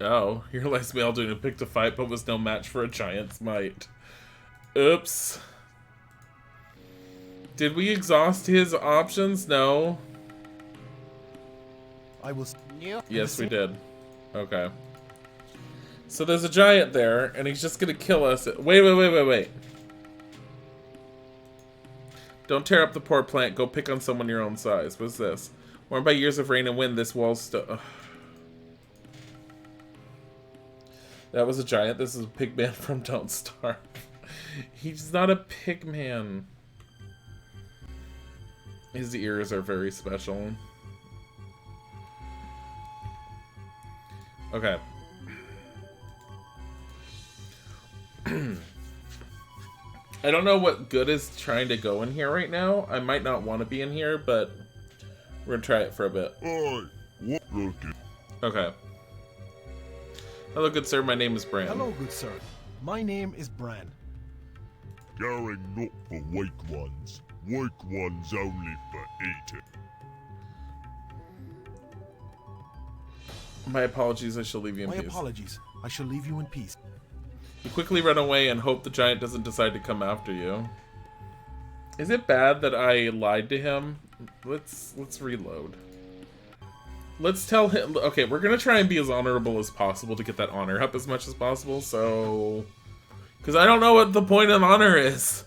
[SPEAKER 1] Oh, here lies Melduin picked a fight but was no match for a giant's might. Oops. Did we exhaust his options? No.
[SPEAKER 6] I was...
[SPEAKER 1] Yes, we did. Okay. So there's a giant there, and he's just gonna kill us. Wait. Don't tear up the poor plant. Go pick on someone your own size. What's this? Worn by years of rain and wind, this wall's still... That was a giant. This is a pig man from Don't Starve. He's not a pig man. His ears are very special. Okay. I don't know what good is trying to go in here right now. I might not want to be in here, but we're gonna try it for a bit.
[SPEAKER 19] Oi, what looking?
[SPEAKER 1] Okay. Hello, good sir. My name is Bran.
[SPEAKER 6] Hello, good sir. My name is Bran.
[SPEAKER 19] Going not for weak ones. Weak ones only for eating.
[SPEAKER 1] My apologies. I shall leave you in peace.
[SPEAKER 6] My apologies. I shall leave you in peace.
[SPEAKER 1] You quickly run away and hope the giant doesn't decide to come after you. Is it bad that I lied to him? Let's reload. Let's tell him... Okay, we're gonna try and be as honorable as possible to get that honor up as much as possible, so... Because I don't know what the point of honor is.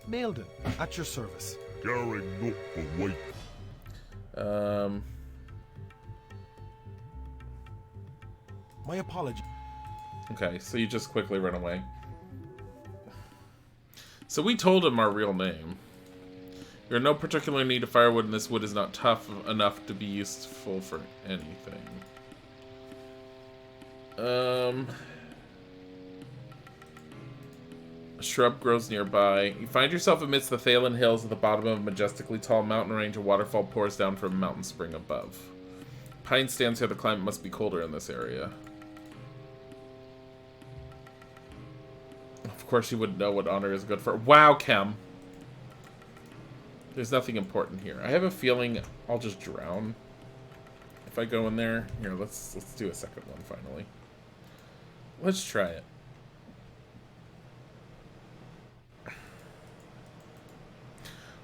[SPEAKER 6] Mailden, at your service.
[SPEAKER 19] Going not for weak.
[SPEAKER 6] My apology.
[SPEAKER 1] Okay, so you just quickly run away. So we told him our real name. You're in no particular need of firewood, and this wood is not tough enough to be useful for anything. A shrub grows nearby. You find yourself amidst the Thalen Hills at the bottom of a majestically tall mountain range. A waterfall pours down from a mountain spring above. Pine stands here. The climate must be colder in this area. Of course you wouldn't know what honor is good for. Wow, Chem. There's nothing important here. I have a feeling I'll just drown if I go in there. Here, let's do a second one finally. Let's try it.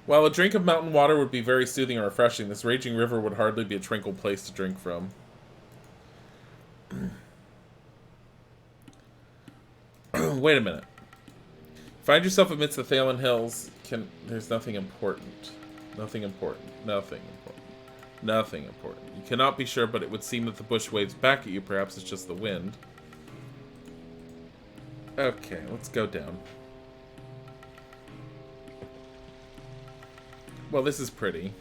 [SPEAKER 1] While a drink of mountain water would be very soothing and refreshing, this raging river would hardly be a tranquil place to drink from. Wait a minute. Find yourself amidst the Thalen Hills. There's nothing important. Nothing important. Nothing important. Nothing important. You cannot be sure, but it would seem that the bush waves back at you. Perhaps it's just the wind. Okay, let's go down. Well, this is pretty.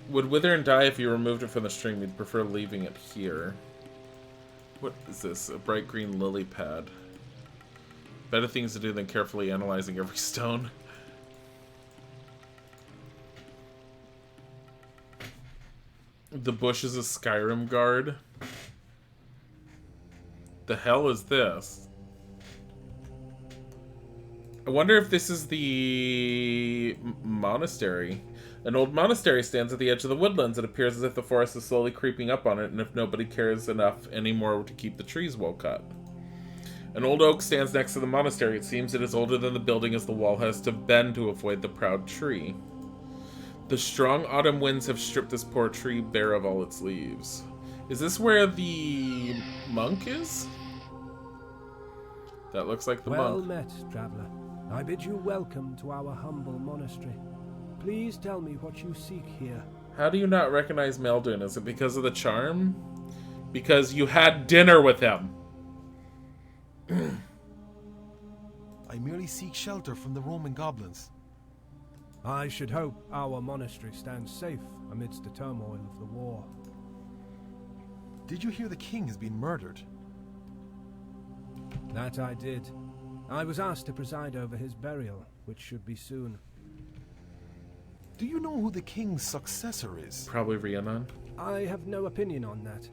[SPEAKER 1] Would wither and die if you removed it from the stream. You'd prefer leaving it here. What is this? A bright green lily pad. Better things to do than carefully analyzing every stone. The bush is a Skyrim guard. The hell is this? I wonder if this is the monastery. An old monastery stands at the edge of the woodlands. It appears as if the forest is slowly creeping up on it, and if nobody cares enough anymore to keep the trees well cut. An old oak stands next to the monastery. It seems it is older than the building, as the wall has to bend to avoid the proud tree. The strong autumn winds have stripped this poor tree bare of all its leaves. Is this where the monk is? That looks like the monk.
[SPEAKER 20] Well met, traveller. I bid you welcome to our humble monastery. Please tell me what you seek here.
[SPEAKER 1] How do you not recognize Meldun? Is it because of the charm? Because you had dinner with him.
[SPEAKER 6] I merely seek shelter from the Roman goblins.
[SPEAKER 20] I should hope our monastery stands safe amidst the turmoil of the war.
[SPEAKER 6] Did you hear the king has been murdered?
[SPEAKER 20] That I did. I was asked to preside over his burial, which should be soon.
[SPEAKER 6] Do you know who the king's successor is?
[SPEAKER 1] Probably Rhiannon.
[SPEAKER 20] I have no opinion on that.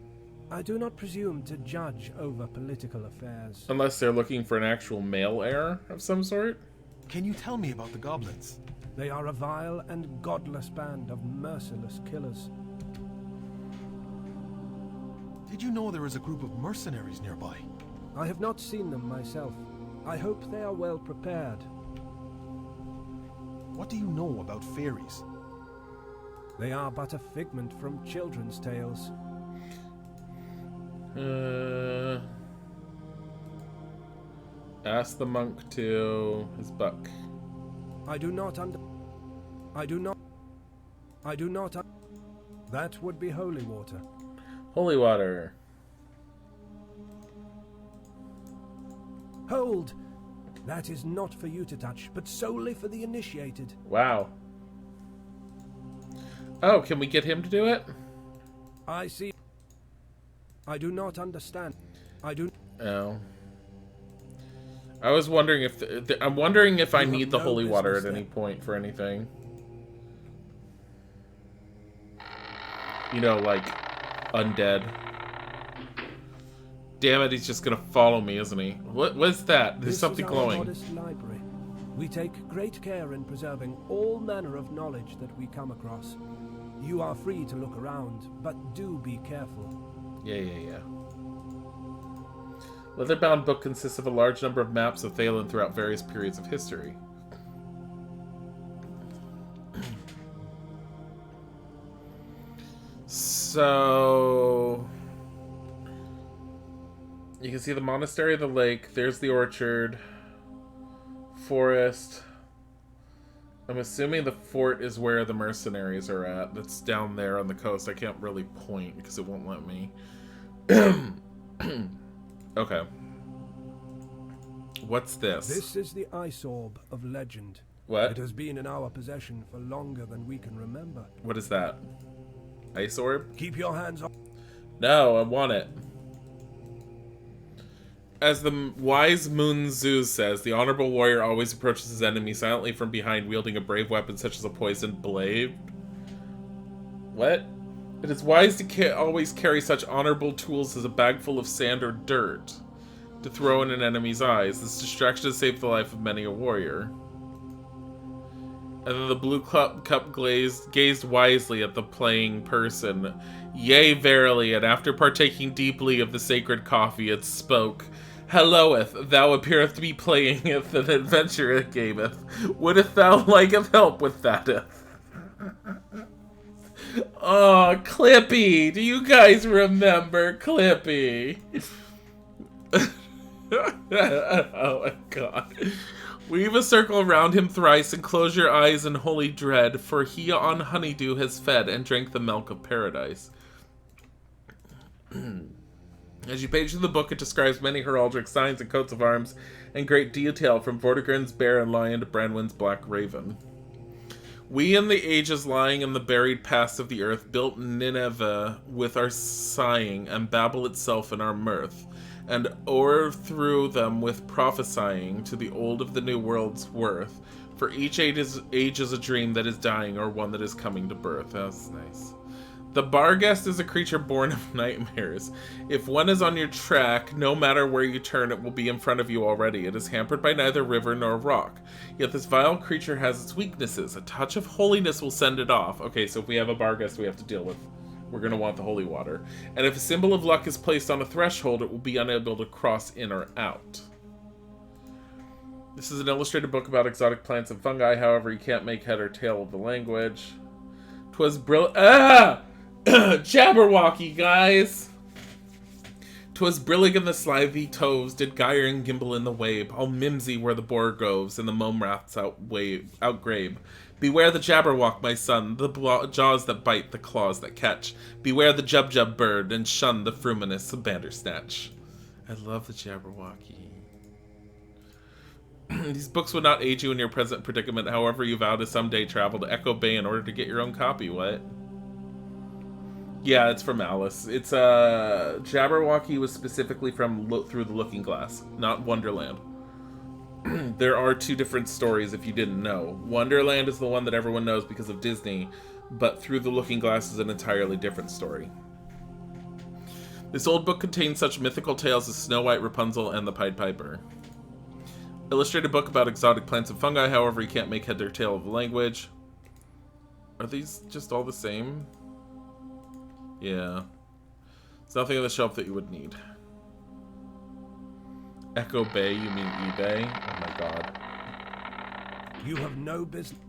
[SPEAKER 20] I do not presume to judge over political affairs.
[SPEAKER 1] Unless they're looking for an actual male heir of some sort?
[SPEAKER 6] Can you tell me about the goblins?
[SPEAKER 20] They are a vile and godless band of merciless killers.
[SPEAKER 6] Did you know there is a group of mercenaries nearby?
[SPEAKER 20] I have not seen them myself. I hope they are well prepared.
[SPEAKER 6] What do you know about fairies?
[SPEAKER 20] They are but a figment from children's tales.
[SPEAKER 1] Ask the monk to his buck.
[SPEAKER 20] I do not. That would be holy water.
[SPEAKER 1] Holy water.
[SPEAKER 20] Hold! That is not for you to touch, but solely for the initiated.
[SPEAKER 1] Wow. Oh, can we get him to do it?
[SPEAKER 20] I see. I do not understand. I do.
[SPEAKER 1] Oh. I was wondering if I'm wondering if I need the holy water at any point for anything. You know, like undead. Damn it, he's just gonna follow me, isn't he? What's that? There's something glowing.
[SPEAKER 20] Modest library. We take great care in preserving all manner of knowledge that we come across. You are free to look around, but do be careful.
[SPEAKER 1] Yeah. Leather-bound book consists of a large number of maps of Thalen throughout various periods of history. So you can see the monastery, the lake, there's the orchard, forest. I'm assuming the fort is where the mercenaries are at. That's down there on the coast. I can't really point because it won't let me. Okay. What's this?
[SPEAKER 20] This is the ice orb of legend.
[SPEAKER 1] What?
[SPEAKER 20] It has been in our possession for longer than we can remember.
[SPEAKER 1] What is that? Ice orb?
[SPEAKER 20] Keep your hands off.
[SPEAKER 1] No, I want it. As the wise Moon Zeus says, the honorable warrior always approaches his enemy silently from behind, wielding a brave weapon such as a poisoned blade. What? It is wise to always carry such honorable tools as a bag full of sand or dirt to throw in an enemy's eyes. This distraction has saved the life of many a warrior. And then the blue cup gazed wisely at the playing person. Yea, verily, and after partaking deeply of the sacred coffee, it spoke. Helloweth, thou appeareth to be playingeth an adventure it gameth. Wouldst thou liketh help with thateth? Oh, Clippy! Do you guys remember Clippy? Oh my god. Weave a circle around him thrice, and close your eyes in holy dread, for he on honeydew has fed, and drank the milk of paradise. As you page through the book, it describes many heraldic signs and coats of arms in great detail, from Vortigern's bear and lion to Branwen's black raven. We in the ages lying in the buried past of the earth built Nineveh with our sighing, and Babel itself in our mirth, and o'erthrew them with prophesying to the old of the new world's worth. For each age is a dream that is dying, or one that is coming to birth. That's nice. The Barghest is a creature born of nightmares. If one is on your track, no matter where you turn, it will be in front of you already. It is hampered by neither river nor rock. Yet this vile creature has its weaknesses. A touch of holiness will send it off. Okay, so if we have a Barghest we have to deal with, we're going to want the holy water. And if a symbol of luck is placed on a threshold, it will be unable to cross in or out. This is an illustrated book about exotic plants and fungi. However, you can't make head or tail of the language. 'Twas Jabberwocky, guys! 'Twas brillig in the slithy toves, did gyre and gimble in the wabe. All mimsy were the borogoves, and the momraths outgrabe. Beware the Jabberwock, my son, the jaws that bite, the claws that catch. Beware the Jubjub bird, and shun the fruminous Bandersnatch. I love the Jabberwocky. These books would not aid you in your present predicament, however you vow to someday travel to Echo Bay in order to get your own copy. What? Yeah, it's from Alice. It's Jabberwocky was specifically from Through the Looking Glass, not Wonderland. There are two different stories if you didn't know. Wonderland is the one that everyone knows because of Disney, but Through the Looking Glass is an entirely different story. This old book contains such mythical tales as Snow White, Rapunzel, and the Pied Piper. Illustrated book about exotic plants and fungi, however you can't make head or tail of the language. Are these just all the same? Yeah. There's nothing on the shelf that you would need. Echo Bay, you mean eBay? Oh my god.
[SPEAKER 20] You have no business.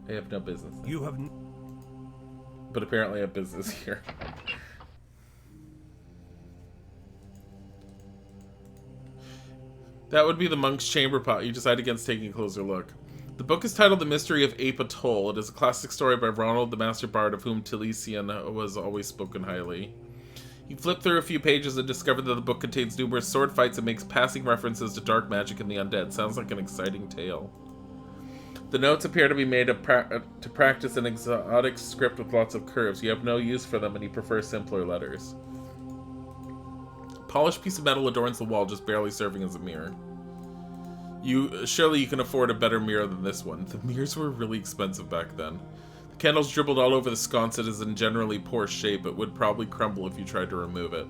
[SPEAKER 1] I have no business.
[SPEAKER 20] You have
[SPEAKER 1] but apparently I have business here. That would be the Monk's Chamber Pot. You decide against taking a closer look. The book is titled The Mystery of Ape Atoll. It is a classic story by Ronald, the Master Bard, of whom Taliesin was always spoken highly. You flip through a few pages and discover that the book contains numerous sword fights and makes passing references to dark magic and the undead. Sounds like an exciting tale. The notes appear to be made to practice an exotic script with lots of curves. You have no use for them and you prefer simpler letters. A polished piece of metal adorns the wall, just barely serving as a mirror. Surely you can afford a better mirror than this one. The mirrors were really expensive back then. The candles dribbled all over the sconce. It is in generally poor shape. It would probably crumble if you tried to remove it.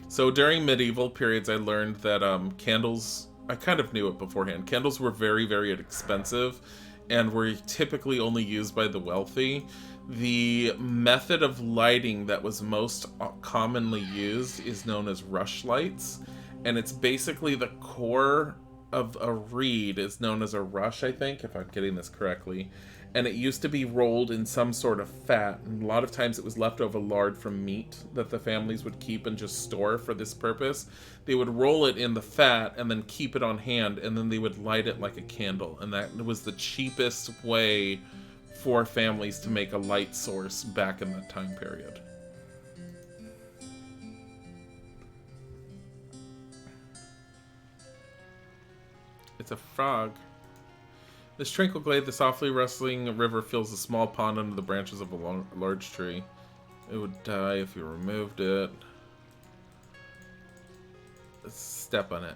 [SPEAKER 1] So during medieval periods, I learned that candles, I kind of knew it beforehand, candles were very, very expensive and were typically only used by the wealthy. The method of lighting that was most commonly used is known as rush lights, and it's basically the core of a reed is known as a rush, I think, if I'm getting this correctly. And it used to be rolled in some sort of fat, and a lot of times it was leftover lard from meat that the families would keep and just store for this purpose. They would roll it in the fat and then keep it on hand, and then they would light it like a candle. And that was the cheapest way for families to make a light source back in that time period. It's a frog. This tranquil glade, the softly rustling river fills a small pond under the branches of a large tree. It would die if you removed it. step on it.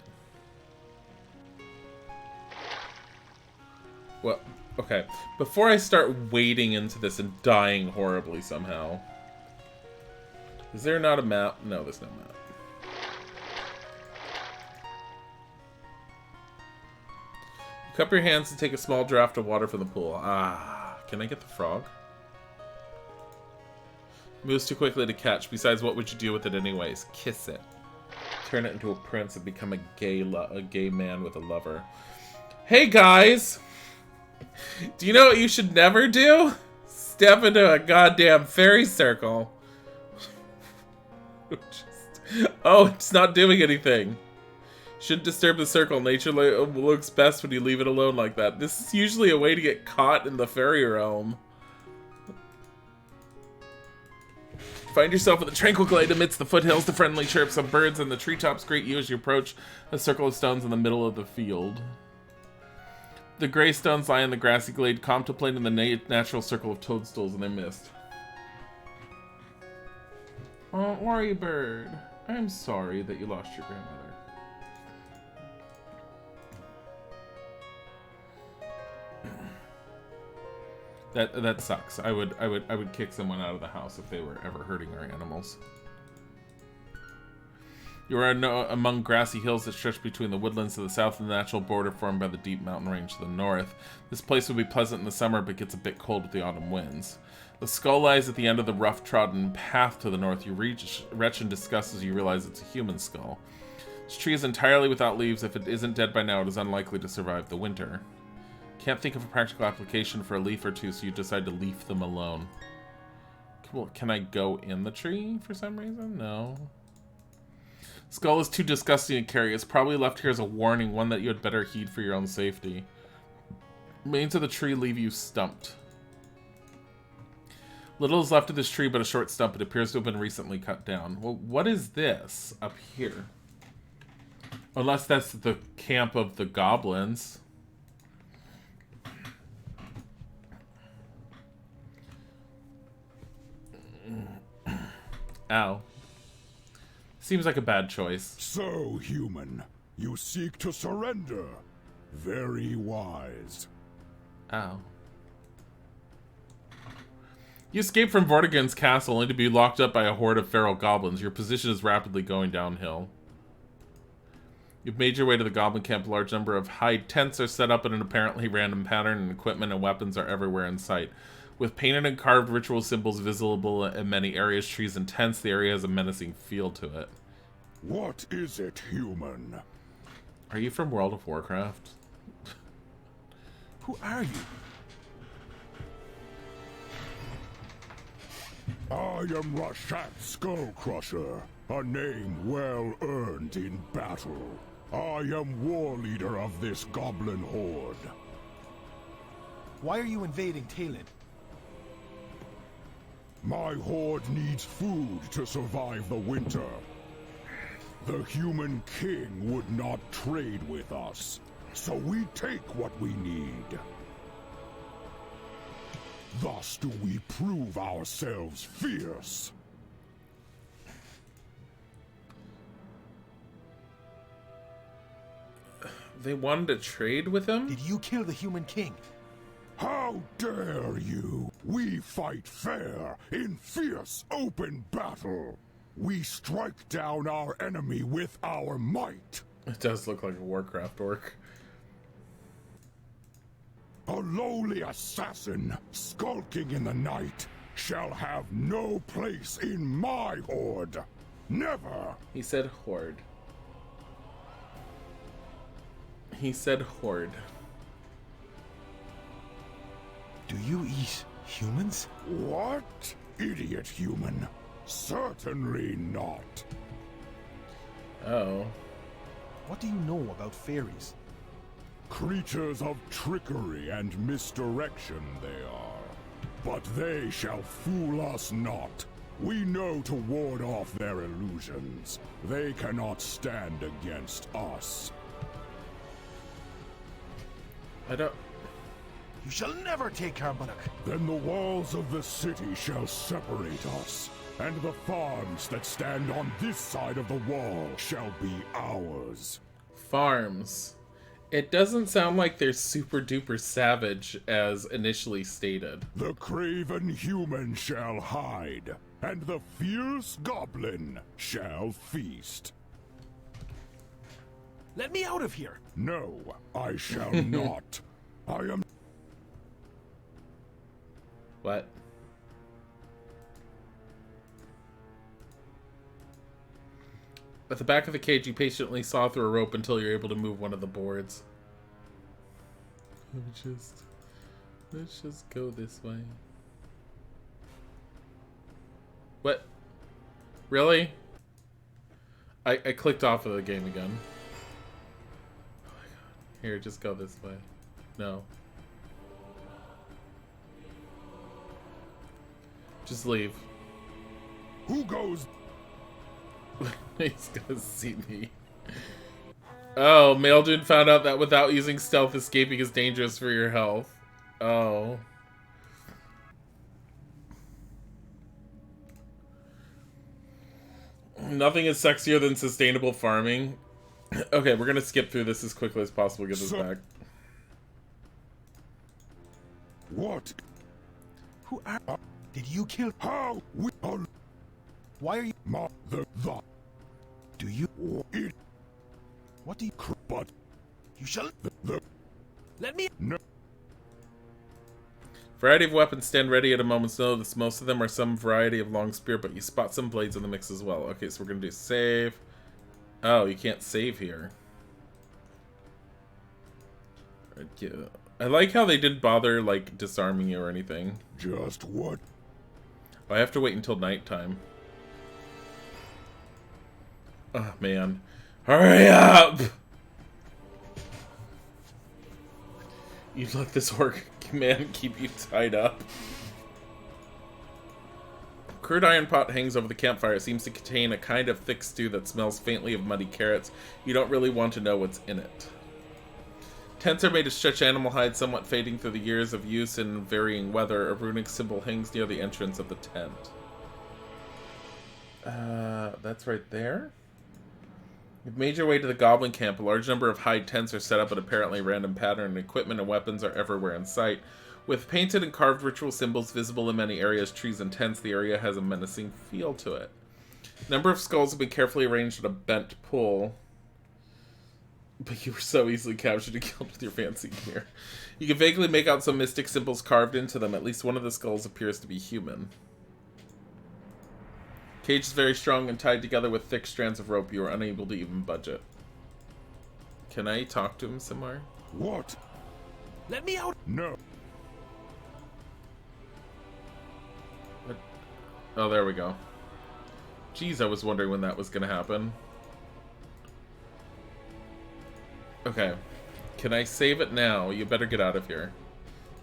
[SPEAKER 1] Well, okay. Before I start wading into this and dying horribly somehow. Is there not a map? No, there's no map. Cup your hands and take a small draught of water from the pool. Ah, can I get the frog? Moves too quickly to catch. Besides, what would you do with it anyways? Kiss it. Turn it into a prince and become a gay man with a lover. Hey guys! Do you know what you should never do? Step into a goddamn fairy circle. Oh, it's not doing anything. Shouldn't disturb the circle. Nature looks best when you leave it alone like that. This is usually a way to get caught in the fairy realm. Find yourself in the tranquil glade amidst the foothills. The friendly chirps of birds and the treetops greet you as you approach a circle of stones in the middle of the field. The gray stones lie in the grassy glade, contemplating the natural circle of toadstools in their midst. Don't worry, bird. I'm sorry that you lost your grandmother. That sucks. I would kick someone out of the house if they were ever hurting our animals. You are among grassy hills that stretch between the woodlands to the south and the natural border formed by the deep mountain range to the north. This place would be pleasant in the summer, but gets a bit cold with the autumn winds. The skull lies at the end of the rough-trodden path to the north. You retch in disgust as you realize it's a human skull. This tree is entirely without leaves. If it isn't dead by now, it is unlikely to survive the winter. Can't think of a practical application for a leaf or two, so you decide to leave them alone. Cool. Can I go in the tree for some reason? No. Skull is too disgusting to carry. It's probably left here as a warning, one that you had better heed for your own safety. Remains of the tree leave you stumped. Little is left of this tree but a short stump. It appears to have been recently cut down. Well, what is this up here? Unless that's the camp of the goblins. Ow. Seems like a bad choice.
[SPEAKER 19] So, human, you seek to surrender. Very wise.
[SPEAKER 1] Ow. You escape from Vortigern's castle only to be locked up by a horde of feral goblins. Your position is rapidly going downhill. You've made your way to the goblin camp. A large number of hide tents are set up in an apparently random pattern, and equipment and weapons are everywhere in sight. With painted and carved ritual symbols visible in many areas, trees and tents, the area has a menacing feel to it.
[SPEAKER 19] What is it, human?
[SPEAKER 1] Are you from World of Warcraft?
[SPEAKER 19] Who are you? I am Rashat Skullcrusher, a name well earned in battle. I am war leader of this goblin horde.
[SPEAKER 6] Why are you invading Talon?
[SPEAKER 19] My horde needs food to survive the winter. The human king would not trade with us, so we take what we need. Thus do we prove ourselves fierce.
[SPEAKER 1] They wanted to trade with him?
[SPEAKER 6] Did you kill the human king?
[SPEAKER 19] How dare you! We fight fair, in fierce open battle. We strike down our enemy with our might.
[SPEAKER 1] It does look like a Warcraft orc.
[SPEAKER 19] A lowly assassin, skulking in the night, shall have no place in my horde. Never!
[SPEAKER 1] He said horde. He said horde.
[SPEAKER 6] Do you eat humans?
[SPEAKER 19] What? Idiot human. Certainly not.
[SPEAKER 1] Oh.
[SPEAKER 6] What do you know about fairies?
[SPEAKER 19] Creatures of trickery and misdirection they are. But they shall fool us not. We know to ward off their illusions. They cannot stand against us.
[SPEAKER 1] I don't...
[SPEAKER 6] You shall never take Carbunnock.
[SPEAKER 19] Then the walls of the city shall separate us. and the farms that stand on this side of the wall shall be ours.
[SPEAKER 1] Farms. It doesn't sound like they're super duper savage as initially stated.
[SPEAKER 19] The craven human shall hide, and the fierce goblin shall feast.
[SPEAKER 20] Let me out of here!
[SPEAKER 19] No, I shall not. I am...
[SPEAKER 1] What? At the back of the cage, you patiently saw through a rope until you're able to move one of the boards. Let's just go this way. What? Really? I clicked off of the game again. Oh my god. Here, just go this way. No. Just leave.
[SPEAKER 19] Who goes?
[SPEAKER 1] He's gonna see me. Oh, Maildun found out that without using stealth, escaping is dangerous for your health. Oh. Nothing is sexier than sustainable farming. Okay, we're gonna skip through this as quickly as possible to get this back.
[SPEAKER 19] What?
[SPEAKER 6] Who are... Did you kill...
[SPEAKER 19] How? We are...
[SPEAKER 6] Why are you...
[SPEAKER 19] Mother...
[SPEAKER 6] Do you...
[SPEAKER 19] It...
[SPEAKER 6] What do you...
[SPEAKER 19] But...
[SPEAKER 6] You shall...
[SPEAKER 19] The...
[SPEAKER 20] Let me...
[SPEAKER 19] No.
[SPEAKER 1] Variety of weapons stand ready at a moment's notice. Most of them are some variety of long spear, but you spot some blades in the mix as well. Okay, so we're gonna do save. Oh, you can't save here. I like how they didn't bother, like, disarming you or anything.
[SPEAKER 19] Just what?
[SPEAKER 1] I have to wait until nighttime. Oh, man. Hurry up! You let this orc man keep you tied up. Crude iron pot hangs over the campfire. It seems to contain a kind of thick stew that smells faintly of muddy carrots. You don't really want to know what's in it. Tents are made of stretched animal hide, somewhat fading through the years of use in varying weather. A runic symbol hangs near the entrance of the tent. That's right there. You've made your way to the goblin camp. A large number of hide tents are set up in apparently random pattern, and equipment and weapons are everywhere in sight. With painted and carved ritual symbols visible in many areas, trees, and tents, the area has a menacing feel to it. A number of skulls have been carefully arranged in a bent pole. But you were so easily captured and killed with your fancy gear. You can vaguely make out some mystic symbols carved into them. At least one of the skulls appears to be human. Cage is very strong and tied together with thick strands of rope. You are unable to even budge it. Can I talk to him somewhere?
[SPEAKER 19] What?
[SPEAKER 20] Let me out!
[SPEAKER 19] No.
[SPEAKER 1] What? Oh, there we go. Jeez, I was wondering when that was going to happen. Okay. Can I save it now? You better get out of here.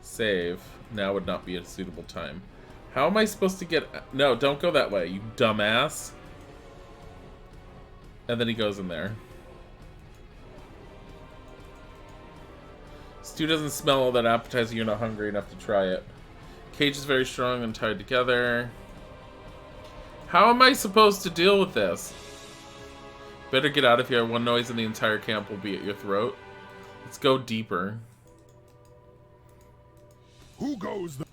[SPEAKER 1] Save. Now would not be a suitable time. How am I supposed to get... No, don't go that way, you dumbass. And then he goes in there. Stew doesn't smell all that appetizing. You're not hungry enough to try it. Cage is very strong and tied together. How am I supposed to deal with this? Better get out of here. One noise in the entire camp will be at your throat. Let's go deeper.
[SPEAKER 19] Who goes the...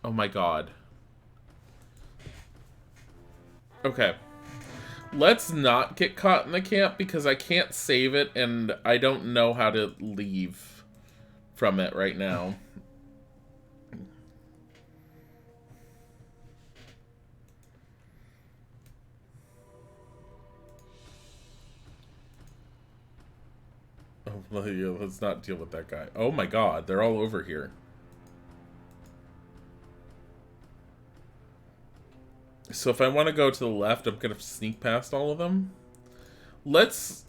[SPEAKER 1] Oh my god. Okay. Let's not get caught in the camp because I can't save it and I don't know how to leave from it right now. Oh, yeah, let's not deal with that guy. Oh my god, they're all over here. So if I want to go to the left, I'm going to sneak past all of them. Let's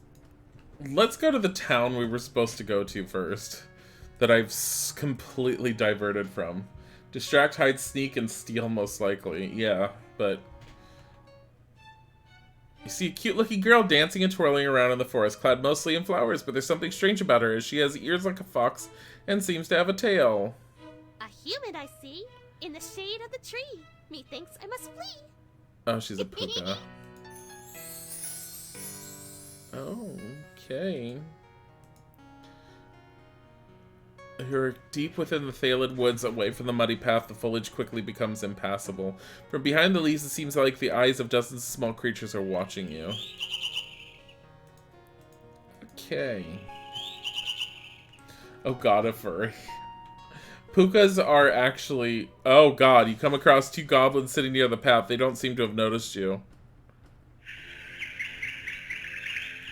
[SPEAKER 1] go to the town we were supposed to go to first. That I've completely diverted from. Distract, hide, sneak, and steal most likely. Yeah, but... You see a cute-looking girl dancing and twirling around in the forest, clad mostly in flowers, but there's something strange about her, as she has ears like a fox and seems to have a tail.
[SPEAKER 21] A human I see, in the shade of the tree. Methinks I must flee.
[SPEAKER 1] Oh, she's a puka. Okay. You're deep within the Thalid woods, away from the muddy path. The foliage quickly becomes impassable. From behind the leaves, it seems like the eyes of dozens of small creatures are watching you. Okay. Oh god, a furry. Pukas are actually... Oh god, you come across two goblins sitting near the path. They don't seem to have noticed you.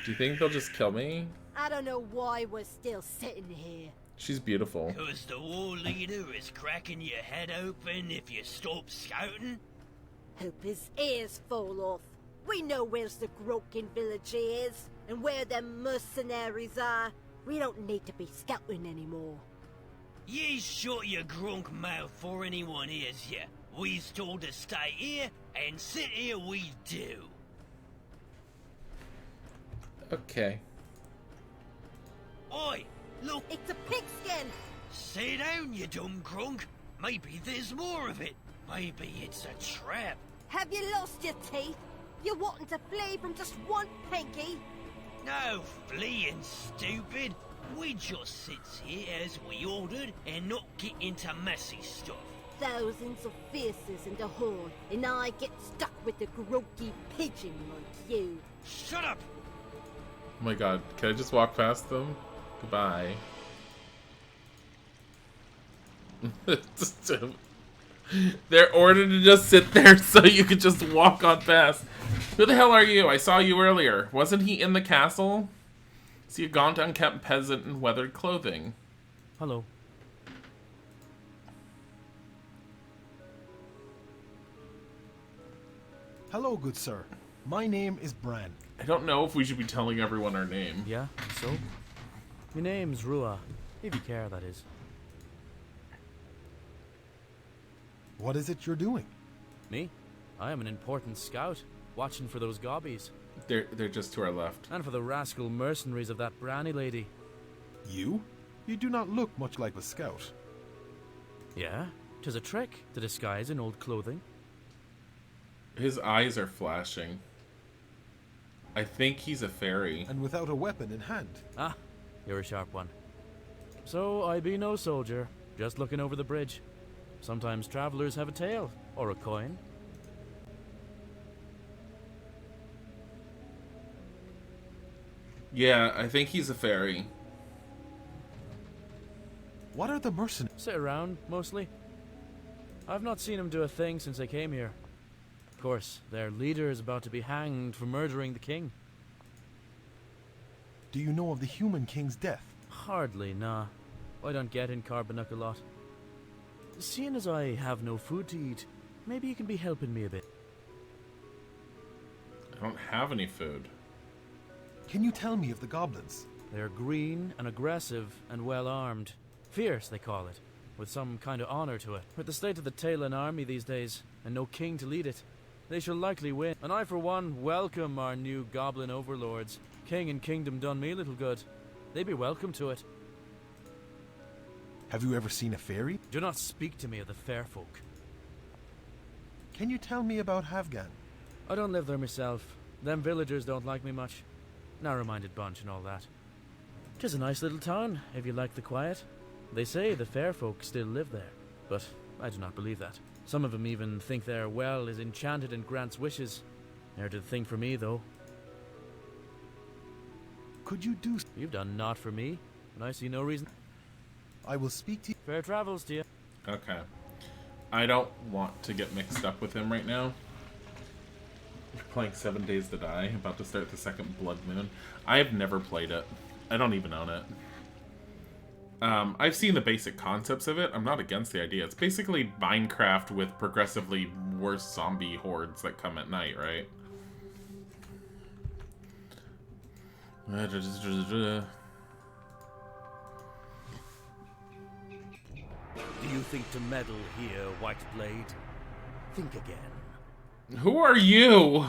[SPEAKER 1] Do you think they'll just kill me?
[SPEAKER 21] I don't know why we're still sitting here.
[SPEAKER 1] She's beautiful.
[SPEAKER 22] Because the war leader is cracking your head open if you stop scouting?
[SPEAKER 21] Hope his ears fall off. We know where's the Grokin village is, and where them mercenaries are. We don't need to be scouting anymore.
[SPEAKER 22] Ye shut your grunk mouth for anyone hears ya. We's told to stay here, and sit here we do.
[SPEAKER 1] Okay.
[SPEAKER 22] Oi, look!
[SPEAKER 21] It's a pigskin!
[SPEAKER 22] Sit down, you dumb grunk. Maybe there's more of it. Maybe it's a trap.
[SPEAKER 21] Have you lost your teeth? You wanting to flee from just one pinky?
[SPEAKER 22] No fleeing, stupid. We just sit here as we ordered and not get into messy stuff.
[SPEAKER 21] Thousands of faces in the hall, and I get stuck with the grunky pigeon like you.
[SPEAKER 22] Shut up!
[SPEAKER 1] Oh my god, can I just walk past them? Goodbye. They're ordered to just sit there so you could just walk on past. Who the hell are you? I saw you earlier. Wasn't he in the castle? Is he a gaunt, unkempt peasant in weathered clothing?
[SPEAKER 5] Hello.
[SPEAKER 6] Hello, good sir. My name is Bran.
[SPEAKER 1] I don't know if we should be telling everyone our name.
[SPEAKER 5] Yeah, so? My name's Rua. If you care, that is.
[SPEAKER 6] What is it you're doing?
[SPEAKER 5] Me? I am an important scout, watching for those gobbies.
[SPEAKER 1] They're just to our left.
[SPEAKER 5] And for the rascal mercenaries of that Branny lady.
[SPEAKER 6] You? You do not look much like a scout.
[SPEAKER 5] Yeah, 'tis a trick to disguise in old clothing.
[SPEAKER 1] His eyes are flashing. I think he's a fairy.
[SPEAKER 6] And without a weapon in hand.
[SPEAKER 5] Ah, you're a sharp one. So I be no soldier, just looking over the bridge. Sometimes travelers have a tale, or a coin.
[SPEAKER 1] Yeah, I think he's a fairy.
[SPEAKER 6] What are the mercenaries?
[SPEAKER 5] Sit around, mostly. I've not seen them do a thing since they came here. Of course, their leader is about to be hanged for murdering the king.
[SPEAKER 6] Do you know of the human king's death?
[SPEAKER 5] Hardly, nah. I don't get in Carbonuk a lot. Seeing as I have no food to eat, maybe you can be helping me a bit.
[SPEAKER 1] I don't have any food.
[SPEAKER 6] Can you tell me of the goblins?
[SPEAKER 5] They're green and aggressive and well armed. Fierce, they call it, with some kind of honor to it. With the state of the Talon army these days, and no king to lead it, they shall likely win. And I, for one, welcome our new goblin overlords. King and kingdom done me little good. They be welcome to it.
[SPEAKER 6] Have you ever seen a fairy?
[SPEAKER 5] Do not speak to me of the fair folk.
[SPEAKER 6] Can you tell me about Havgan?
[SPEAKER 5] I don't live there myself. Them villagers don't like me much. Narrow-minded bunch and all that. 'Tis a nice little town, if you like the quiet. They say the fair folk still live there, but I do not believe that. Some of them even think their well is enchanted and grants wishes. Ne'er did thing for me, though.
[SPEAKER 6] Could you do...
[SPEAKER 5] You've done naught for me, and I see no reason...
[SPEAKER 6] I will speak to you.
[SPEAKER 5] Fair travels to you.
[SPEAKER 1] Okay. I don't want to get mixed up with him right now. You're playing 7 Days to Die, about to start the second Blood Moon. I have never played it. I don't even own it. I've seen the basic concepts of it. I'm not against the idea. It's basically Minecraft with progressively worse zombie hordes that come at night, right?
[SPEAKER 10] Do you think to meddle here, White Blade? Think again.
[SPEAKER 1] Who are you?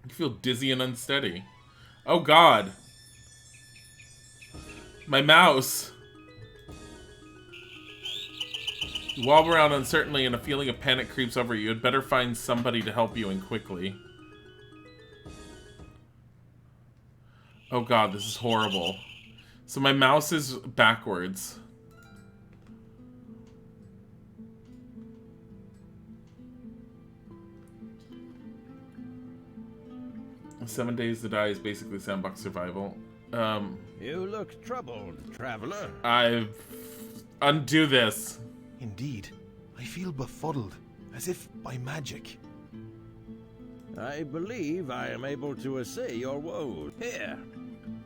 [SPEAKER 1] You feel dizzy and unsteady. Oh god. My mouse. While we're out uncertainly and a feeling of panic creeps over you, you'd better find somebody to help you and quickly. Oh god, this is horrible. So my mouse is backwards. "7 Days to Die" is basically sandbox survival.
[SPEAKER 13] You look troubled, traveler.
[SPEAKER 1] Undo this.
[SPEAKER 6] Indeed. I feel befuddled, as if by magic.
[SPEAKER 13] I believe I am able to assay your woes. Here,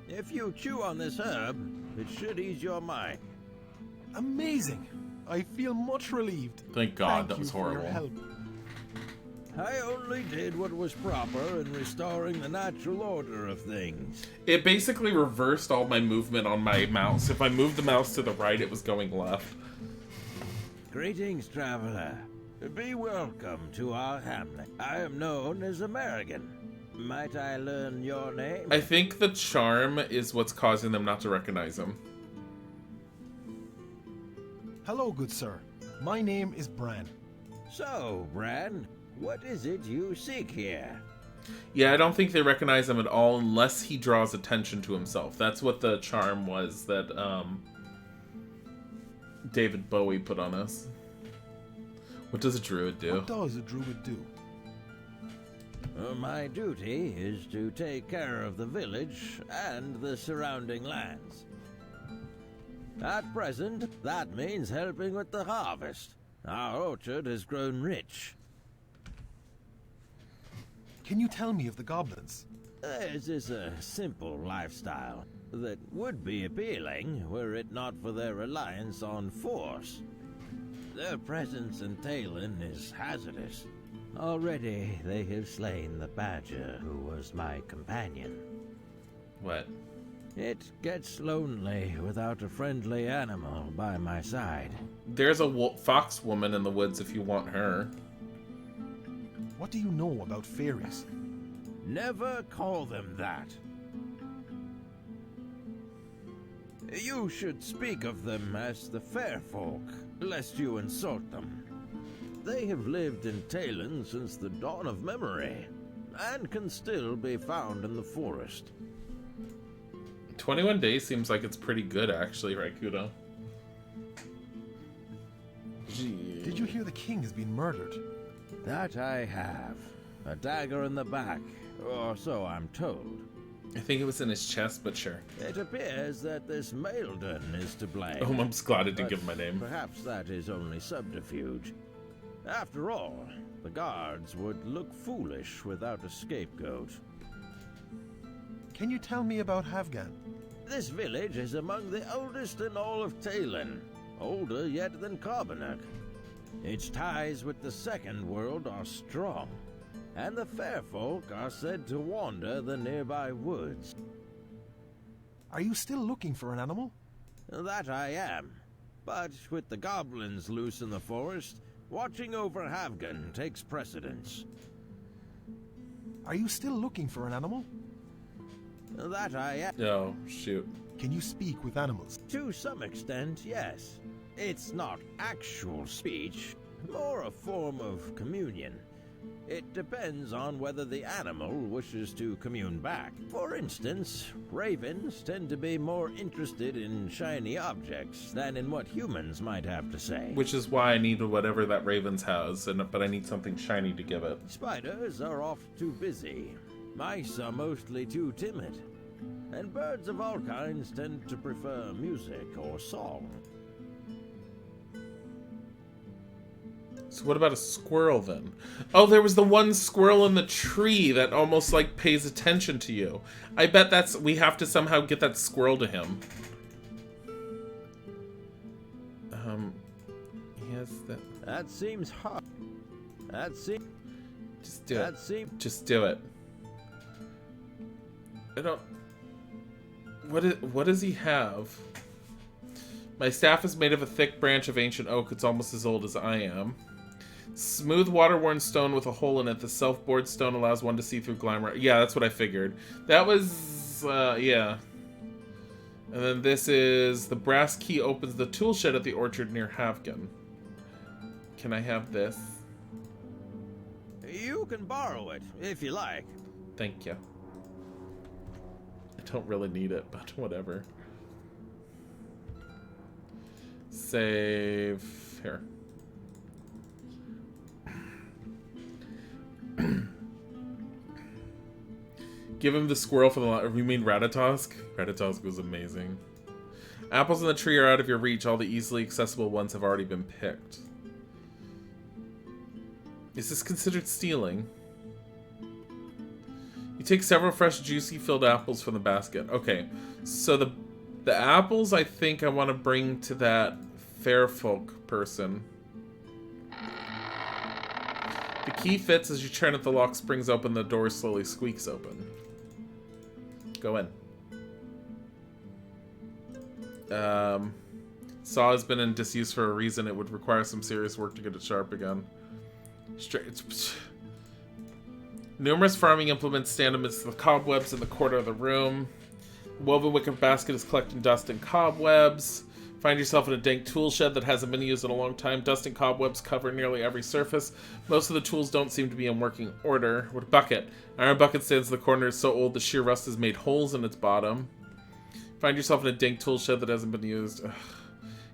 [SPEAKER 13] if you chew on this herb, it should ease your mind.
[SPEAKER 6] Amazing! I feel much relieved.
[SPEAKER 1] Thank God,
[SPEAKER 6] Thank
[SPEAKER 1] that was
[SPEAKER 6] you for your
[SPEAKER 1] horrible.
[SPEAKER 6] help.
[SPEAKER 13] I only did what was proper in restoring the natural order of things.
[SPEAKER 1] It basically reversed all my movement on my mouse. If I moved the mouse to the right, it was going left.
[SPEAKER 13] Greetings, traveler. Be welcome to our hamlet. I am known as American. Might I learn your name?
[SPEAKER 1] I think the charm is what's causing them not to recognize him.
[SPEAKER 6] Hello, good sir. My name is Bran.
[SPEAKER 13] So, Bran, what is it you seek here?
[SPEAKER 1] Yeah, I don't think they recognize him at all unless he draws attention to himself. That's what the charm was that David Bowie put on us. What does a druid do?
[SPEAKER 6] What does a druid do?
[SPEAKER 13] My duty is to take care of the village and the surrounding lands. At present, that means helping with the harvest. Our orchard has grown rich.
[SPEAKER 6] Can you tell me of the goblins?
[SPEAKER 13] Theirs is a simple lifestyle that would be appealing were it not for their reliance on force. Their presence in Talon is hazardous. Already they have slain the badger who was my companion.
[SPEAKER 1] What?
[SPEAKER 13] It gets lonely without a friendly animal by my side.
[SPEAKER 1] There's a fox woman in the woods if you want her.
[SPEAKER 6] What do you know about fairies?
[SPEAKER 13] Never call them that. You should speak of them as the fair folk, lest you insult them. They have lived in Talon since the dawn of memory, and can still be found in the forest.
[SPEAKER 1] 21 days seems like it's pretty good, actually, right, Kudo?
[SPEAKER 6] Did you hear the king has been murdered?
[SPEAKER 13] That I have. A dagger in the back, or so I'm told.
[SPEAKER 1] I think it was in his chest, but sure.
[SPEAKER 13] It appears that this Maelden is to blame.
[SPEAKER 1] Oh, I'm just glad I didn't give him my name.
[SPEAKER 13] Perhaps that is only subterfuge. After all, the guards would look foolish without a scapegoat.
[SPEAKER 6] Can you tell me about Havgan?
[SPEAKER 13] This village is among the oldest in all of Talon, older yet than Carbonac. Its ties with the second world are strong, and the fair folk are said to wander the nearby woods.
[SPEAKER 6] Are you still looking for an animal?
[SPEAKER 13] That I am, but with the goblins loose in the forest, watching over Havgan takes precedence.
[SPEAKER 6] Are you still looking for an animal?
[SPEAKER 13] That I am.
[SPEAKER 1] Oh, shoot.
[SPEAKER 6] Can you speak with animals?
[SPEAKER 13] To some extent, yes. It's not actual speech, more a form of communion. It depends on whether the animal wishes to commune back. For instance, ravens tend to be more interested in shiny objects than in what humans might have to say.
[SPEAKER 1] Which is why I need whatever that ravens has, but I need something shiny to give it.
[SPEAKER 13] Spiders are oft too busy. Mice are mostly too timid. And birds of all kinds tend to prefer music or song.
[SPEAKER 1] So what about a squirrel then? Oh, there was the one squirrel in the tree that almost like pays attention to you. I bet we have to somehow get that squirrel to him. Yes,
[SPEAKER 13] that seems hard.
[SPEAKER 1] Just do it. Just do it. I don't. What does he have? My staff is made of a thick branch of ancient oak. It's almost as old as I am. Smooth water-worn stone with a hole in it. The self-bored stone allows one to see through glamour. Yeah, that's what I figured. That was, yeah. And then this is... The brass key opens the tool shed at the orchard near Havgan. Can I have this?
[SPEAKER 13] You can borrow it, if you like.
[SPEAKER 1] Thank you. I don't really need it, but whatever. Save. Here. Give him the squirrel for the... You mean Ratatosk? Ratatosk was amazing. Apples in the tree are out of your reach. All the easily accessible ones have already been picked. Is this considered stealing? You take several fresh, juicy, filled apples from the basket. Okay, so the apples I think I want to bring to that fair folk person. The key fits as you turn it, the lock springs open, the door slowly squeaks open. Go in. Saw has been in disuse for a reason. It would require some serious work to get it sharp again. Numerous farming implements stand amidst the cobwebs in the corner of the room. The woven wicker basket is collecting dust and cobwebs. Find yourself in a dank tool shed that hasn't been used in a long time. Dust and cobwebs cover nearly every surface. Most of the tools don't seem to be in working order. With a bucket. Iron bucket stands in the corner. It's so old the sheer rust has made holes in its bottom. Find yourself in a dank tool shed that hasn't been used. Ugh.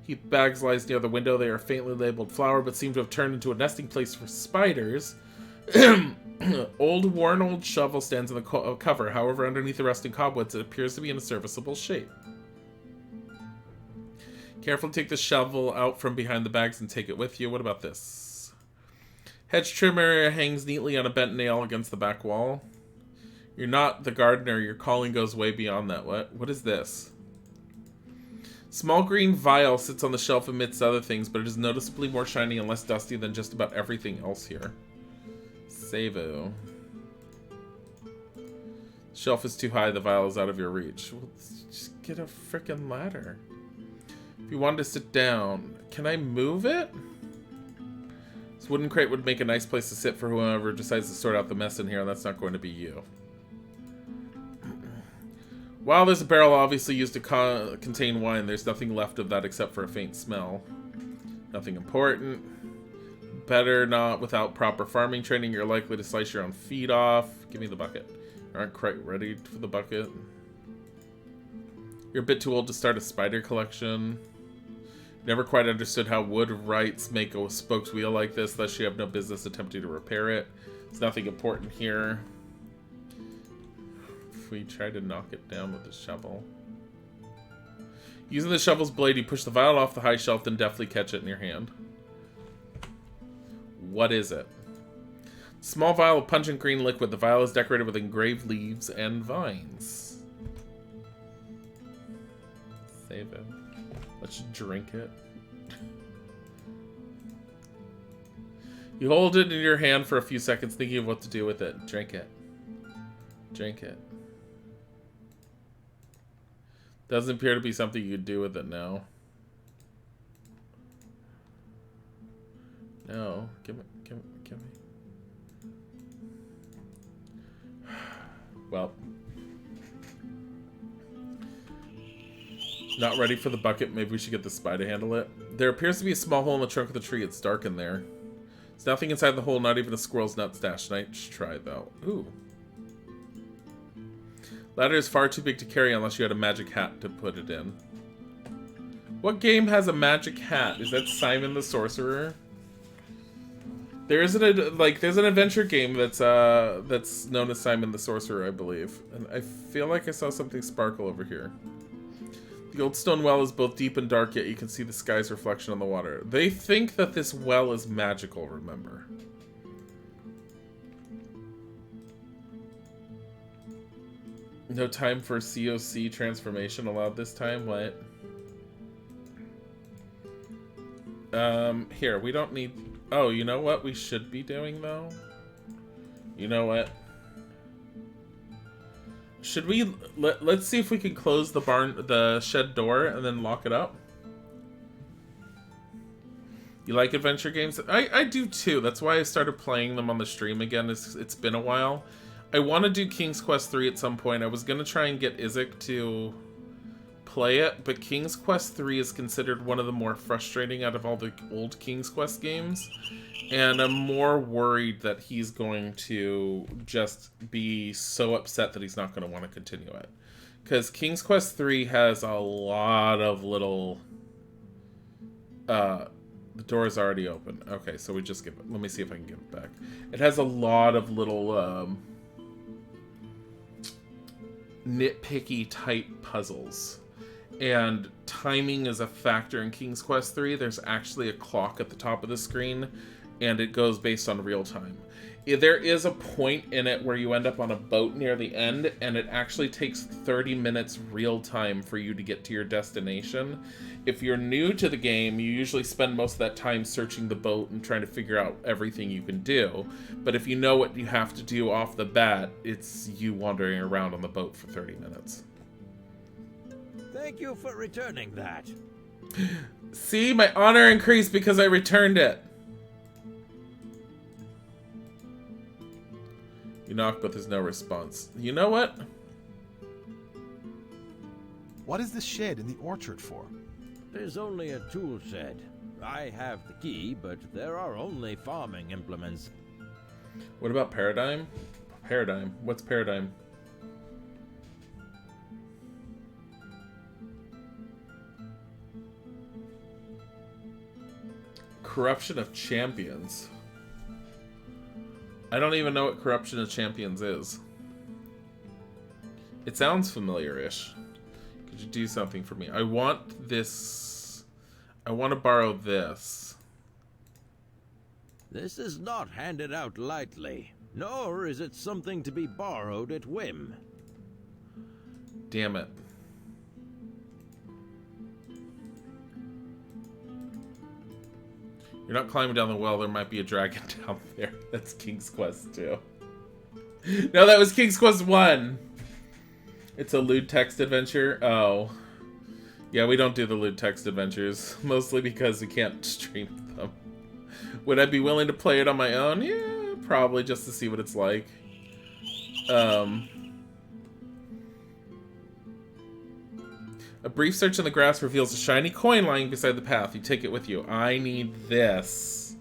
[SPEAKER 1] Heap bags lies near the window. They are faintly labeled flour, but seem to have turned into a nesting place for spiders. Worn old shovel stands in the cover. However, underneath the rusting cobwebs, it appears to be in a serviceable shape. Carefully take the shovel out from behind the bags and take it with you. What about this? Hedge trim area hangs neatly on a bent nail against the back wall. You're not the gardener. Your calling goes way beyond that. What is this? Small green vial sits on the shelf amidst other things, but it is noticeably more shiny and less dusty than just about everything else here. Savo. Shelf is too high, the vial is out of your reach. Well, just get a frickin' ladder. If you wanted to sit down, can I move it? This wooden crate would make a nice place to sit for whoever decides to sort out the mess in here, and that's not going to be you. While there's a barrel obviously used to contain wine, there's nothing left of that except for a faint smell. Nothing important. Better not without proper farming training. You're likely to slice your own feet off. Give me the bucket. Aren't quite ready for the bucket. You're a bit too old to start a spider collection. Never quite understood how wood rights make a spokes wheel like this, thus you have no business attempting to repair it. There's nothing important here. If we try to knock it down with the shovel. Using the shovel's blade, you push the vial off the high shelf, then deftly catch it in your hand. What is it? Small vial of pungent green liquid. The vial is decorated with engraved leaves and vines. Save it. Let's drink it. You hold it in your hand for a few seconds, thinking of what to do with it. Drink it. Drink it. Doesn't appear to be something you could do with it now. No. Give me. Well. Not ready for the bucket. Maybe we should get the spy to handle it. There appears to be a small hole in the trunk of the tree. It's dark in there. There's nothing inside the hole, not even a squirrel's nut stash. Nice try, though. Ooh. Ladder is far too big to carry unless you had a magic hat to put it in. What game has a magic hat? Is that Simon the Sorcerer? There's an adventure game that's known as Simon the Sorcerer, I believe. And I feel like I saw something sparkle over here. The old stone well is both deep and dark, yet you can see the sky's reflection on the water. They think that this well is magical, remember. No time for COC transformation allowed this time? What? Here, we don't need... Oh, you know what we should be doing, though? You know what? Should we... Let's see if we can close the shed door and then lock it up. You like adventure games? I do, too. That's why I started playing them on the stream again. It's been a while. I want to do King's Quest 3 at some point. I was going to try and get Isaac to play it, but King's Quest 3 is considered one of the more frustrating out of all the old King's Quest games. And I'm more worried that he's going to just be so upset that he's not going to want to continue it. Because King's Quest 3 has a lot of little... the door is already open. Okay, so we just give it... Let me see if I can give it back. It has a lot of little... nitpicky type puzzles, and timing is a factor in King's Quest 3. There's actually a clock at the top of the screen, and it goes based on real time. There is a point in it where you end up on a boat near the end, and it actually takes 30 minutes real time for you to get to your destination. If you're new to the game, you usually spend most of that time searching the boat and trying to figure out everything you can do. But if you know what you have to do off the bat, it's you wandering around on the boat for 30 minutes.
[SPEAKER 13] Thank you for returning that.
[SPEAKER 1] See, my honor increased because I returned it. You knock, but there's no response. You know what?
[SPEAKER 6] What is this shed in the orchard for?
[SPEAKER 13] There's only a tool shed. I have the key, but there are only farming implements.
[SPEAKER 1] What about Paradigm? Paradigm. What's Paradigm? Corruption of Champions. I don't even know what Corruption of Champions is. It sounds familiar-ish. Could you do something for me? I want this... I want to borrow this.
[SPEAKER 13] This is not handed out lightly, nor is it something to be borrowed at whim.
[SPEAKER 1] Damn it. You're not climbing down the well, there might be a dragon down there. That's King's Quest 2. No, that was King's Quest 1! It's a lewd text adventure? Oh. Yeah, we don't do the lewd text adventures. Mostly because we can't stream them. Would I be willing to play it on my own? Yeah, probably, just to see what it's like. A brief search in the grass reveals a shiny coin lying beside the path. You take it with you. I need this.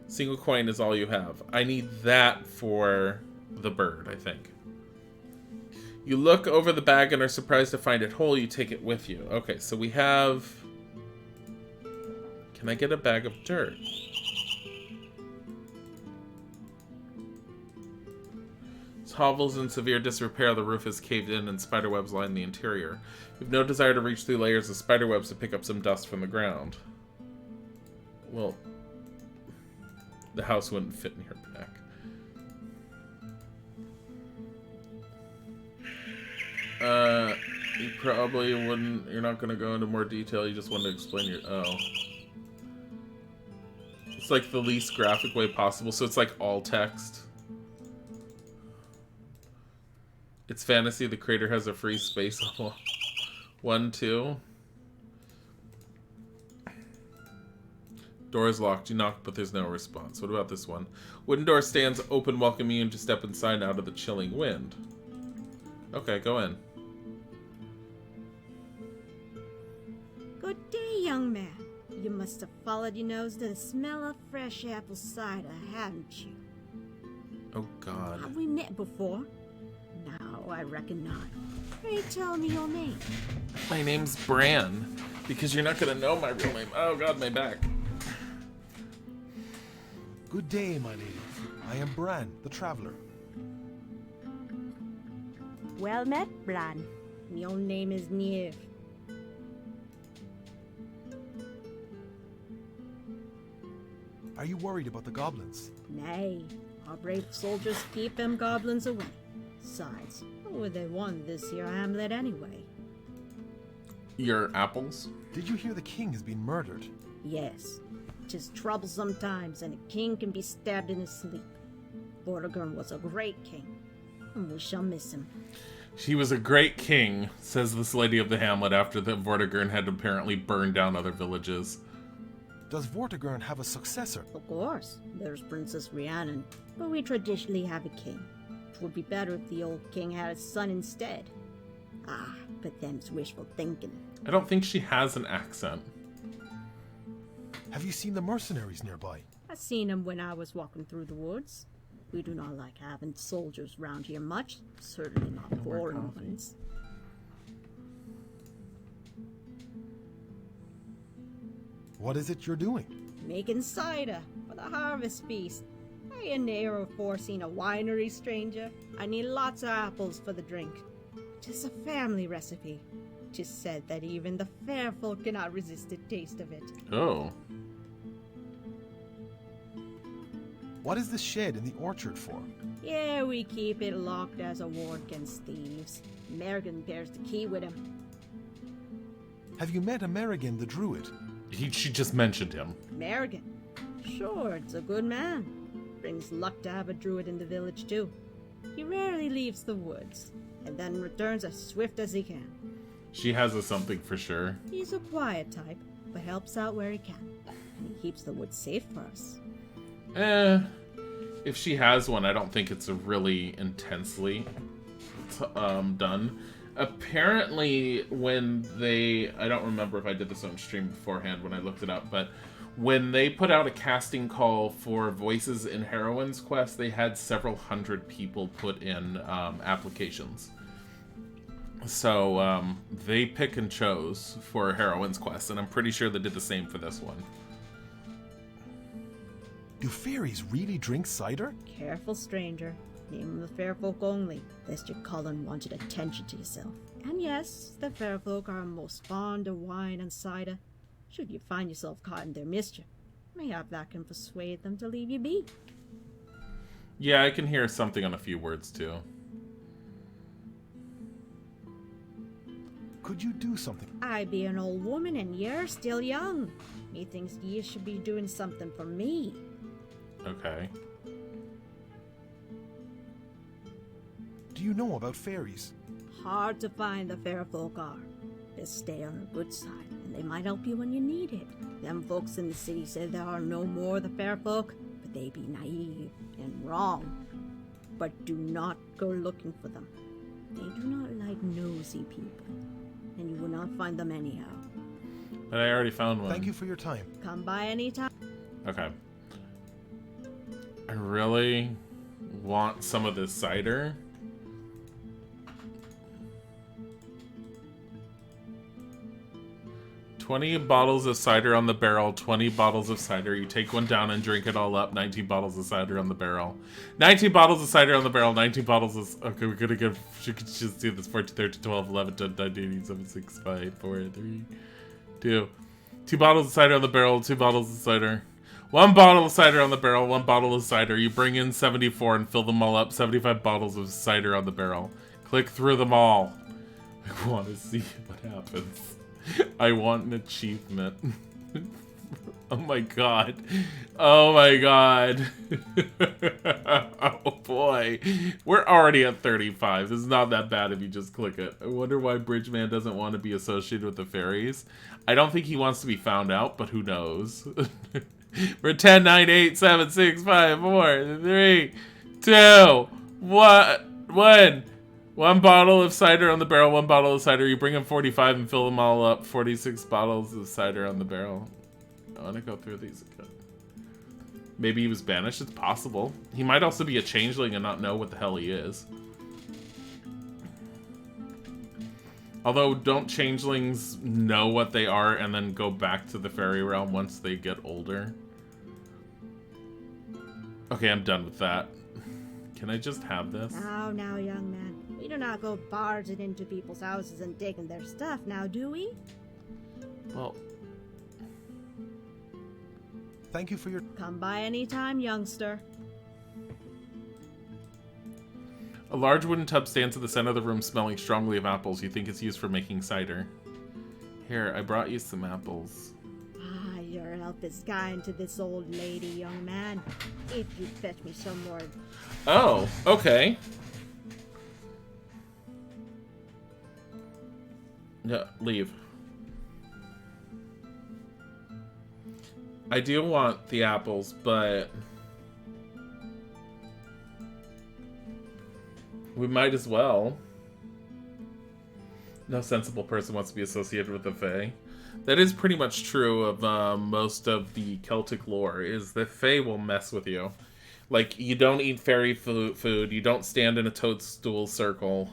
[SPEAKER 1] Single coin is all you have. I need that for the bird, I think. You look over the bag and are surprised to find it whole. You take it with you. Okay, so we have... Can I get a bag of dirt? Hovels in severe disrepair, the roof is caved in and spiderwebs line the interior. You have no desire to reach through layers of spiderwebs to pick up some dust from the ground. Well, the house wouldn't fit in your back. You probably wouldn't, you're not going to go into more detail, you just want to explain your, oh. It's like the least graphic way possible, so it's like all text. It's fantasy, the creator has a free space level. 1, 2. Door is locked, you knock, but there's no response. What about this one? Wooden door stands open, welcoming you to step inside out of the chilling wind. Okay, go in.
[SPEAKER 21] Good day, young man. You must have followed your nose to the smell of fresh apple cider, haven't you?
[SPEAKER 1] Oh, God.
[SPEAKER 21] Have we met before? No, I reckon not. Pray tell me your name.
[SPEAKER 1] My name's Bran. Because you're not going to know my real name. Oh, God, my back.
[SPEAKER 6] Good day, my lady. I am Bran, the traveler.
[SPEAKER 21] Well met, Bran. Your name is Niamh.
[SPEAKER 6] Are you worried about the goblins?
[SPEAKER 21] Nay, our brave soldiers keep them goblins away. Besides, what would they want this here hamlet anyway?
[SPEAKER 1] Your apples?
[SPEAKER 6] Did you hear the king has been murdered?
[SPEAKER 21] Yes. 'Tis troublesome times, and a king can be stabbed in his sleep. Vortigern was a great king, and we shall miss him.
[SPEAKER 1] He was a great king, says this lady of the hamlet after the Vortigern had apparently burned down other villages.
[SPEAKER 6] Does Vortigern have a successor?
[SPEAKER 21] Of course. There's Princess Rhiannon, but we traditionally have a king. It would be better if the old king had a son instead. Ah,
[SPEAKER 9] but them's wishful thinking.
[SPEAKER 1] I don't think she has an accent.
[SPEAKER 6] Have you seen the mercenaries nearby?
[SPEAKER 9] I seen 'em when I was walking through the woods. We do not like having soldiers round here much, certainly not foreign ones.
[SPEAKER 6] What is it you're doing?
[SPEAKER 9] Making cider for the harvest feast. I ain't never foreseen a winery, stranger. I need lots of apples for the drink. 'Tis a family recipe. 'Tis said that even the fair folk cannot resist the taste of it.
[SPEAKER 1] Oh.
[SPEAKER 6] What is this shed in the orchard for?
[SPEAKER 9] Yeah, we keep it locked as a ward against thieves. Merrigan bears the key with him.
[SPEAKER 6] Have you met Amerigan the Druid?
[SPEAKER 1] She just mentioned him.
[SPEAKER 9] Merrigan? Sure, it's a good man. Brings luck to have a druid in the village, too. He rarely leaves the woods, and then returns as swift as he can.
[SPEAKER 1] She has a something for sure.
[SPEAKER 9] He's a quiet type, but helps out where he can. And he keeps the woods safe for us.
[SPEAKER 1] If she has one, I don't think it's a really intensely done. Apparently, when I don't remember if I did this on stream beforehand when I looked it up, but when they put out a casting call for Voices in Heroines Quest, they had several hundred people put in applications. So they pick and chose for Heroines Quest, and I'm pretty sure they did the same for this one.
[SPEAKER 6] Do fairies really drink cider?
[SPEAKER 9] Careful, stranger. Name of the fair folk only, lest your Cullen wanted attention to yourself. And yes, the fair folk are most fond of wine and cider. Should you find yourself caught in their mischief, mayhap that can persuade them to leave you be.
[SPEAKER 1] Yeah, I can hear something on a few words, too.
[SPEAKER 6] Could you do something?
[SPEAKER 9] I be an old woman and you're still young. Methinks ye should be doing something for me.
[SPEAKER 1] Okay.
[SPEAKER 6] Do you know about fairies?
[SPEAKER 9] Hard to find the fair folk are. Just stay on the good side, and they might help you when you need it. Them folks in the city say there are no more the fair folk, but they be naive and wrong. But do not go looking for them. They do not like nosy people, and you will not find them anyhow.
[SPEAKER 1] But I already found one.
[SPEAKER 6] Thank you for your time.
[SPEAKER 9] Come by anytime.
[SPEAKER 1] Okay. I really want some of this cider. $20 bottles of cider on the barrel, 20 bottles of cider. You take one down and drink it all up. 19 bottles of cider on the barrel. 19 bottles of cider on the barrel, 19 bottles of... Okay, we're gonna get... You can just do this. 14, 13, 12, 11, 10, 9, 8, 7, 6, 5, 4, 3, 2. 2 bottles of cider on the barrel, 2 bottles of cider. 1 bottle of cider on the barrel, 1 bottle of cider. You bring in 74 and fill them all up. 75 bottles of cider on the barrel. Click through them all. I want to see what happens. I want an achievement. Oh my god. Oh my god. Oh boy. We're already at 35. This is not that bad if you just click it. I wonder why Bridgeman doesn't want to be associated with the fairies. I don't think he wants to be found out, but who knows. We're 10, 9, 8, 7, 6, 5, 4, 3, 2, 1. 1 bottle of cider on the barrel, 1 bottle of cider. You bring in 45 and fill them all up. 46 bottles of cider on the barrel. I want to go through these again. Maybe he was banished. It's possible. He might also be a changeling and not know what the hell he is. Although, don't changelings know what they are and then go back to the fairy realm once they get older? Okay, I'm done with that. Can I just have this?
[SPEAKER 9] Now, young man. We do not go barging into people's houses and taking their stuff now, do we?
[SPEAKER 1] Well...
[SPEAKER 6] Thank you for your...
[SPEAKER 9] Come by anytime, youngster.
[SPEAKER 1] A large wooden tub stands at the center of the room smelling strongly of apples. You think it's used for making cider. Here, I brought you some apples.
[SPEAKER 9] Ah, your help is kind to this old lady, young man. If you fetch me some more...
[SPEAKER 1] Oh, okay. No, leave. I do want the apples, but... we might as well. No sensible person wants to be associated with the Fae. That is pretty much true of most of the Celtic lore, is the Fae will mess with you. Like, you don't eat fairy food, you don't stand in a toadstool circle.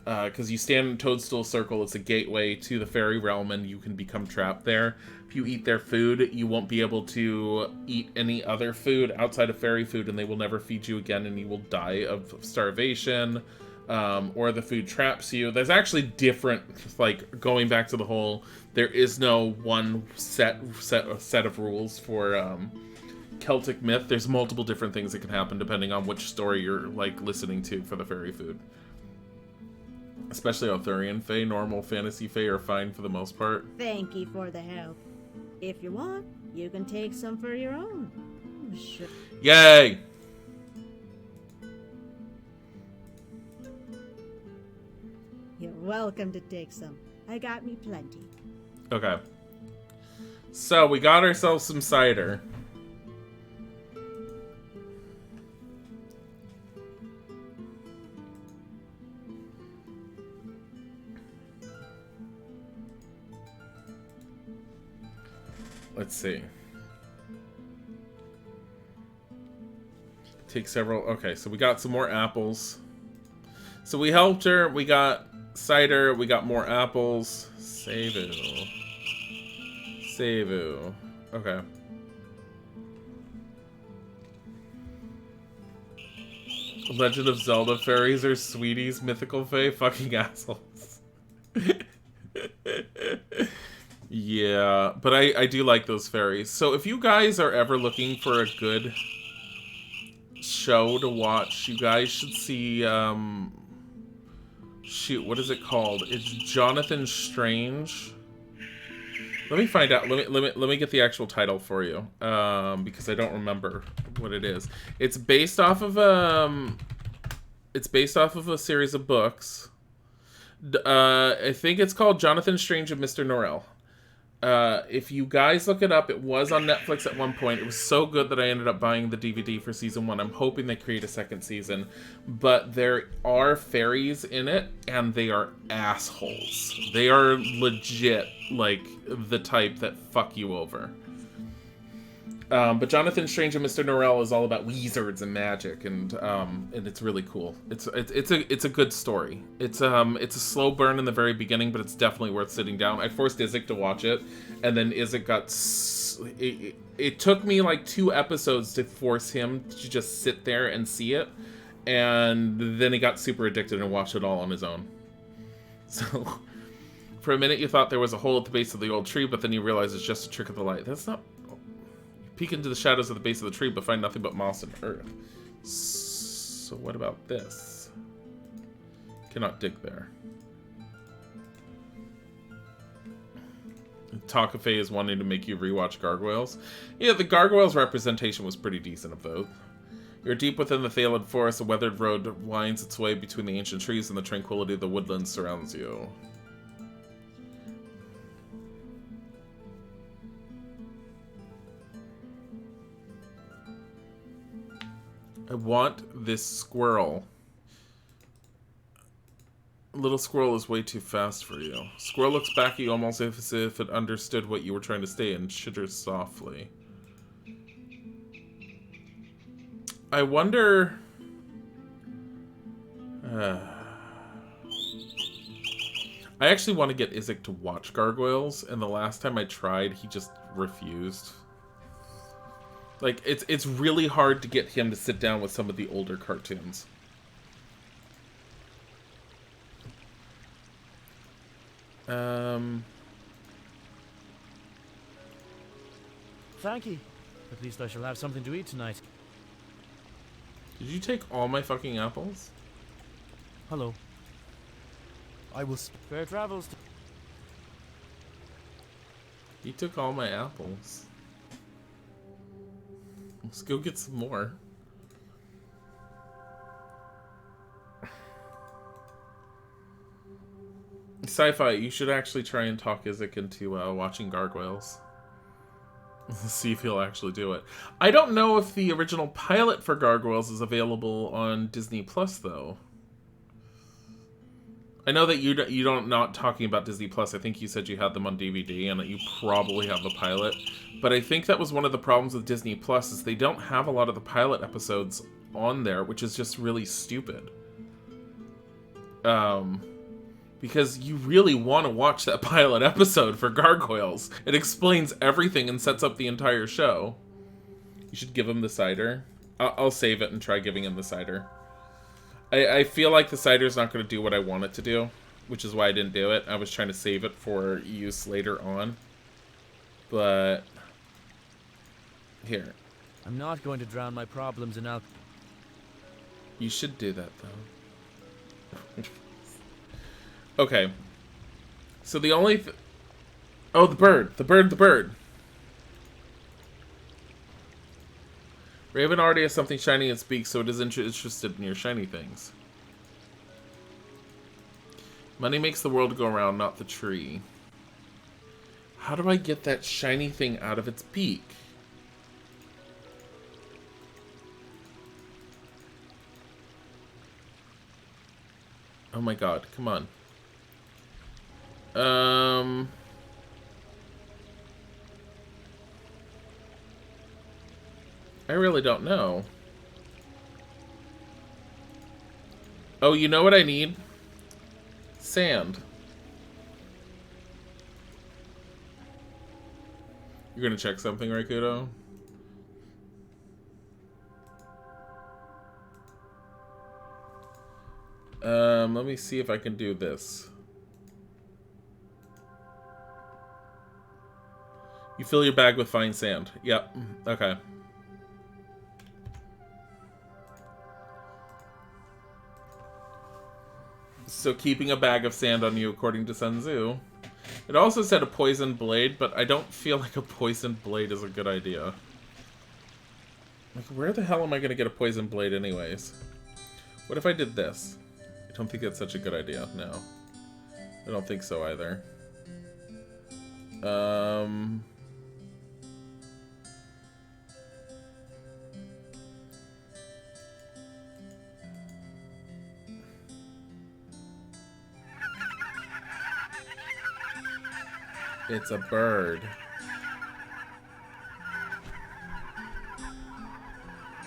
[SPEAKER 1] Because you stand in a toadstool circle, it's a gateway to the fairy realm, and you can become trapped there. If you eat their food, you won't be able to eat any other food outside of fairy food, and they will never feed you again, and you will die of starvation. Or the food traps you. There's actually different, like, going back to the whole, there is no one set of rules for Celtic myth. There's multiple different things that can happen depending on which story you're, like, listening to for the fairy food. Especially Arthurian Fae, normal fantasy Fae are fine for the most part.
[SPEAKER 9] Thank you for the help. If you want, you can take some for your own. Sure.
[SPEAKER 1] Yay!
[SPEAKER 9] You're welcome to take some. I got me plenty.
[SPEAKER 1] Okay. So, we got ourselves some cider. Let's see. Take several. Okay, so we got some more apples. So we helped her. We got cider. We got more apples. Seivu. Seivu. Okay. Legend of Zelda fairies are sweeties, mythical fae, fucking assholes. Yeah, but I do like those fairies. So if you guys are ever looking for a good show to watch, you guys should see, shoot, what is it called? It's Jonathan Strange. Let me find out. Let me get the actual title for you, because I don't remember what it is. It's based off of a series of books. I think it's called Jonathan Strange and Mr. Norrell. If you guys look it up, it was on Netflix at one point. It was so good that I ended up buying the DVD for season 1. I'm hoping they create a second season. But there are fairies in it, and they are assholes. They are legit, like, the type that fuck you over. But Jonathan Strange and Mr. Norrell is all about wizards and magic, and it's really cool. It's a good story. It's a slow burn in the very beginning, but it's definitely worth sitting down. I forced Isaac to watch it, and then Isaac got. It took me like 2 episodes to force him to just sit there and see it, and then he got super addicted and watched it all on his own. So, for a minute you thought there was a hole at the base of the old tree, but then you realize it's just a trick of the light. That's not. Peek into the shadows of the base of the tree, but find nothing but moss and earth. So what about this? Cannot dig there. Takafe is wanting to make you rewatch Gargoyles. Yeah, the Gargoyles representation was pretty decent of both. You're deep within the Thalid forest. A weathered road winds its way between the ancient trees, and the tranquility of the woodlands surrounds you. I want this squirrel. Little squirrel is way too fast for you. Squirrel looks back at you almost as if it understood what you were trying to say and chitters softly. I wonder... I actually want to get Isaac to watch Gargoyles, and the last time I tried, he just refused. Like, it's really hard to get him to sit down with some of the older cartoons.
[SPEAKER 5] Thank you. At least I shall have something to eat tonight.
[SPEAKER 1] Did you take all my fucking apples?
[SPEAKER 5] Hello.
[SPEAKER 6] I will...
[SPEAKER 5] Fair travels.
[SPEAKER 1] He took all my apples. Let's go get some more. Sci-fi, you should actually try and talk Isaac into watching Gargoyles. See if he'll actually do it. I don't know if the original pilot for Gargoyles is available on Disney Plus, though. I know that you don't not talking about Disney Plus. I think you said you had them on DVD and that you probably have the pilot. But I think that was one of the problems with Disney Plus is they don't have a lot of the pilot episodes on there, which is just really stupid. Because you really want to watch that pilot episode for Gargoyles. It explains everything and sets up the entire show. You should give him the cider. I'll save it and try giving him the cider. I feel like the cider's not going to do what I want it to do, which is why I didn't do it. I was trying to save it for use later on. But here.
[SPEAKER 5] I'm not going to drown my problems in alcohol.
[SPEAKER 1] You should do that, though. Okay. So the only... Oh, the bird. The bird. Raven already has something shiny in its beak, so it is interested in your shiny things. Money makes the world go round, not the tree. How do I get that shiny thing out of its beak? Oh my god, come on. I really don't know. Oh, you know what I need? Sand. You're gonna check something, right, Kudo? Let me see if I can do this. You fill your bag with fine sand. Yep. Okay. So keeping a bag of sand on you, according to Sun Tzu. It also said a poisoned blade, but I don't feel like a poisoned blade is a good idea. Like, where the hell am I going to get a poisoned blade anyways? What if I did this? I don't think that's such a good idea. No. I don't think so either. It's a bird.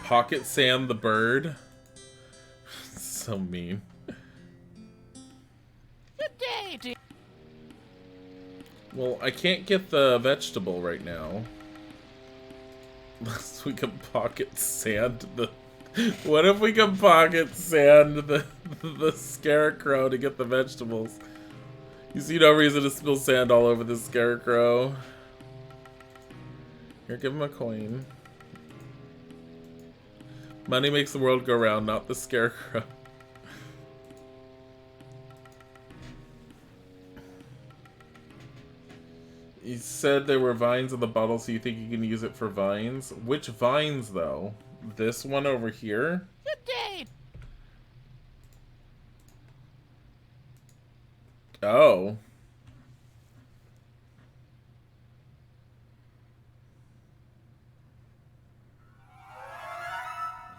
[SPEAKER 1] Pocket Sand the bird? So mean.
[SPEAKER 18] Good day to...
[SPEAKER 1] Well, I can't get the vegetable right now. Unless we can pocket sand the... What if we can pocket sand the scarecrow to get the vegetables? You see no reason to spill sand all over the scarecrow. Here, give him a coin. Money makes the world go round, not the scarecrow. You said there were vines in the bottle, so you think you can use it for vines? Which vines, though? This one over here?
[SPEAKER 18] Good day.
[SPEAKER 1] Oh.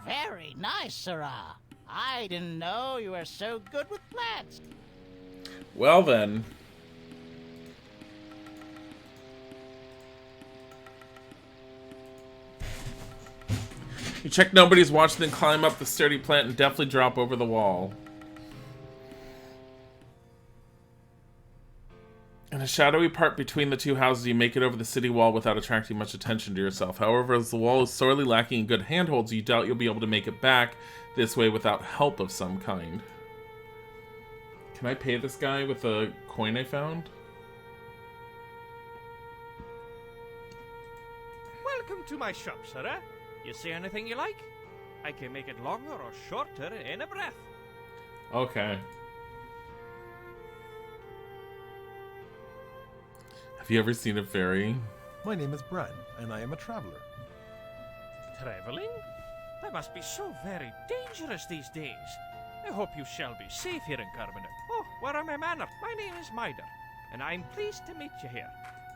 [SPEAKER 18] Very nice, Sirrah. I didn't know you were so good with plants.
[SPEAKER 1] Well then. You check nobody's watching, then climb up the sturdy plant and deftly drop over the wall. In a shadowy part between the two houses, you make it over the city wall without attracting much attention to yourself. However, as the wall is sorely lacking in good handholds, you doubt you'll be able to make it back this way without help of some kind. Can I pay this guy with a coin I found?
[SPEAKER 11] Welcome to my shop, sir. You see anything you like? I can make it longer or shorter in a breath.
[SPEAKER 1] Okay. Have you ever seen a fairy?
[SPEAKER 6] My name is Bran, and I am a traveler.
[SPEAKER 11] Traveling? That must be so very dangerous these days. I hope you shall be safe here in Carbonet. Oh, where are my manners? My name is Mider, and I'm pleased to meet you here.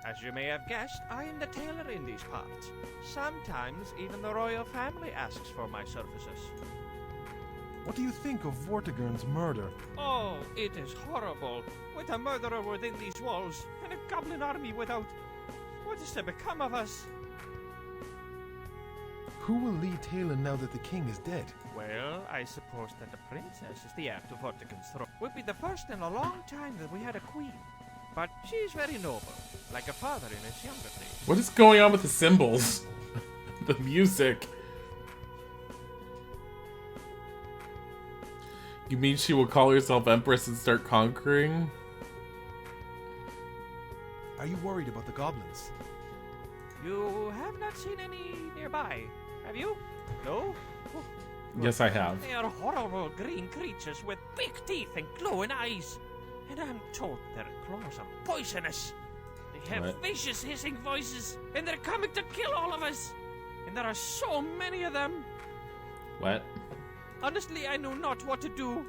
[SPEAKER 11] As you may have guessed, I am the tailor in these parts. Sometimes even the royal family asks for my services.
[SPEAKER 6] What do you think of Vortigern's murder?
[SPEAKER 11] Oh, it is horrible. With a murderer within these walls, and a goblin army without. What is to become of us?
[SPEAKER 6] Who will lead Talon now that the king is dead?
[SPEAKER 11] Well, I suppose that the princess is the heir to Vortigern's throne. Would be the first in a long time that we had a queen. But she's very noble, like a father in his younger days.
[SPEAKER 1] What is going on with the symbols? The music. You mean she will call herself Empress and start conquering?
[SPEAKER 6] Are you worried about the goblins?
[SPEAKER 11] You have not seen any nearby, have you? No? Oh,
[SPEAKER 1] Yes, I have.
[SPEAKER 11] they are horrible green creatures with big teeth and glowing eyes. And I'm told their claws are poisonous. They have
[SPEAKER 1] What?
[SPEAKER 11] vicious hissing voices, and they're coming to kill all of us. And there are so many of them.
[SPEAKER 1] What?
[SPEAKER 11] Honestly, I know not what to do.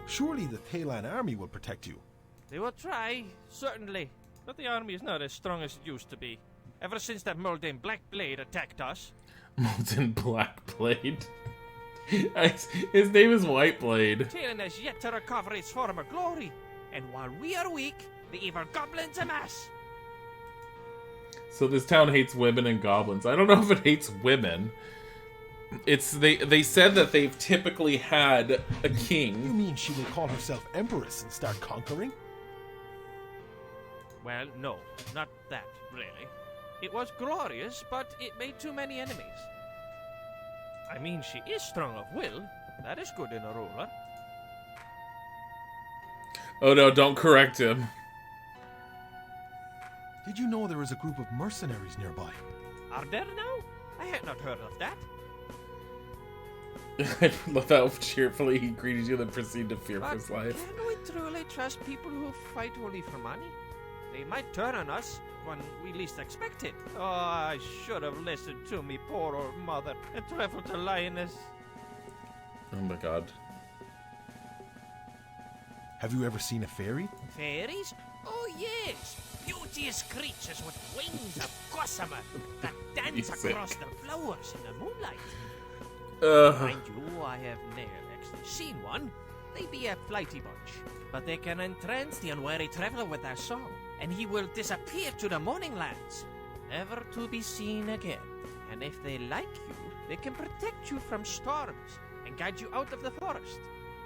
[SPEAKER 6] Surely the Talon army will protect you.
[SPEAKER 11] They will try, certainly. But the army is not as strong as it used to be. Ever since that Muldoon Black Blade attacked us.
[SPEAKER 1] Molten Blackblade. His name is Whiteblade.
[SPEAKER 11] Talon has yet to recover its former glory. And while we are weak, the evil goblins amass.
[SPEAKER 1] So this town hates women and goblins. I don't know if it hates women. It's they said that they've typically had a king.
[SPEAKER 6] You mean she will call herself Empress and start conquering?
[SPEAKER 11] Well, no, not that, really. It was glorious, but it made too many enemies. I mean, she is strong of will. That is good in a ruler.
[SPEAKER 1] Oh no, don't correct him.
[SPEAKER 6] Did you know there is a group of mercenaries nearby?
[SPEAKER 11] Are there now? I had not heard of that.
[SPEAKER 1] I love how cheerfully he greeted you and then proceeded to fear for
[SPEAKER 11] But
[SPEAKER 1] his life.
[SPEAKER 11] can we truly trust people who fight only for money? They might turn on us when we least expect it. Oh, I should have listened to me poor old mother and traveled to Lioness.
[SPEAKER 1] Oh my god.
[SPEAKER 6] Have you ever seen a fairy?
[SPEAKER 11] Fairies? Oh, yes. Beauteous creatures with wings of gossamer that dance
[SPEAKER 1] Music.
[SPEAKER 11] across the flowers in the moonlight. Mind you, I have never actually seen one. They be a flighty bunch, but they can entrance the unwary traveler with their song, and he will disappear to the morning lands, never to be seen again. And if they like you, they can protect you from storms and guide you out of the forest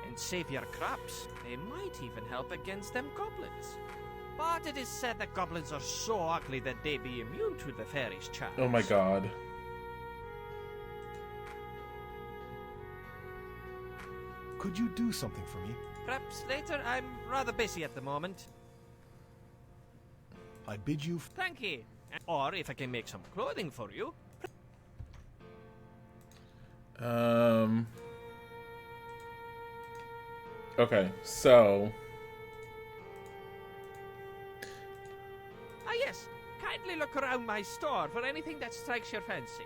[SPEAKER 11] and save your crops. They might even help against them goblins. But it is said that goblins are so ugly that they be immune to the fairies' charms.
[SPEAKER 1] Oh my god.
[SPEAKER 6] Could you do something for me?
[SPEAKER 11] Perhaps later. I'm rather busy at the moment.
[SPEAKER 6] I bid you...
[SPEAKER 11] Thank you. Or if I can make some clothing for you.
[SPEAKER 1] Okay, so...
[SPEAKER 11] Ah, yes. Kindly look around my store for anything that strikes your fancy.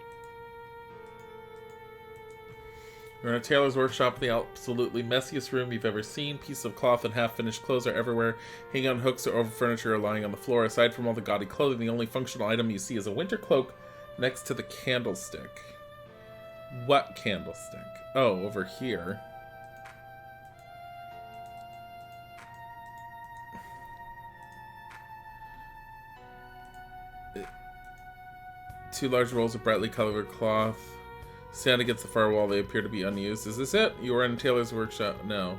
[SPEAKER 1] You're in a tailor's workshop, the absolutely messiest room you've ever seen. Pieces of cloth and half-finished clothes are everywhere, hanging on hooks or over furniture or lying on the floor. Aside from all the gaudy clothing, the only functional item you see is a winter cloak next to the candlestick. What candlestick? Oh, over here. Two large rolls of brightly colored cloth stand against the far wall. They appear to be unused. Is this it? You are in Taylor's workshop? No.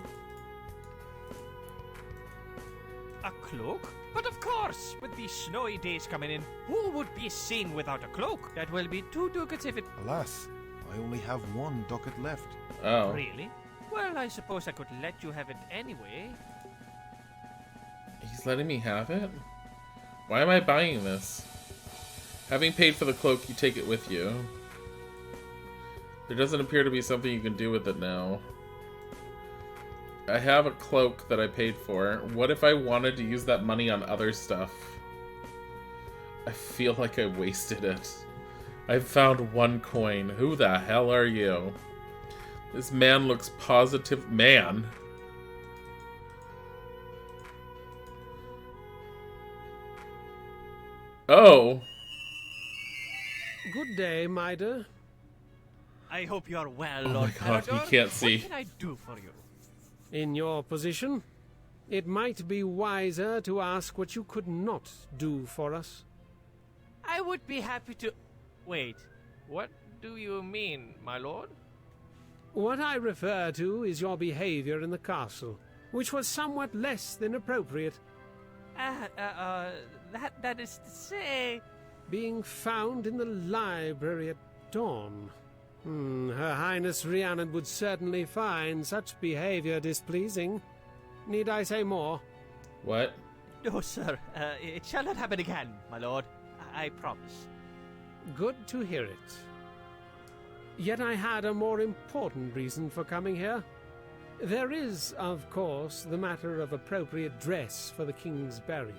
[SPEAKER 11] A cloak? But of course, with these snowy days coming in, who would be seen without a cloak? That will be 2 ducats if it...
[SPEAKER 6] Alas, I only have 1 ducat left.
[SPEAKER 1] Oh.
[SPEAKER 11] Really? Well, I suppose I could let you have it anyway.
[SPEAKER 1] He's letting me have it? Why am I buying this? Having paid for the cloak, you take it with you. There doesn't appear to be something you can do with it now. I have a cloak that I paid for. What if I wanted to use that money on other stuff? I feel like I wasted it. I found 1 coin. Who the hell are you? This man looks positive. Man. Oh.
[SPEAKER 20] Good day, Maida.
[SPEAKER 11] I hope you are well,
[SPEAKER 1] Oh
[SPEAKER 11] Lord
[SPEAKER 1] my god, he
[SPEAKER 11] Parador.
[SPEAKER 1] can't see.
[SPEAKER 11] What can I do for you?
[SPEAKER 20] In your position, it might be wiser to ask what you could not do for us.
[SPEAKER 11] I would be happy to... Wait, what do you mean, my lord?
[SPEAKER 20] What I refer to is your behavior in the castle, which was somewhat less than appropriate.
[SPEAKER 11] That is to say...
[SPEAKER 20] Being found in the library at dawn. Her Highness Rhiannon would certainly find such behavior displeasing. Need I say more?
[SPEAKER 1] What?
[SPEAKER 11] No, sir. It shall not happen again, my lord. I promise.
[SPEAKER 20] Good to hear it. Yet I had a more important reason for coming here. There is, of course, the matter of appropriate dress for the king's burying.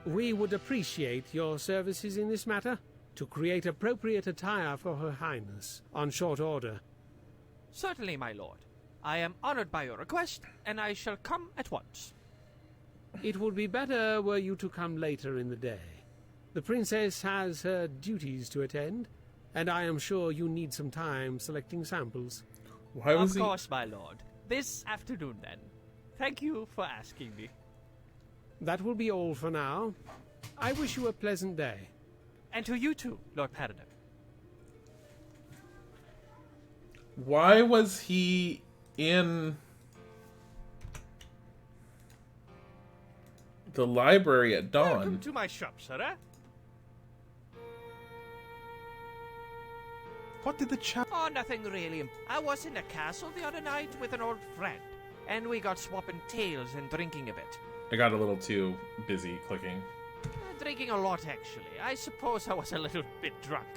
[SPEAKER 20] We would appreciate your services in this matter, to create appropriate attire for Her Highness on short order.
[SPEAKER 11] Certainly, my lord. I am honored by your request, and I shall come at once.
[SPEAKER 20] It would be better were you to come later in the day. The princess has her duties to attend, and I am sure you need some time selecting samples.
[SPEAKER 1] Why was
[SPEAKER 11] Of course, my lord. This afternoon, then. Thank you for asking me.
[SPEAKER 20] That will be all for now. I wish you a pleasant day.
[SPEAKER 11] And to you too, Lord Parador.
[SPEAKER 1] Why was he in the library at dawn?
[SPEAKER 11] Welcome to my shop, sir.
[SPEAKER 6] What did the chap...
[SPEAKER 11] Oh, nothing really. I was in the castle the other night with an old friend, and we got swapping tales and drinking a bit.
[SPEAKER 1] I got a little too busy clicking.
[SPEAKER 11] Drinking a lot, actually. I suppose I was a little bit drunk.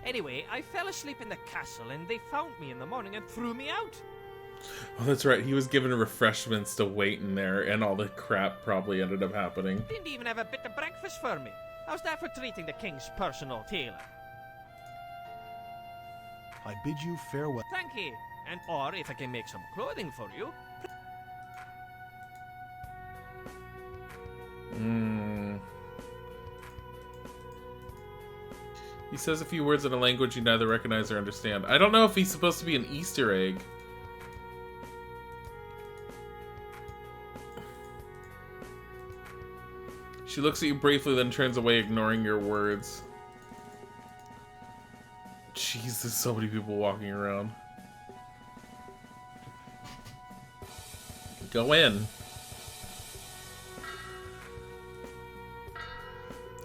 [SPEAKER 11] Anyway, I fell asleep in the castle, and they found me in the morning and threw me out.
[SPEAKER 1] Oh, that's right. He was given refreshments to wait in there, and all the crap probably ended up happening.
[SPEAKER 11] Didn't even have a bit of breakfast for me. How's that for treating the king's personal tailor?
[SPEAKER 6] I bid you farewell.
[SPEAKER 11] Thank you. And or if I can make some clothing for you.
[SPEAKER 1] He says a few words in a language you neither recognize or understand. I don't know if he's supposed to be an Easter egg. She looks at you briefly, then turns away, ignoring your words. Jeez, there's so many people walking around. Go in.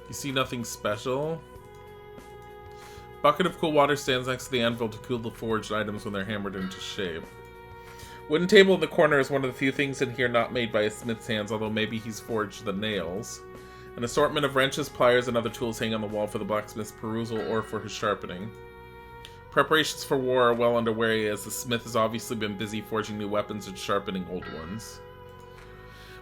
[SPEAKER 1] You see nothing special? Bucket of cool water stands next to the anvil to cool the forged items when they're hammered into shape. Wooden table in the corner is one of the few things in here not made by a smith's hands, although maybe he's forged the nails. An assortment of wrenches, pliers, and other tools hang on the wall for the blacksmith's perusal or for his sharpening. Preparations for war are well underway, as the smith has obviously been busy forging new weapons and sharpening old ones.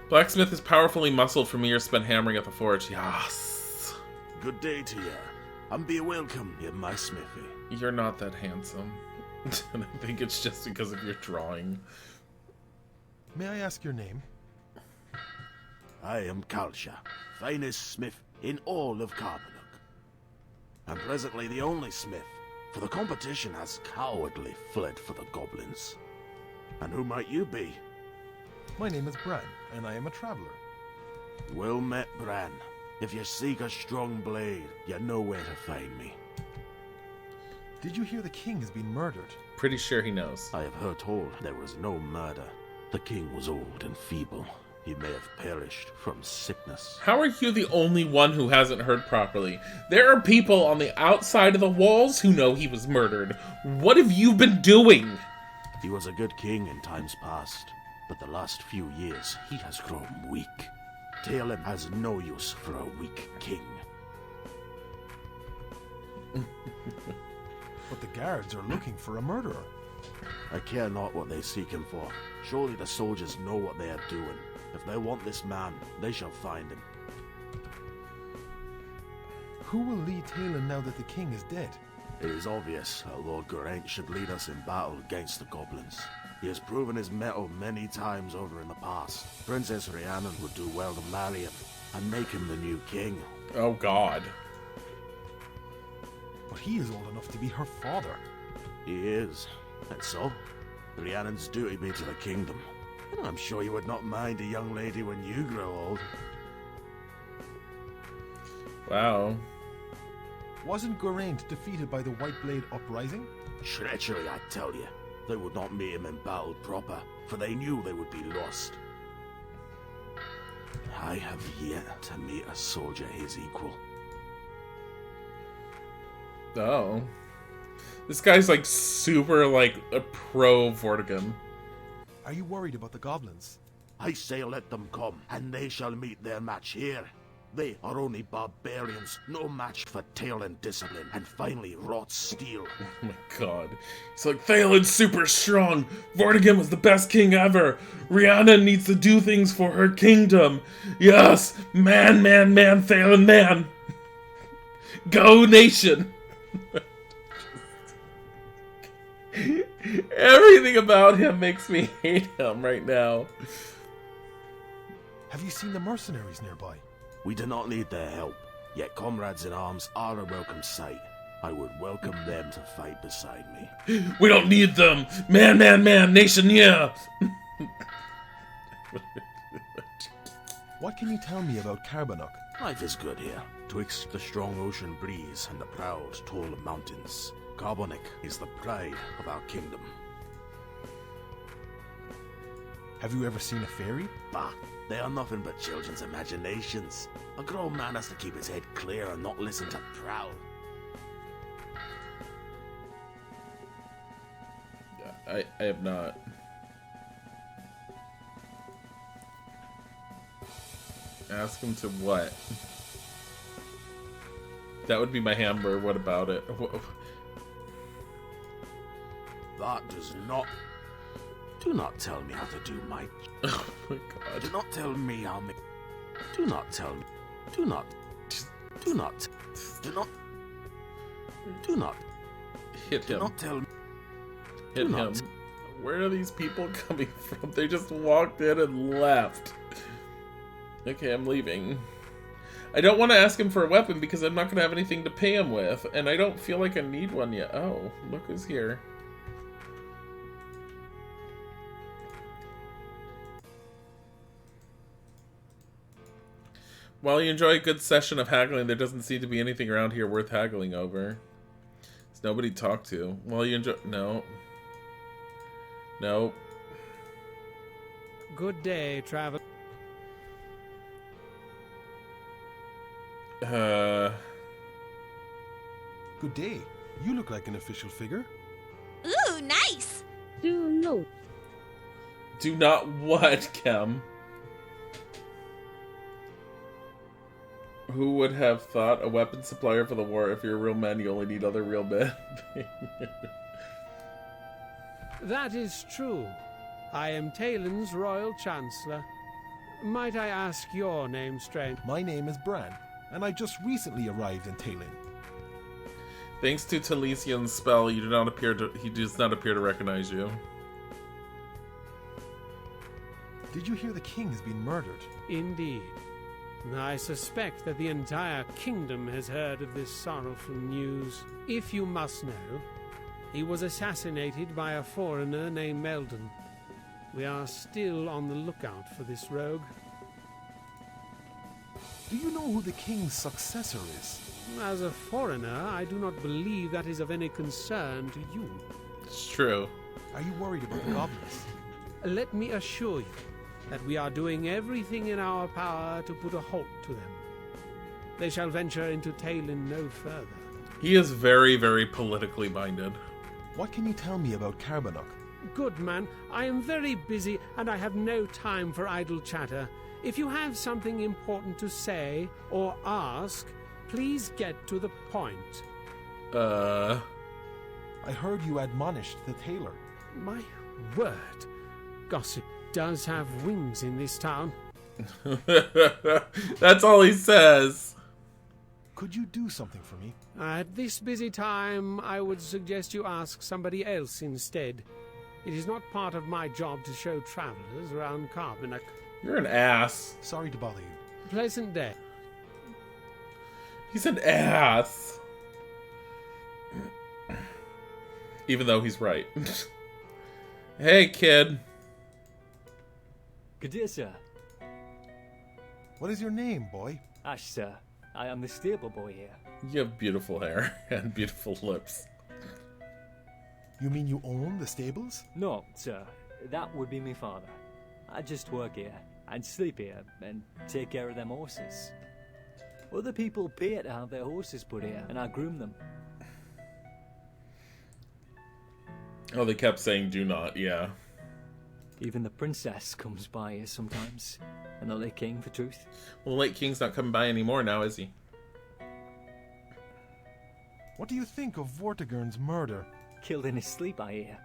[SPEAKER 1] Blacksmith is powerfully muscled from years spent hammering at the forge. Yes.
[SPEAKER 8] Good day to you. And be welcome in my smithy.
[SPEAKER 1] You're not that handsome. And I think it's just because of your drawing.
[SPEAKER 6] May I ask your name?
[SPEAKER 8] I am Kalsha, finest smith in all of Carbanook. I'm presently the only smith, for the competition has cowardly fled for the goblins. And who might you be?
[SPEAKER 6] My name is Bran, and I am a traveler.
[SPEAKER 8] Well met, Bran. If you seek a strong blade, you know where to find me.
[SPEAKER 6] Did you hear the king has been murdered?
[SPEAKER 1] Pretty sure he knows.
[SPEAKER 8] I have heard told there was no murder. The king was old and feeble. He may have perished from sickness.
[SPEAKER 1] How are you the only one who hasn't heard properly? There are people on the outside of the walls who know he was murdered. What have you been doing?
[SPEAKER 8] He was a good king in times past, but the last few years he has grown weak. Talon has no use for a weak king.
[SPEAKER 6] But the guards are looking for a murderer.
[SPEAKER 8] I care not what they seek him for. Surely the soldiers know what they are doing. If they want this man, they shall find him.
[SPEAKER 6] Who will lead Talon now that the king is dead?
[SPEAKER 8] It is obvious that Lord Geraint should lead us in battle against the goblins. He has proven his mettle many times over in the past. Princess Rhiannon would do well to marry him and make him the new king.
[SPEAKER 1] Oh God.
[SPEAKER 6] But he is old enough to be her father.
[SPEAKER 8] He is. And so, Rhiannon's duty be to the kingdom. And I'm sure you would not mind a young lady when you grow old.
[SPEAKER 1] Wow.
[SPEAKER 6] Wasn't Geraint defeated by the White Blade uprising?
[SPEAKER 8] Treachery, I tell you. They would not meet him in battle proper, for they knew they would be lost. I have yet to meet a soldier his equal.
[SPEAKER 1] Oh. This guy's like super like a pro Vortigern.
[SPEAKER 6] Are you worried about the goblins?
[SPEAKER 8] I say let them come, and they shall meet their match here. They are only barbarians, no match for Talon discipline, and finally wrought steel.
[SPEAKER 1] Oh my god. It's like, Thalen's super strong! Vortigern was the best king ever! Rhiannon needs to do things for her kingdom! Yes! Man, Thalen, man! Go nation! Everything about him makes me hate him right now.
[SPEAKER 6] Have you seen the mercenaries nearby?
[SPEAKER 8] We do not need their help, yet comrades in arms are a welcome sight. I would welcome them to fight beside me.
[SPEAKER 1] We don't need them! Man, nation, yeah!
[SPEAKER 6] What can you tell me about Carbanock?
[SPEAKER 8] Life is good here, twixt the strong ocean breeze and the proud, tall mountains. Carbonic is the pride of our kingdom.
[SPEAKER 6] Have you ever seen a fairy?
[SPEAKER 8] Bah, they are nothing but children's imaginations. A grown man has to keep his head clear and not listen to prowl.
[SPEAKER 1] I have not. Ask him to what? That would be my hamburger. What about it?
[SPEAKER 8] That does not... Do not tell me how to do my...
[SPEAKER 1] Oh my god.
[SPEAKER 8] Do not tell me how me... Do not tell me... Do not... Do not... Do not... Do not...
[SPEAKER 1] Hit him.
[SPEAKER 8] Do not tell me...
[SPEAKER 1] Hit him. Where are these people coming from? They just walked in and left. Okay, I'm leaving. I don't want to ask him for a weapon because I'm not going to have anything to pay him with. And I don't feel like I need one yet. Oh, look who's here. While you enjoy a good session of haggling, there doesn't seem to be anything around here worth haggling over. There's nobody to talk to. While you enjoy... No. Nope.
[SPEAKER 20] Good day, traveler.
[SPEAKER 6] Good day. You look like an official figure.
[SPEAKER 7] Ooh, nice!
[SPEAKER 17] Do not.
[SPEAKER 1] Do not what, Kem? Who would have thought a weapon supplier for the war? If you're a real man, you only need other real men.
[SPEAKER 20] That is true. I am Talon's Royal Chancellor. Might I ask your name, Strange?
[SPEAKER 6] My name is Bran, and I just recently arrived in Talon.
[SPEAKER 1] Thanks to Talesian's spell, he does not appear to recognize you.
[SPEAKER 6] Did you hear the king has been murdered?
[SPEAKER 20] Indeed. I suspect that the entire kingdom has heard of this sorrowful news. If you must know, he was assassinated by a foreigner named Meldon. We are still on the lookout for this rogue.
[SPEAKER 6] Do you know who the king's successor is?
[SPEAKER 20] As a foreigner, I do not believe that is of any concern to you.
[SPEAKER 1] It's true.
[SPEAKER 6] Are you worried about the goblins?
[SPEAKER 20] Let me assure you that we are doing everything in our power to put a halt to them. They shall venture into Talon no further.
[SPEAKER 1] He is very, very politically minded.
[SPEAKER 6] What can you tell me about Carbanock?
[SPEAKER 20] Good man, I am very busy and I have no time for idle chatter. If you have something important to say or ask, please get to the point.
[SPEAKER 6] I heard you admonished the tailor.
[SPEAKER 20] My word. Gossip does have wings in this town.
[SPEAKER 1] That's all he says.
[SPEAKER 6] Could you do something for me?
[SPEAKER 20] At this busy time, I would suggest you ask somebody else instead. It is not part of my job to show travelers around Carbanock.
[SPEAKER 1] You're an ass.
[SPEAKER 6] Sorry to bother you.
[SPEAKER 20] Pleasant day.
[SPEAKER 1] He's an ass. Even though he's right. Hey, kid.
[SPEAKER 12] Good day, sir.
[SPEAKER 6] What is your name, boy?
[SPEAKER 12] Ash, sir. I am the stable boy here.
[SPEAKER 1] You have beautiful hair and beautiful lips.
[SPEAKER 6] You mean you own the stables?
[SPEAKER 12] No, sir. That would be my father. I just work here, and sleep here, and take care of them horses. Other people pay to have their horses put here, and I groom them.
[SPEAKER 1] Oh, they kept saying do not, yeah.
[SPEAKER 12] Even the princess comes by here sometimes, and the late king, for truth.
[SPEAKER 1] Well, the late king's not coming by anymore now, is he?
[SPEAKER 6] What do you think of Vortigern's murder?
[SPEAKER 12] Killed in his sleep, I hear.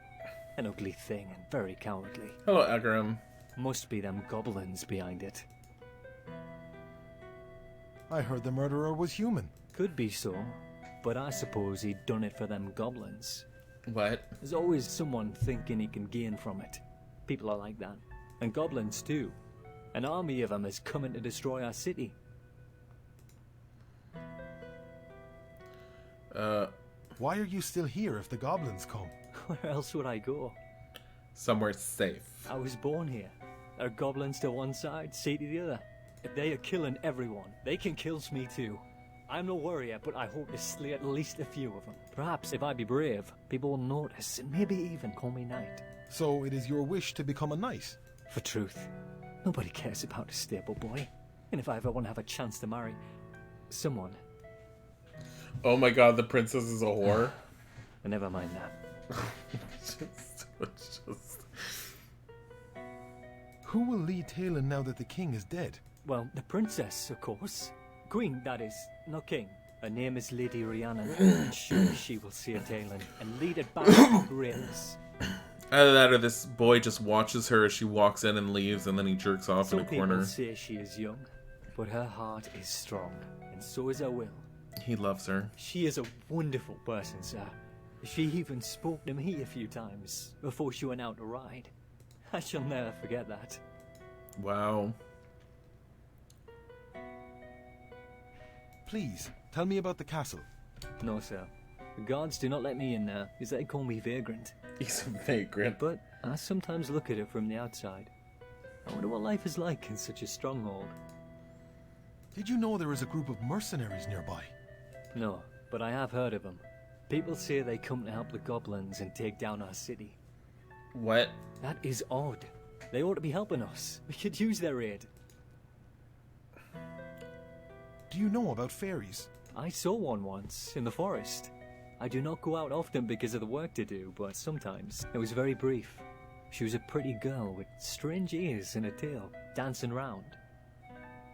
[SPEAKER 12] An ugly thing, and very cowardly.
[SPEAKER 1] Hello, Agarim.
[SPEAKER 12] Must be them goblins behind it.
[SPEAKER 6] I heard the murderer was human.
[SPEAKER 12] Could be so, but I suppose he'd done it for them goblins.
[SPEAKER 1] What?
[SPEAKER 12] There's always someone thinking he can gain from it. People are like that. And goblins too. An army of them is coming to destroy our city.
[SPEAKER 6] Why are you still here if the goblins come?
[SPEAKER 12] Where else would I go?
[SPEAKER 1] Somewhere safe.
[SPEAKER 12] I was born here. There are goblins to one side, sea to the other. If they are killing everyone, they can kill me too. I'm no warrior, but I hope to slay at least a few of them. Perhaps if I be brave, people will notice and maybe even call me knight.
[SPEAKER 6] So it is your wish to become a knight?
[SPEAKER 12] For truth, nobody cares about a stable boy. And if I ever want to have a chance to marry someone...
[SPEAKER 1] Oh my god, the princess is a whore?
[SPEAKER 12] Never mind that.
[SPEAKER 1] just...
[SPEAKER 6] Who will lead Talon now that the king is dead?
[SPEAKER 12] Well, the princess, of course. Queen, that is, not king. Her name is Lady Rhiannon, and surely she will see a Talon and lead it back to greatness.
[SPEAKER 1] Either that or this boy just watches her as she walks in and leaves, and then he jerks off in a corner.
[SPEAKER 12] Some people say she is young, but her heart is strong, and so is her will.
[SPEAKER 1] He loves her.
[SPEAKER 12] She is a wonderful person, sir. She even spoke to me a few times before she went out to ride. I shall never forget that.
[SPEAKER 1] Wow.
[SPEAKER 6] Please, tell me about the castle.
[SPEAKER 12] No, sir. The guards do not let me in there, because they call me vagrant.
[SPEAKER 1] He's a vagrant.
[SPEAKER 12] But I sometimes look at it from the outside. I wonder what life is like in such a stronghold.
[SPEAKER 6] Did you know there is a group of mercenaries nearby?
[SPEAKER 12] No, but I have heard of them. People say they come to help the goblins and take down our city.
[SPEAKER 1] What?
[SPEAKER 12] That is odd. They ought to be helping us. We could use their aid.
[SPEAKER 6] Do you know about fairies?
[SPEAKER 12] I saw one once, in the forest. I do not go out often because of the work to do, but sometimes. It was very brief. She was a pretty girl with strange ears and a tail, dancing round.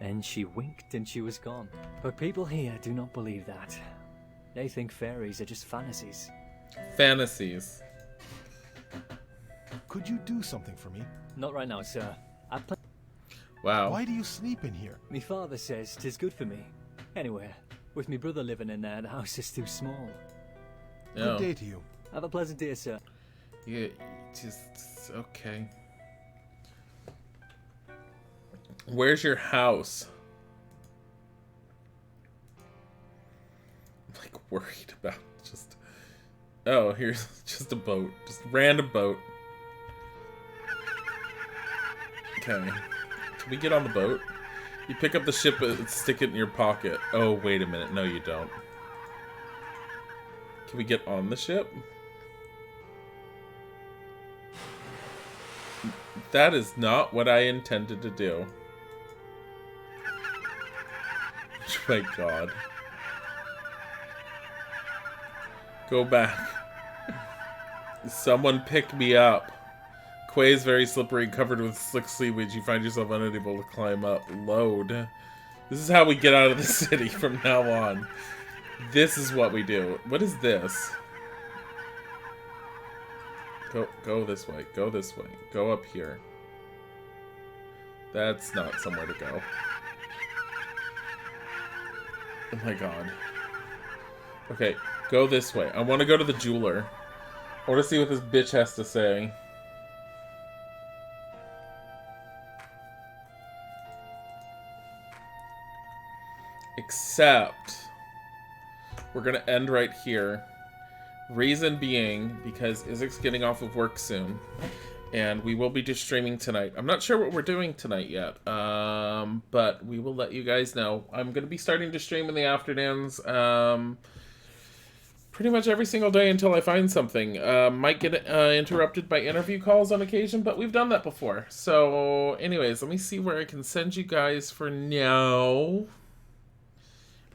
[SPEAKER 12] Then she winked and she was gone. But people here do not believe that. They think fairies are just fantasies.
[SPEAKER 1] Fantasies.
[SPEAKER 6] Could you do something for me?
[SPEAKER 12] Not right now, sir.
[SPEAKER 1] Wow.
[SPEAKER 6] Why do you sleep in here?
[SPEAKER 12] Me father says 'tis good for me. Anyway, with me brother living in there, the house is too small.
[SPEAKER 6] Good day to you.
[SPEAKER 12] Have a pleasant day, sir.
[SPEAKER 1] Yeah, just... okay. Where's your house? I'm like worried about just... Oh, here's just a boat. Just a random boat. Okay. Can we get on the boat? You pick up the ship and stick it in your pocket. Oh, wait a minute. No, you don't. Can we get on the ship? That is not what I intended to do. Oh my god. Go back. Someone pick me up. Quay is very slippery and covered with slick seaweed. You find yourself unable to climb up. Load. This is how we get out of the city from now on. This is what we do. What is this? Go this way. Go this way. Go up here. That's not somewhere to go. Oh my god. Okay, go this way. I want to go to the jeweler. I want to see what this bitch has to say. Except we're gonna end right here Reason being, because Isaac's getting off of work soon, and we will be just streaming tonight. I'm not sure what we're doing tonight yet, but we will let you guys know. I'm going to be starting to stream in the afternoons, pretty much every single day until I find something. Might get interrupted by interview calls on occasion, but we've done that before. So, anyways, let me see where I can send you guys for now.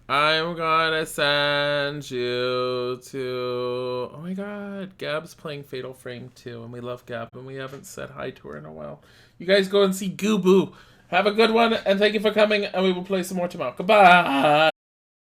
[SPEAKER 1] I'm gonna send you to... Oh my god, Gab's playing Fatal Frame 2, and we love Gab, and we haven't said hi to her in a while. You guys go and see Goo Boo. Have a good one, and thank you for coming, and we will play some more tomorrow. Goodbye!